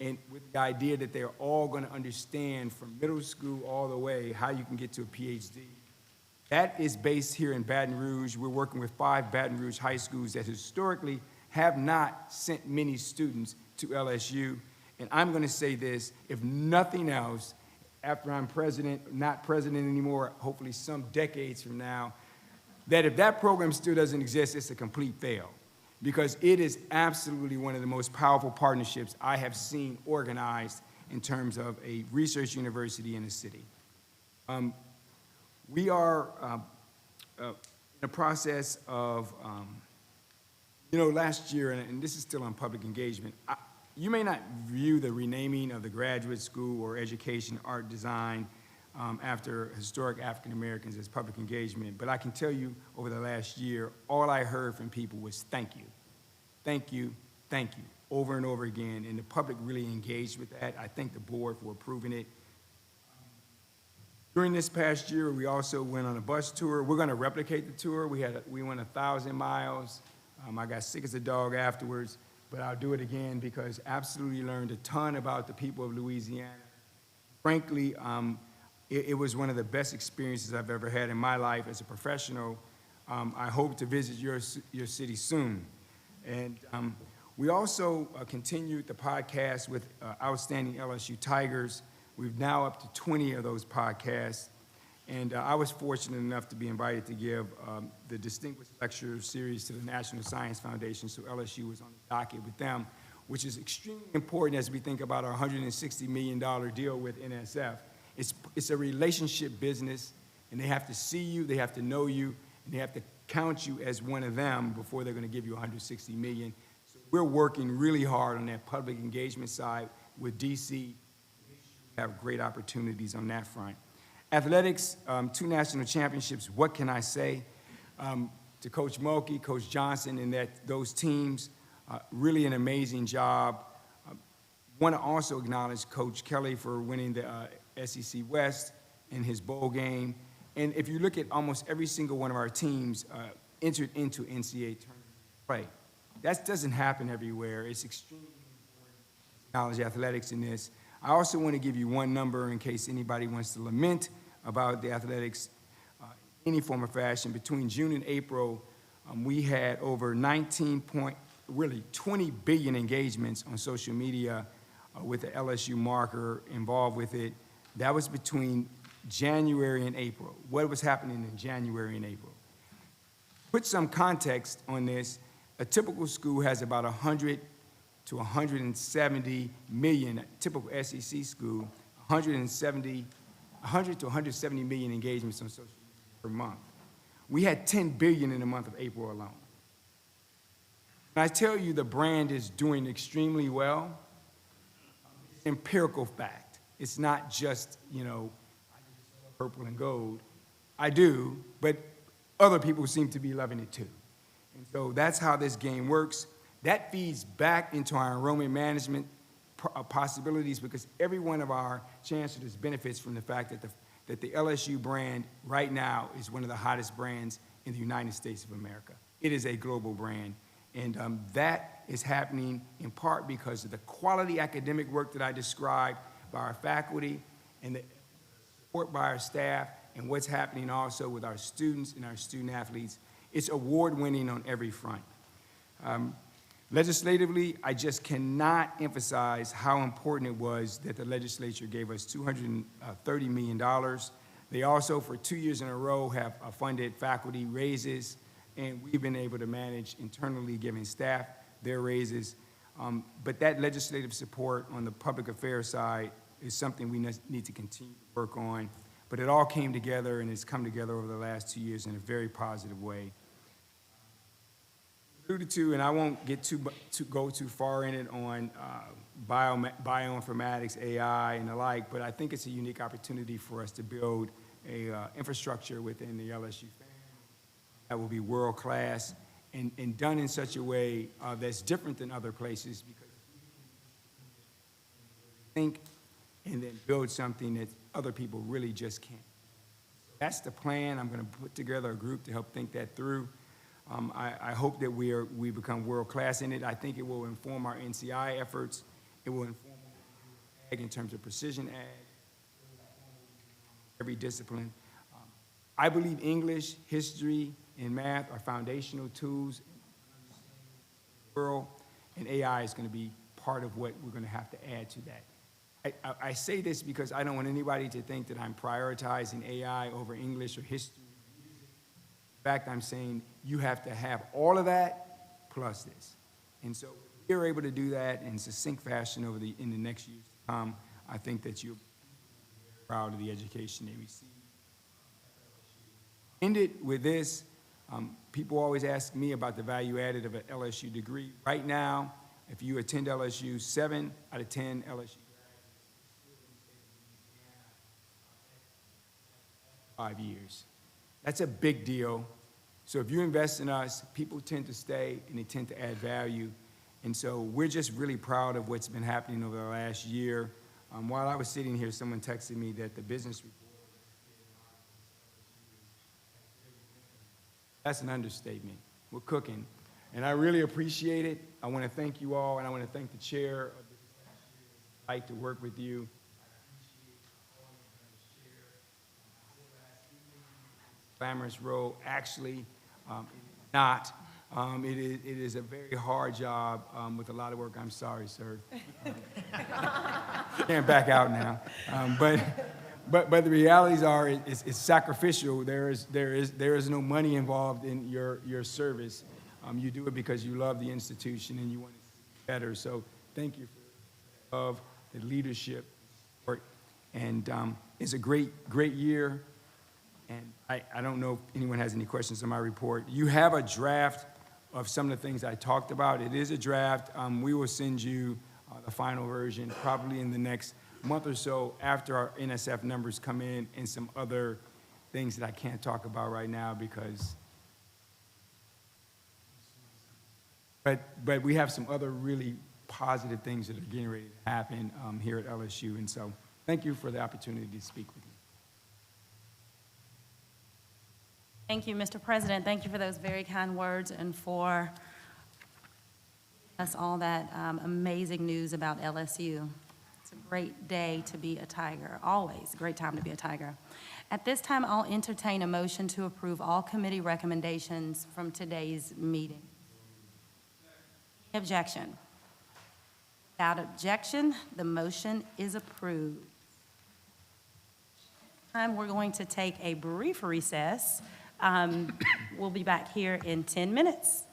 and with the idea that they're all going to understand from middle school all the way how you can get to a PhD. That is based here in Baton Rouge. We're working with 5 Baton Rouge high schools that historically have not sent many students to LSU. And I'm going to say this, if nothing else, after I'm president, not president anymore, hopefully some decades from now, that if that program still doesn't exist, it's a complete fail. Because it is absolutely one of the most powerful partnerships I have seen organized in terms of a research university in a city. We are in the process of, last year, and this is still on public engagement, you may not view the renaming of the graduate school or education, art, design after historic African Americans as public engagement, but I can tell you over the last year, all I heard from people was thank you, thank you, thank you, over and over again, and the public really engaged with that. I thank the board for approving it. During this past year, we also went on a bus tour. We're going to replicate the tour. We went 1,000 miles. I got sick as a dog afterwards, but I'll do it again because absolutely learned a ton about the people of Louisiana. Frankly, it was one of the best experiences I've ever had in my life as a professional. I hope to visit your city soon. And we also continued the podcast with outstanding LSU Tigers. We've now up to 20 of those podcasts. And I was fortunate enough to be invited to give the Distinguished Lecture Series to the National Science Foundation, so LSU was on the docket with them, which is extremely important as we think about our $160 million deal with NSF. It's a relationship business, and they have to see you, they have to know you, and they have to count you as one of them before they're going to give you $160 million. So we're working really hard on that public engagement side with DC. We have great opportunities on that front. Athletics, 2 national championships, what can I say? To Coach Mulkey, Coach Johnson, and those teams, really an amazing job. Want to also acknowledge Coach Kelly for winning the SEC West in his bowl game. And if you look at almost every single one of our teams entered into NCAA tournament play. That doesn't happen everywhere. It's extremely important to acknowledge athletics in this. I also want to give you one number in case anybody wants to lament about the athletics in any form or fashion. Between June and April, we had over 20 billion engagements on social media with the LSU marker involved with it. That was between January and April. What was happening in January and April? Put some context on this. A typical school has about 100 to 170 million, typical SEC school, 100 to 170 million engagements on social media per month. We had 10 billion in the month of April alone. And I tell you the brand is doing extremely well. It's empirical fact. It's not just, purple and gold. I do, but other people seem to be loving it too. And so that's how this game works. That feeds back into our enrollment management possibilities because every one of our chancellors benefits from the fact that the LSU brand right now is one of the hottest brands in the United States of America. It is a global brand. And that is happening in part because of the quality academic work that I described by our faculty and the support by our staff and what's happening also with our students and our student athletes. It's award-winning on every front. Legislatively, I just cannot emphasize how important it was that the legislature gave us $230 million. They also, for 2 years in a row, have funded faculty raises, and we've been able to manage internally giving staff their raises. But that legislative support on the public affairs side is something we need to continue to work on. But it all came together, and it's come together over the last 2 years in a very positive way. Alluded to, and I won't get go too far in it on bioinformatics, AI, and the like, but I think it's a unique opportunity for us to build a infrastructure within the LSU family that will be world-class and done in such a way that's different than other places because we think and then build something that other people really just can't. That's the plan. I'm going to put together a group to help think that through. I hope that we become world-class in it. I think it will inform our NCI efforts. It will inform ag in terms of precision ag, every discipline. I believe English, history, and math are foundational tools in the world, and AI is going to be part of what we're going to have to add to that. I say this because I don't want anybody to think that I'm prioritizing AI over English or history. In fact, I'm saying you have to have all of that plus this. And so if you're able to do that in succinct fashion in the next years to come, I think that you'll be proud of the education they receive. Ended with this, people always ask me about the value added of an LSU degree. Right now, if you attend LSU, 7 out of 10 LSU 5 years. That's a big deal. So if you invest in us, people tend to stay and they tend to add value. And so we're just really proud of what's been happening over the last year. While I was sitting here, someone texted me that the business report, that's an understatement. We're cooking. And I really appreciate it. I want to thank you all, and I want to thank the chair of this last year. I'd like to work with you. Glamorous role. Actually, not. It is a very hard job with a lot of work. I'm sorry, sir. Can't back out now. But the realities are it's sacrificial. There is no money involved in your service. You do it because you love the institution and you want it to be better. So thank you for love, the leadership, support. And it's a great year. And I don't know if anyone has any questions on my report. You have a draft of some of the things I talked about. It is a draft. We will send you the final version probably in the next month or so after our NSF numbers come in and some other things that I can't talk about right now because, but we have some other really positive things that are getting ready to happen here at LSU. And so thank you for the opportunity to speak with you. Thank you, Mr. President. Thank you for those very kind words and for us all that amazing news about LSU. It's a great day to be a Tiger, always a great time to be a Tiger. At this time, I'll entertain a motion to approve all committee recommendations from today's meeting. Objection? Without objection, the motion is approved. We're going to take a brief recess. We'll be back here in 10 minutes.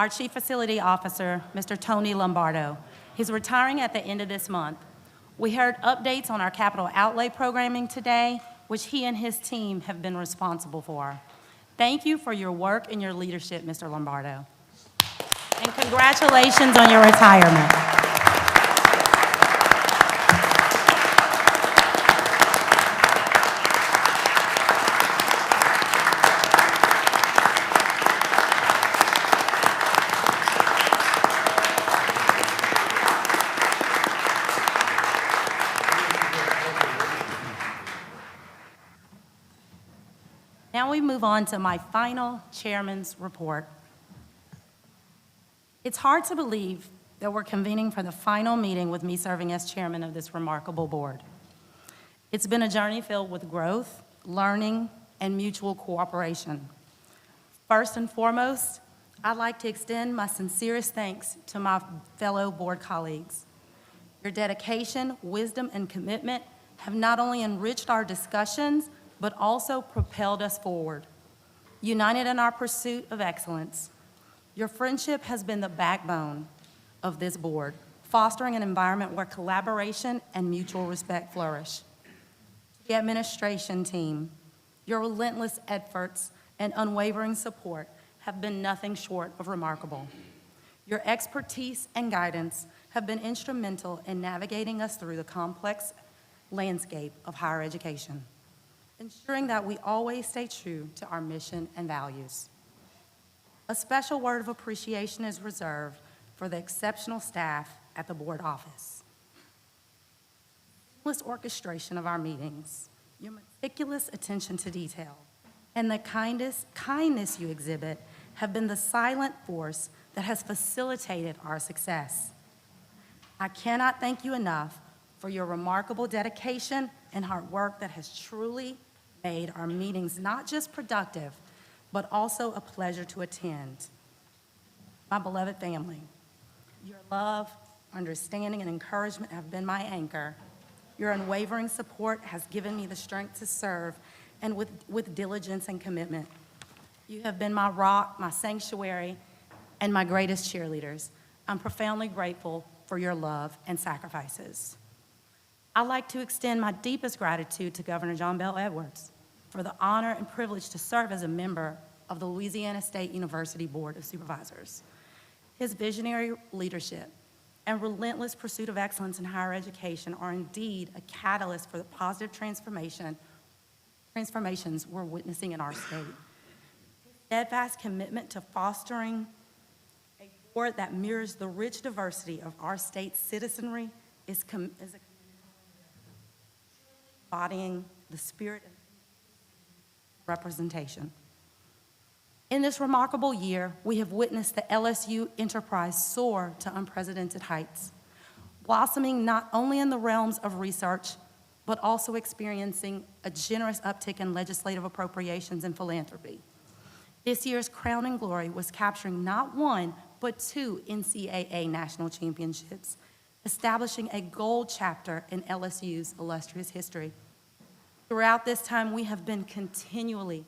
our Chief Facility Officer, Mr. Tony Lombardo. He's retiring at the end of this month. We heard updates on our capital outlay programming today, which he and his team have been responsible for. Thank you for your work and your leadership, Mr. Lombardo. And congratulations on your retirement. Now we move on to my final chairman's report. It's hard to believe that we're convening for the final meeting with me serving as chairman of this remarkable board. It's been a journey filled with growth, learning, and mutual cooperation. First and foremost, I'd like to extend my sincerest thanks to my fellow board colleagues. Your dedication, wisdom, and commitment have not only enriched our discussions, but also propelled us forward. United in our pursuit of excellence, your friendship has been the backbone of this board, fostering an environment where collaboration and mutual respect flourish. The administration team, your relentless efforts and unwavering support have been nothing short of remarkable. Your expertise and guidance have been instrumental in navigating us through the complex landscape of higher education, ensuring that we always stay true to our mission and values. A special word of appreciation is reserved for the exceptional staff at the board office. Seamless orchestration of our meetings, your meticulous attention to detail, and the kindness you exhibit have been the silent force that has facilitated our success. I cannot thank you enough for your remarkable dedication and hard work that has truly made our meetings not just productive, but also a pleasure to attend. My beloved family, your love, understanding, and encouragement have been my anchor. Your unwavering support has given me the strength to serve, and with diligence and commitment. You have been my rock, my sanctuary, and my greatest cheerleaders. I'm profoundly grateful for your love and sacrifices. I'd like to extend my deepest gratitude to Governor John Bell Edwards for the honor and privilege to serve as a member of the Louisiana State University Board of Supervisors. His visionary leadership and relentless pursuit of excellence in higher education are indeed a catalyst for the positive transformations we're witnessing in our state. His steadfast commitment to fostering a board that mirrors the rich diversity of our state's citizenry is embodying the spirit of representation. In this remarkable year, we have witnessed the LSU enterprise soar to unprecedented heights, blossoming not only in the realms of research, but also experiencing a generous uptick in legislative appropriations and philanthropy. This year's crowning glory was capturing not one, but 2 NCAA national championships, establishing a gold chapter in LSU's illustrious history. Throughout this time, we have been continually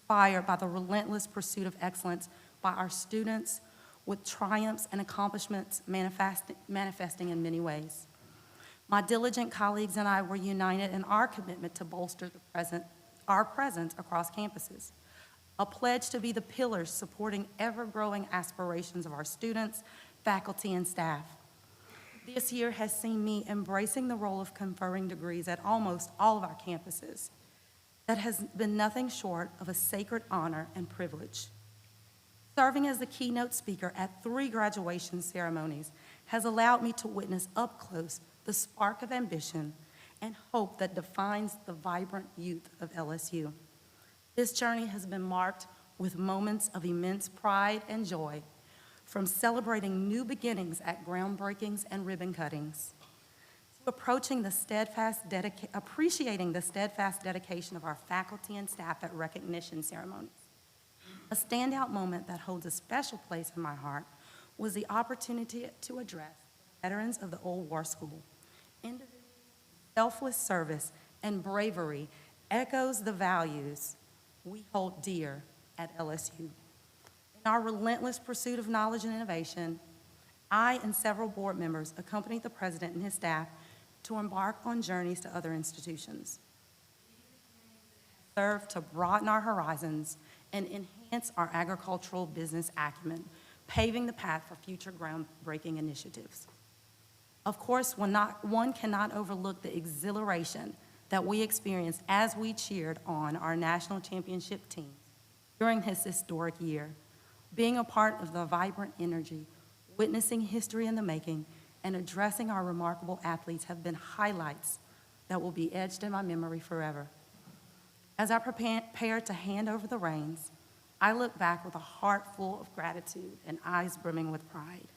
inspired by the relentless pursuit of excellence by our students, with triumphs and accomplishments manifesting in many ways. My diligent colleagues and I were united in our commitment to bolster our presence across campuses, a pledge to be the pillars supporting ever-growing aspirations of our students, faculty, and staff. This year has seen me embracing the role of conferring degrees at almost all of our campuses. That has been nothing short of a sacred honor and privilege. Serving as the keynote speaker at 3 graduation ceremonies has allowed me to witness up close the spark of ambition and hope that defines the vibrant youth of LSU. This journey has been marked with moments of immense pride and joy, from celebrating new beginnings at groundbreakings and ribbon cuttings, to approaching the appreciating the steadfast dedication of our faculty and staff at recognition ceremonies. A standout moment that holds a special place in my heart was the opportunity to address veterans of the Old War School. Individual selfless service and bravery echoes the values we hold dear at LSU. In In our relentless pursuit of knowledge and innovation, I and several board members accompanied the president and his staff to embark on journeys to other institutions. Serve to broaden our horizons and enhance our agricultural business acumen, paving the path for future groundbreaking initiatives. Of course, one cannot overlook the exhilaration that we experienced as we cheered on our national championship team during this historic year. Being a part of the vibrant energy, witnessing history in the making, and addressing our remarkable athletes have been highlights that will be etched in my memory forever. As I prepare to hand over the reins, I look back with a heart full of gratitude and eyes brimming with pride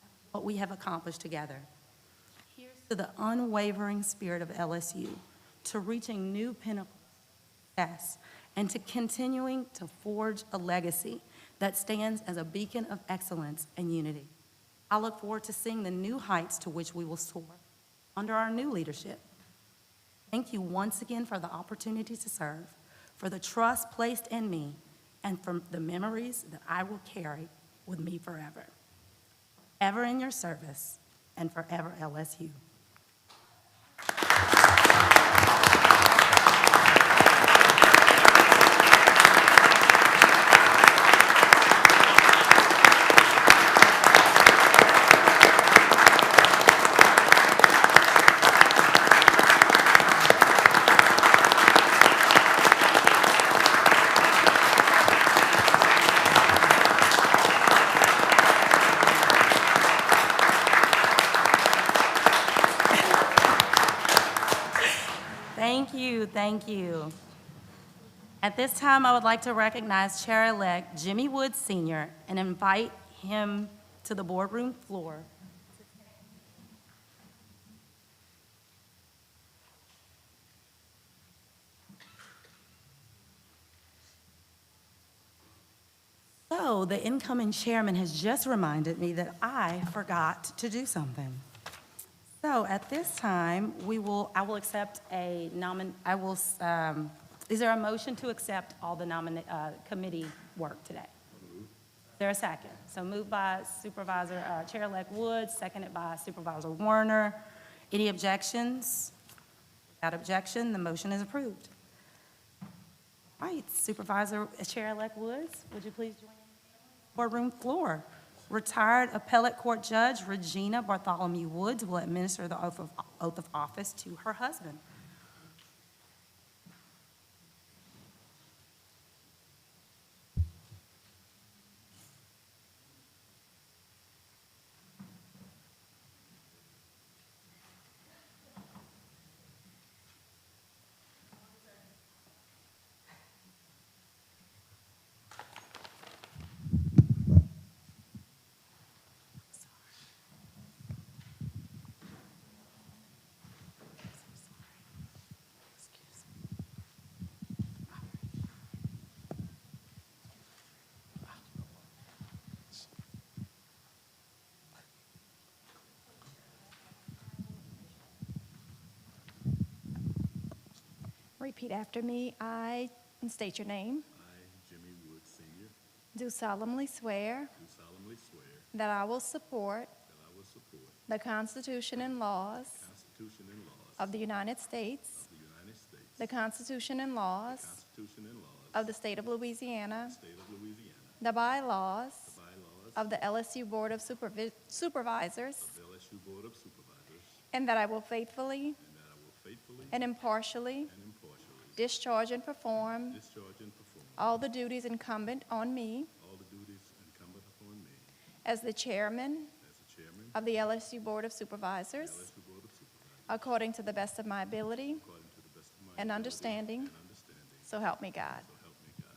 at what we have accomplished together. Here's to the unwavering spirit of LSU, to reaching new pinnacles of success, and to continuing to forge a legacy that stands as a beacon of excellence and unity. I look forward to seeing the new heights to which we will soar under our new leadership. Thank you once again for the opportunity to serve, for the trust placed in me, and for the memories that I will carry with me forever. Ever in your service, and forever LSU. Thank you. At this time, I would like to recognize Chair-elect Jimmy Woods Sr. and invite him to the boardroom floor. So, the incoming chairman has just reminded me that I forgot to do something. So at this time, I will accept a is there a motion to accept all the committee work today? Is there a second? So moved by Chair-elect Woods, seconded by Supervisor Warner. Any objections? Without objection, the motion is approved. All right, Chair-elect Woods, would you please join me on the boardroom floor? Retired appellate court judge Regina Bartholomew Woods will administer the oath of office to her husband. Repeat after me. I, and state your name, I, Jimmy Wood Sr., do solemnly swear do solemnly swear that I will support that I will support the Constitution and laws the Constitution and laws of the United States, of the United States, the Constitution and the laws Constitution and laws of the State of Louisiana, of the State of Louisiana, the bylaws the bylaws of the LSU Board of Supervisors, of the LSU Board of Supervisors, and that I will faithfully and that I will faithfully and impartially and impartially discharge and perform discharge and perform all the duties incumbent on me all the duties incumbent upon me as the chairman as the chairman of the LSU Board of of Supervisors, the LSU Board of Supervisors, according to the best of my ability according to the best of my and ability understanding, and understanding, so help me God. so help me God.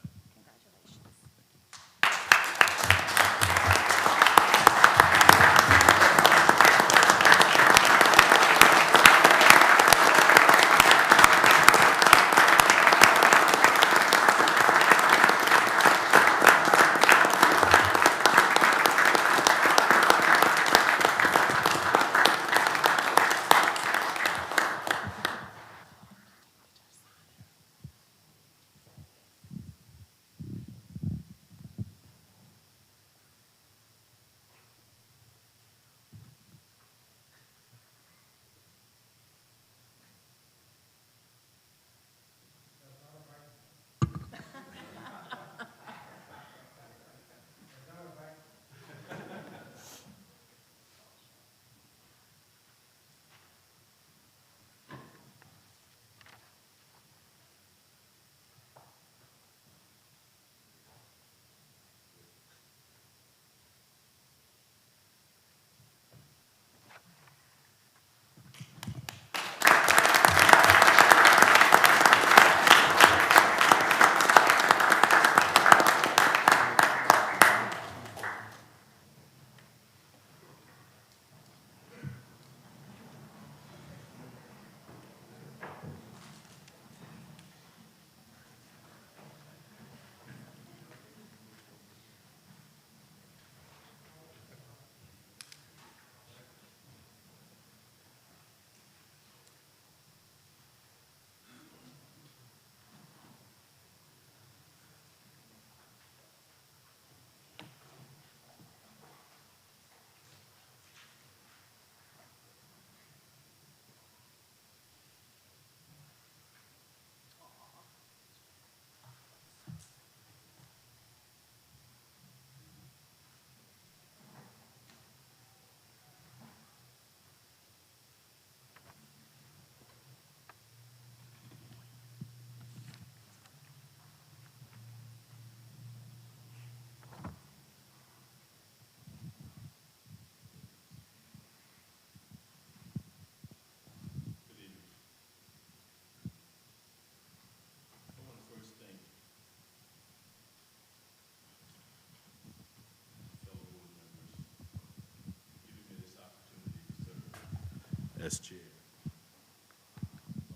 as chair. I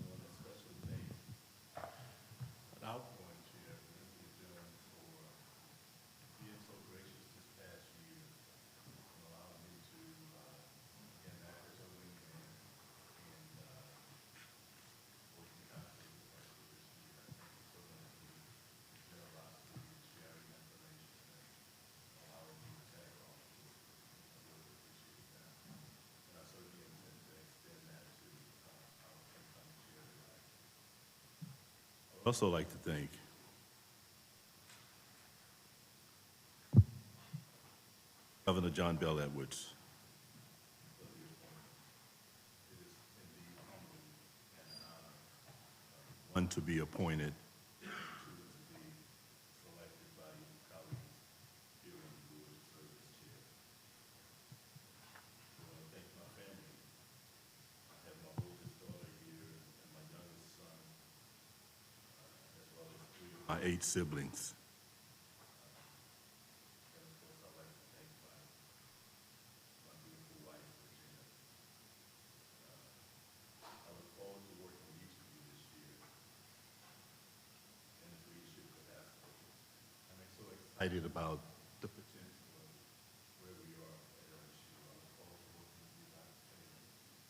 want to especially thank an outgoing chair, Mr. Jones, for being so gracious this past year and allowing me to again act as a wingman and work in concert with us for this year. I thank you so much for your generosity and sharing information and allowing me to tag on to it. I really appreciate that. And I certainly intend to extend that to our incoming chair tonight. I would also like to thank Governor John Bell Edwards for the appointment. It is indeed humbling and an honor, one, to be appointed, two, to be selected by you colleagues here on the board to serve as chair. I want to thank my family. I have my oldest daughter here and my youngest son, as well as three of my 8 siblings. And of course, I'd like to thank my beautiful wife, Regina. I look forward to working with each of you this year in this leadership capacity. I'm so excited about the potential of where we are at LSU. I look forward to working with you, Dr. Taylor,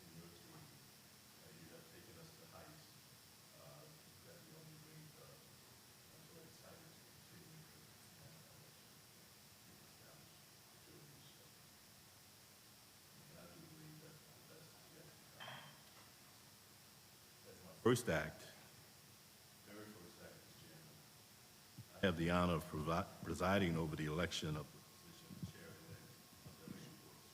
and your team. You have taken us to heights that we only dreamed of. I'm so excited to continue to expand LSU and establish your leadership. And I do believe that the best is yet to come. As my first act, very first act as chairman, I have the honor of presiding over the election of the position of chair-elect of the LSU Board of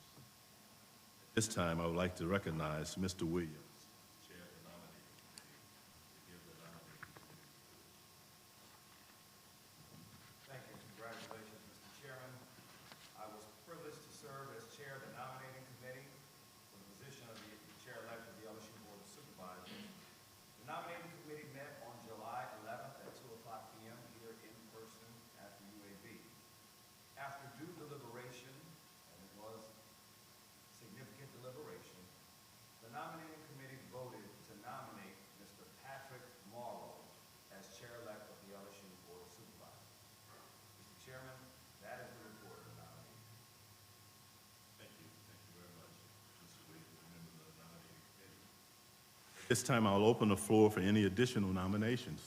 Supervisors. At this time, I would like to recognize Mr. Williams, chair of the nominating committee, to give the nominating committee speech. Thank you. Congratulations, Mr. Chairman. I was privileged to serve as chair of the nominating committee for the position of the chair-elect of the LSU Board of Supervisors. The nominating committee met on July 11th at 2:00 p.m. here in person at the UAB. After due deliberation, and it was significant deliberation, the nominating committee voted to nominate Mr. Patrick Morrow as chair-elect of the LSU Board of Supervisors. Mr. Chairman, that is the report of the nominee. Thank you. Thank you very much, Mr. Williams, and members of the nominating committee. At this time, I'll open the floor for any additional nominations.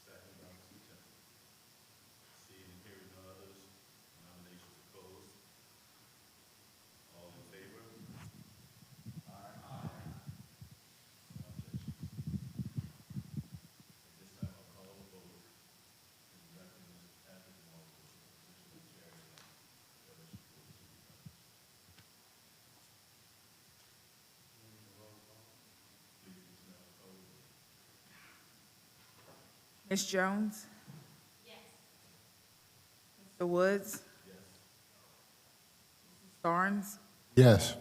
Second by Mr. Temple. Seeing and hearing none others, nominations are closed. All in favor? Aye. No objections. At this time, I'll call the vote and recommend Mr. Patrick Morrow to the position of chair-elect of the LSU Board of Supervisors. Please, Ms. Snell, call the roll. Ms. Jones? Mr. Woods? Yes. Mrs. Starnes? Yes.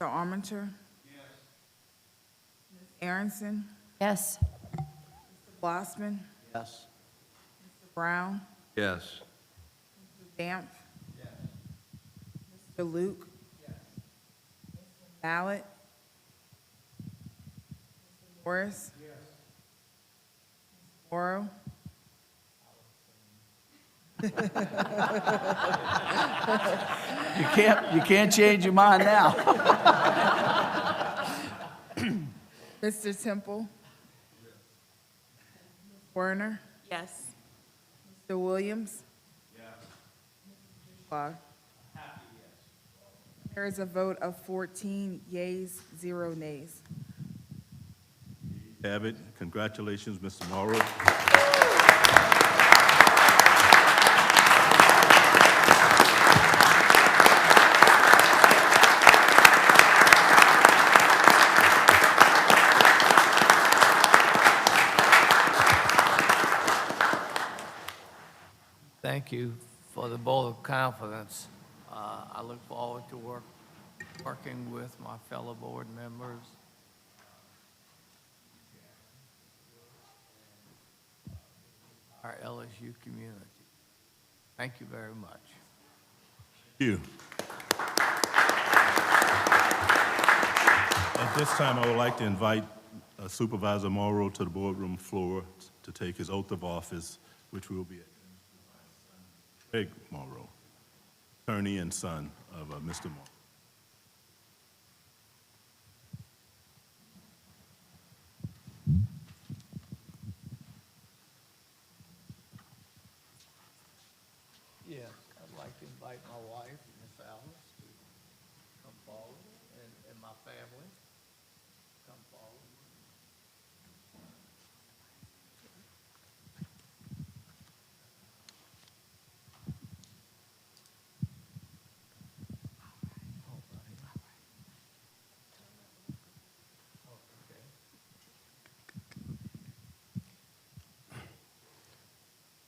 Mr. Armenter? Ms. Aronson? Yes. Mr. Blossman? Yes. Mr. Brown? Yes. Mr. Damp? Mr. Luke? Mr. Ballard? Mr. Morris? Mr. Morrow? You can't change your mind now. Mr. Temple? Werner? Yes. Mr. Williams? There is a vote of 14 yeas, 0 nays. Have it. Congratulations, Mr. Morrow. Thank you for the vote of confidence. I look forward to working with my fellow board members LSU community. Thank you very much. Thank you. At this time, I would like to invite Supervisor Morrow to the boardroom floor to take his oath of office, which will be Craig Morrow, attorney and son of Mr. Morrow. Yes, I'd like to invite my wife, Miss Alice, to come forward, and my family, come forward.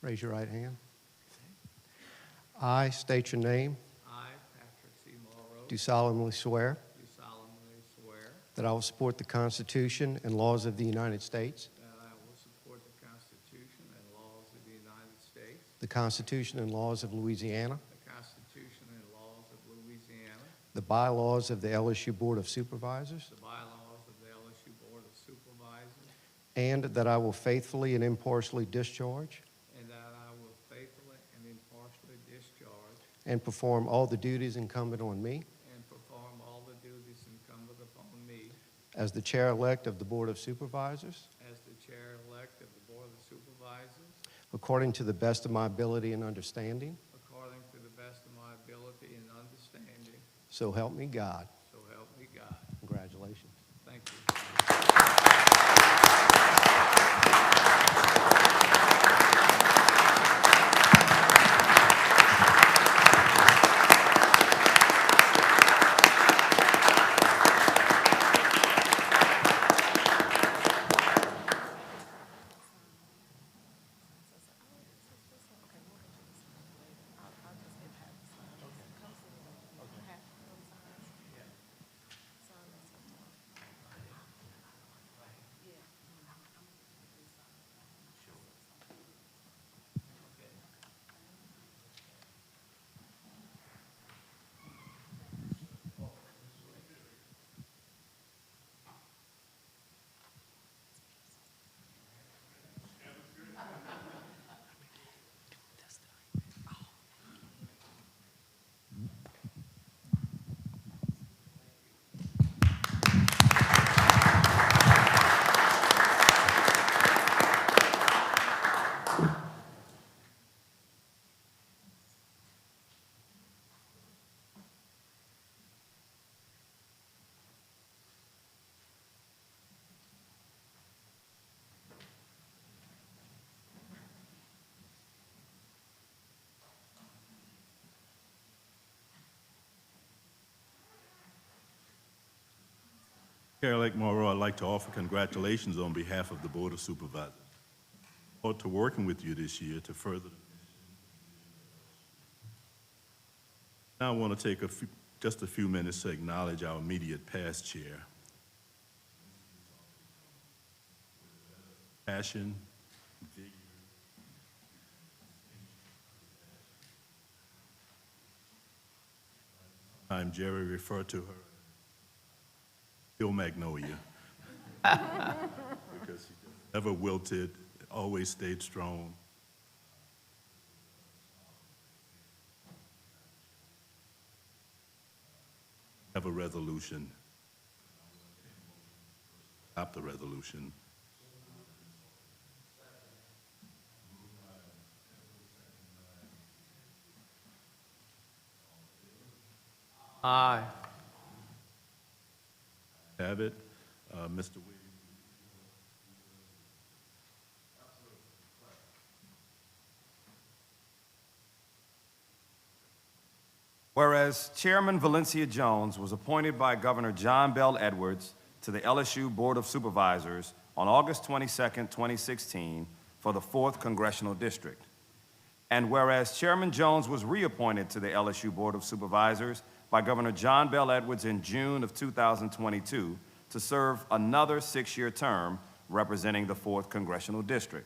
Raise your right hand. I state your name. I, Patrick C. Morrow, Do solemnly swear do solemnly swear that I will support the Constitution and laws of the United States, that I will support the Constitution and laws of the United States, the Constitution and laws of Louisiana, the Constitution and laws of Louisiana, the bylaws of the LSU Board of Supervisors, the bylaws of the LSU Board of Supervisors, and that I will faithfully and impartially discharge and that I will faithfully and impartially discharge and perform all the duties incumbent on me and perform all the duties incumbent upon me as the Chair-elect of the Board of Supervisors, as the Chair-elect of the Board of Supervisors, according to the best of my ability and understanding. according to the best of my ability and understanding, So help me God. so help me God. Congratulations. Thank you. Chair-elect Morrow, I'd like to offer congratulations on behalf of the Board of Supervisors. I look forward to working with you this year to further the mission. Now I want to take just a few minutes to acknowledge our immediate past chair. Passion, vigor, Jerry referred to her Hill Magnolia because she never wilted, always stayed strong. Have a resolution. Adopt the resolution. Aye. Have it. Mr. Williams. Whereas Chairman Valencia Jones was appointed by Governor John Bell Edwards to the LSU Board of Supervisors on August 22, 2016, for the 4th Congressional District. And whereas Chairman Jones was reappointed to the LSU Board of Supervisors by Governor John Bell Edwards in June of 2022 to serve another 6-year term representing the 4th Congressional District.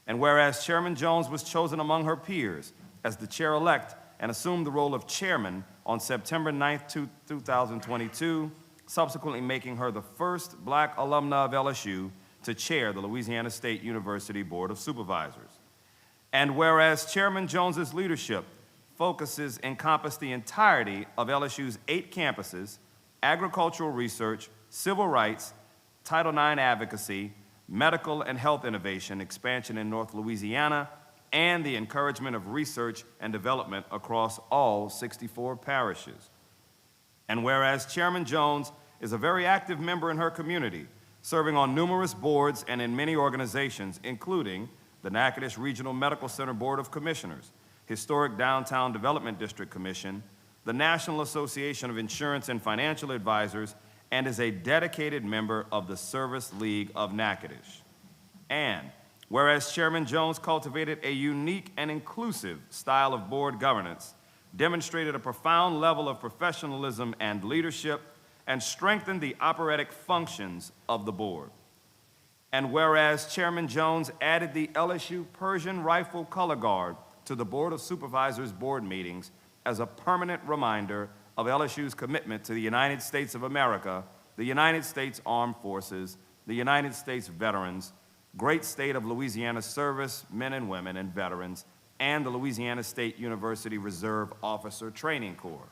And whereas Chairman Jones was chosen among her peers as the chair-elect and assumed the role of chairman on September 9th, 2022, subsequently making her the first black alumna of LSU to chair the Louisiana State University Board of Supervisors. And whereas Chairman Jones's leadership encompass the entirety of LSU's 8 campuses, agricultural research, civil rights, Title IX advocacy, medical and health innovation, expansion in North Louisiana, and the encouragement of research and development across all 64 parishes. And whereas Chairman Jones is a very active member in her community, serving on numerous boards and in many organizations, including the Natchitoches Regional Medical Center Board of Commissioners, Historic Downtown Development District Commission, the National Association of Insurance and Financial Advisors, and is a dedicated member of the Service League of Natchitoches. And whereas Chairman Jones cultivated a unique and inclusive style of board governance, demonstrated a profound level of professionalism and leadership, and strengthened the operatic functions of the board. And whereas Chairman Jones added the LSU Persian Rifle Color Guard to the Board of Supervisors board meetings as a permanent reminder of LSU's commitment to the United States of America, the United States Armed Forces, the United States veterans, great state of Louisiana service men and women and veterans, and the Louisiana State University Reserve Officer Training Corps.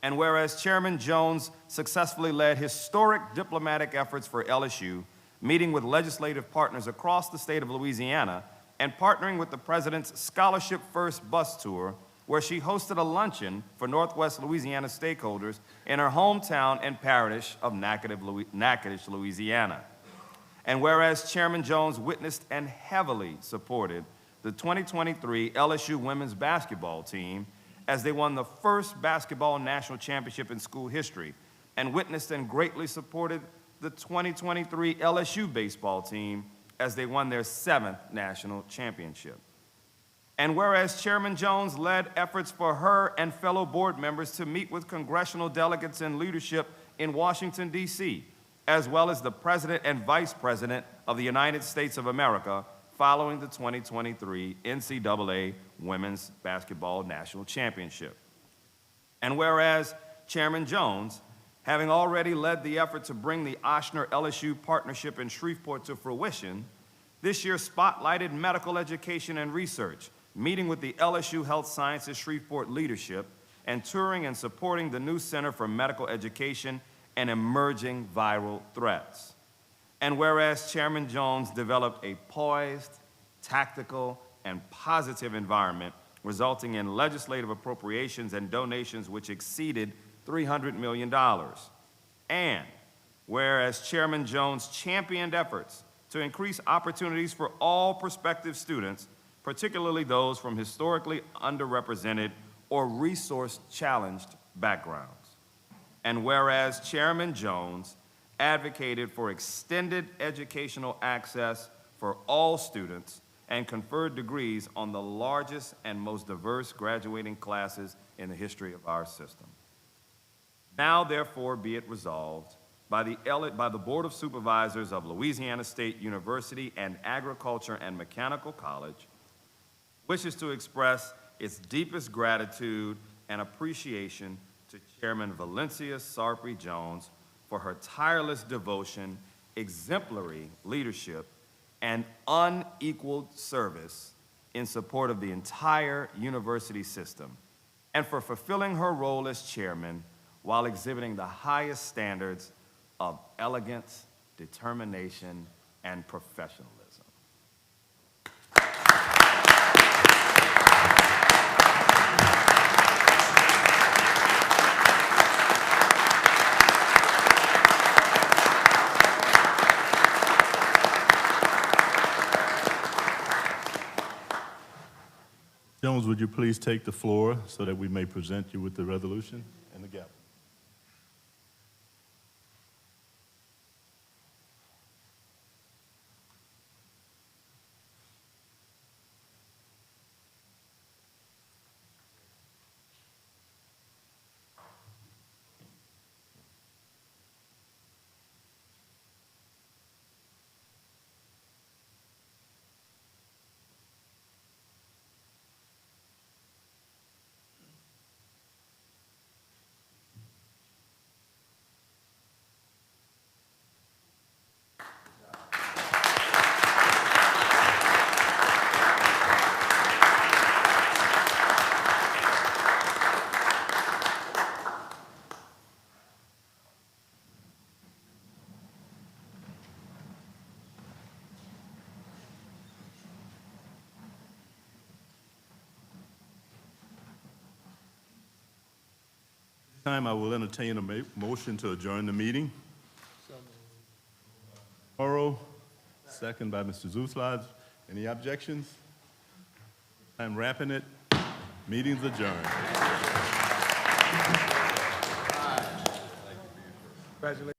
And whereas Chairman Jones successfully led historic diplomatic efforts for LSU, meeting with legislative partners across the state of Louisiana, and partnering with the President's Scholarship First bus tour, where she hosted a luncheon for Northwest Louisiana stakeholders in her hometown and parish of Natchitoches, Louisiana. And whereas Chairman Jones witnessed and heavily supported the 2023 LSU women's basketball team as they won the first basketball national championship in school history, and witnessed and greatly supported the 2023 LSU baseball team as they won their 7th national championship. And whereas Chairman Jones led efforts for her and fellow board members to meet with congressional delegates and leadership in Washington, D.C., as well as the President and Vice President of the United States of America following the 2023 NCAA Women's Basketball National Championship. And whereas Chairman Jones, having already led the effort to bring the Ochsner-LSU partnership in Shreveport to fruition, this year spotlighted medical education and research, meeting with the LSU Health Sciences Shreveport leadership, and touring and supporting the new Center for Medical Education and Emerging Viral Threats. And whereas Chairman Jones developed a poised, tactical, and positive environment, resulting in legislative appropriations and donations which exceeded $300 million. And whereas Chairman Jones championed efforts to increase opportunities for all prospective students, particularly those from historically underrepresented or resource-challenged backgrounds. And whereas Chairman Jones advocated for extended educational access for all students and conferred degrees on the largest and most diverse graduating classes in the history of our system. Now, therefore, be it resolved by the Board of Supervisors of Louisiana State University and Agriculture and Mechanical College, wishes to express its deepest gratitude and appreciation to Chairman Valencia Sarpy Jones for her tireless devotion, exemplary leadership, and unequaled service in support of the entire university system, and for fulfilling her role as chairman while exhibiting the highest standards of elegance, determination, and professionalism. Jones, would you please take the floor so that we may present you with the resolution and the gavel? Time I will entertain a motion to adjourn the meeting. Morrow, second by Mr. Zuslade. Any objections? I'm wrapping it. Meeting's adjourned. Congratulations.